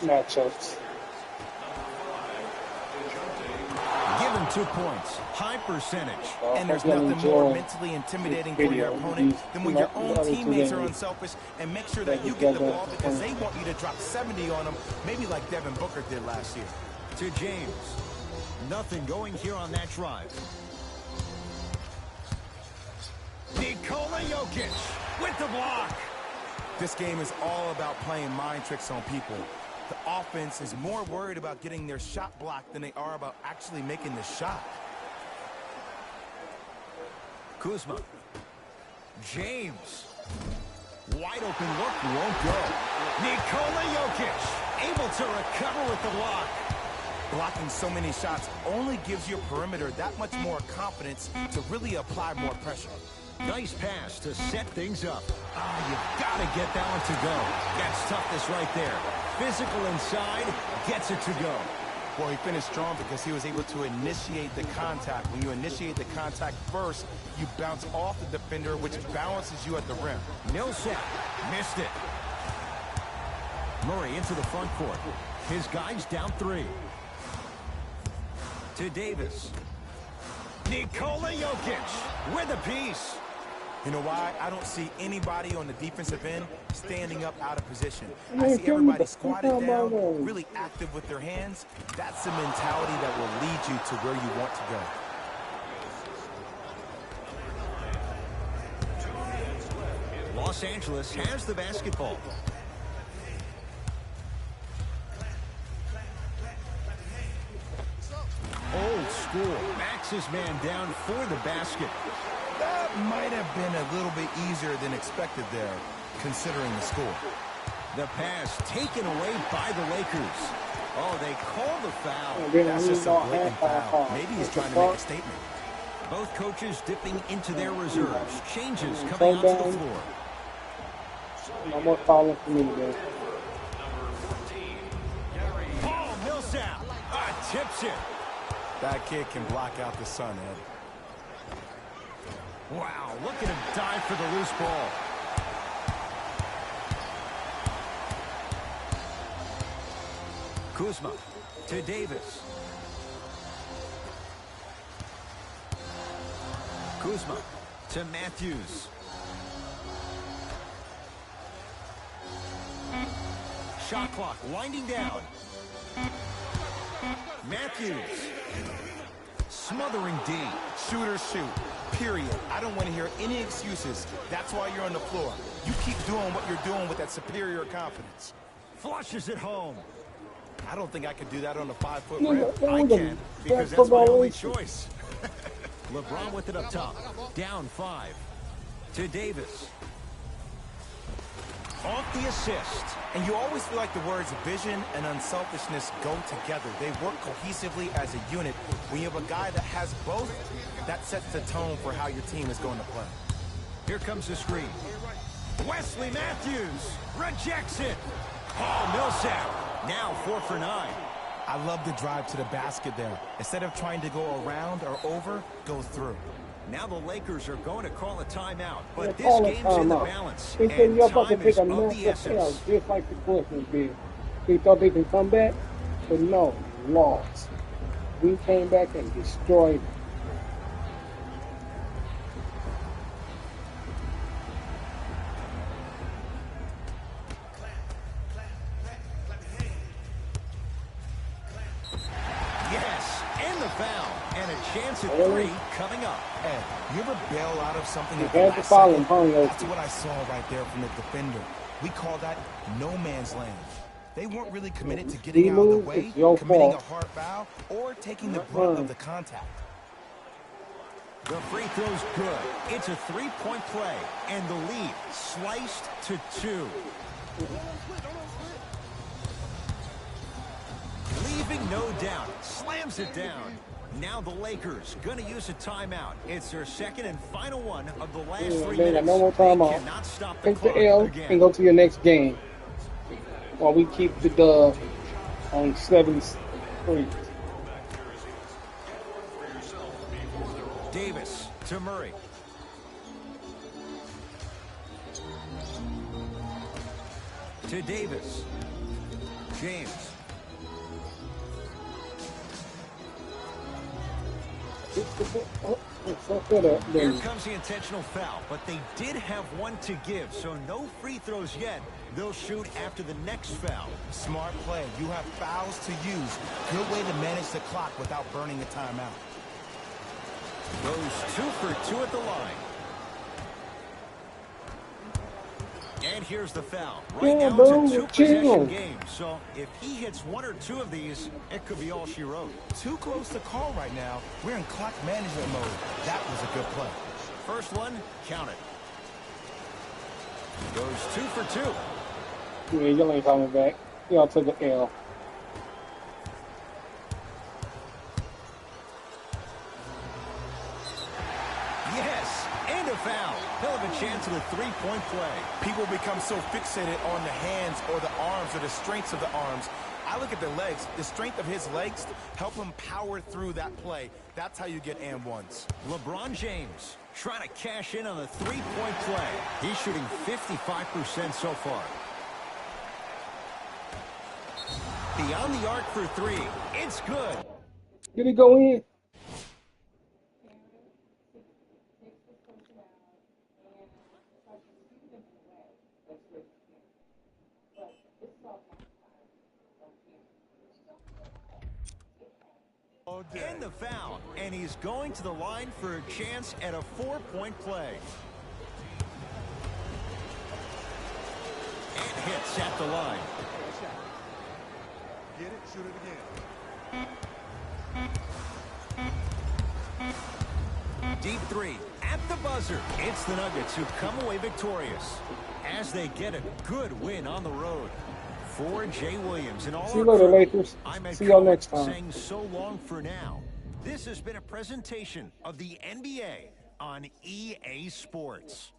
matchups.
Given 2 points, high percentage.
And there's nothing more mentally intimidating for your opponent than when your own teammates are unselfish and make sure that you get the ball because they want you to drop 70 on them, maybe like Devin Booker did last year.
To James. Nothing going here on that drive. Nikola Jokic with the block.
This game is all about playing mind tricks on people. The offense is more worried about getting their shot blocked than they are about actually making the shot.
Kuzma. James. Wide open look, won't go. Nikola Jokic able to recover with the block.
Blocking so many shots only gives your perimeter that much more confidence to really apply more pressure.
Nice pass to set things up. You've got to get that one to go. That's toughness right there. Physical inside, gets it to go.
Well, he finished strong because he was able to initiate the contact. When you initiate the contact first, you bounce off the defender, which balances you at the rim.
Millsap missed it. Murray into the front court. His guys down 3. To Davis. Nikola Jokic with a piece.
You know why? I don't see anybody on the defensive end standing up out of position. I see everybody squatted down, really active with their hands. That's the mentality that will lead you to where you want to go.
Los Angeles has the basketball. Old school. Backs his man down for the basket.
That might have been a little bit easier than expected there, considering the score.
The pass taken away by the Lakers. Oh, they call the foul.
That's just a blatant foul. Maybe he's trying to make a statement.
Both coaches dipping into their reserves. Changes coming onto the floor.
No more fouling for me today.
Paul Millsap tips it.
That kid can block out the sun, Ed.
Wow, look at him dive for the loose ball. Kuzma to Davis. Kuzma to Matthews. Shot clock winding down. Matthews. Smothering D.
Shoot or shoot. Period. I don't want to hear any excuses. That's why you're on the floor. You keep doing what you're doing with that superior confidence.
Flushes it home.
I don't think I could do that on a 5-foot rim.
I can, because that's my only choice. LeBron with it up top. Down 5. To Davis. Off the assist.
And you always feel like the words vision and unselfishness go together. They work cohesively as a unit. When you have a guy that has both, that sets the tone for how your team is going to play.
Here comes the screen. Wesley Matthews rejects it. Paul Millsap now 4 for 9.
I love the drive to the basket there. Instead of trying to go around or over, go through.
Now the Lakers are going to call a timeout,
They're
but this
calling
game's in the
timeout.
balance,
They said
and
you're about to
time
take
is
a
of the
massive L,
essence.
just like the Clippers did. They thought they could come back, but no, lost. We came back and destroyed them.
Yes, and the foul, and a chance at 3 coming up.
Ed, you ever bail out of something
You
at the
had to
last
foul
second?
him, huh, Yoshi?
That's what I saw right there from the defender. We call that no man's land. They weren't really committed to getting out of the way,
it's your
committing
fault.
a hard foul, or taking the brunt of the contact.
The free throw's good. It's a three-point play, and the lead sliced to 2. Leaving no doubt. Slams it down. Now the Lakers going to use a timeout. It's their second and final one of the last 3
They
minutes.
got no more time off.
Cannot stop the
Take
clock
the L
again.
and go to your next game. While we keep the dub on 7-3.
Davis to Murray. To Davis. James. Here comes the intentional foul, but they did have one to give, so no free throws yet. They'll shoot after the next foul.
Smart play. You have fouls to use. Good way to manage the clock without burning a timeout.
Goes 2 for 2 at the line. And here's the foul. Right now it's a 2-possession game, so if he hits 1 or 2 of these, it could be all she wrote.
Too close to call right now. We're in clock management mode. That was a good play.
First one, count it. Goes 2 for 2.
Yeah, y'all ain't coming back. Y'all took an L.
Yes, and a foul. He'll have a chance at a three-point play.
People become so fixated on the hands or the arms or the strengths of the arms. I look at the legs. The strength of his legs help him power through that play. That's how you get and ones.
LeBron James trying to cash in on the three-point play. He's shooting 55% so far. Beyond the arc for 3. It's good.
Did it go in?
And the foul. And he's going to the line for a chance at a 4-point play. And hits at the line.
Get it, shoot it again.
Deep 3 at the buzzer. It's the Nuggets who come away victorious as they get a good win on the road. For Jay Williams and all
See you later, Lakers. See y'all next time.
Saying so long for now. This has been a presentation of the NBA on EA Sports.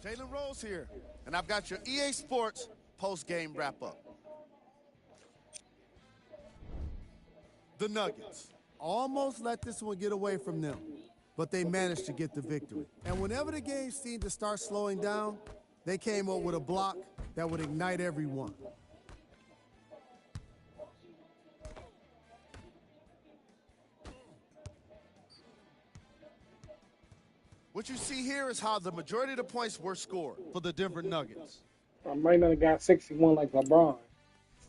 Jalen Rose here, and I've got your EA Sports post-game wrap-up. The Nuggets
almost let this one get away from them, but they managed to get the victory. And whenever the game seemed to start slowing down, they came up with a block that would ignite everyone.
What you see here is how the majority of the points were scored for the Denver Nuggets.
I might not have got 61 like LeBron.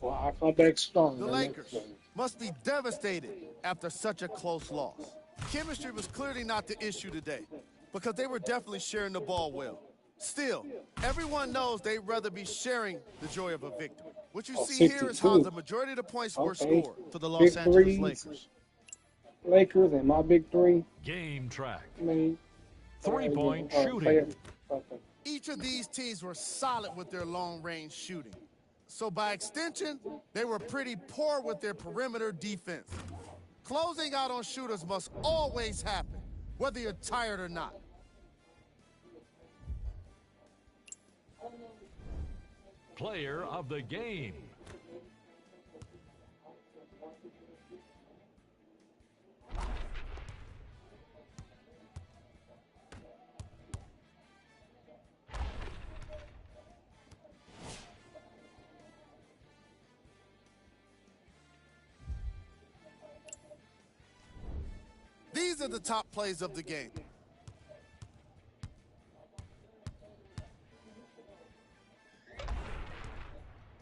Well, I come back strong.
The Lakers must be devastated after such a close loss. Chemistry was clearly not the issue today because they were definitely sharing the ball well. Still, everyone knows they'd rather be sharing the joy of a victory. What you see here is how the majority of the points were scored for the Los Angeles Lakers.
Lakers and my big 3.
Game track.
3-point
shooting.
Each of these teams were solid with their long-range shooting. So by extension, they were pretty poor with their perimeter defense. Closing out on shooters must always happen, whether you're tired or not.
Player of the game.
These are the top plays of the game.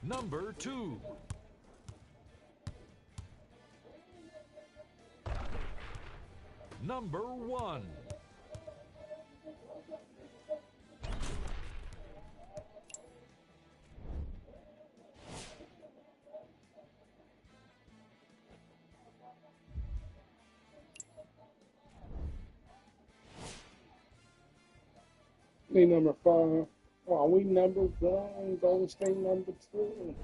Number 2. Number 1.
They number 5. Are we number 1? Golden State number 2.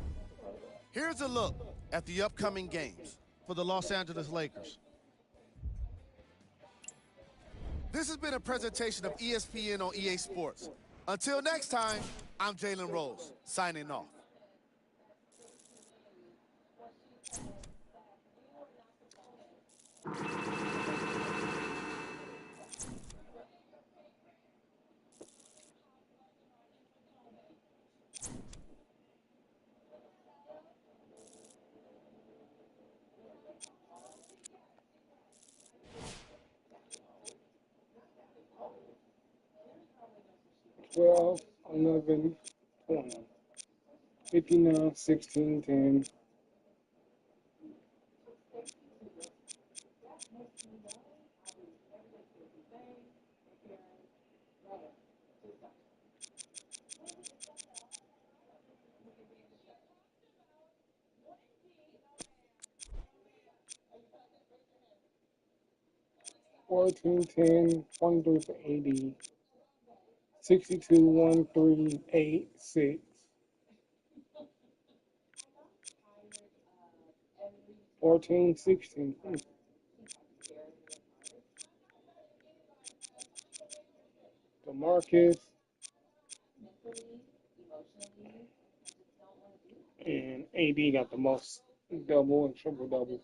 Here's a look at the upcoming games for the Los Angeles Lakers. This has been a presentation of ESPN on EA Sports. Until next time, I'm Jalen Rose, signing off.
Twelve, 11, 20. 59, 16, 10. Fourteen, 10, 23 for 80, 62, 1, 3, 8, 6, 14, 16. DeMarcus and AD got the most double and triple doubles.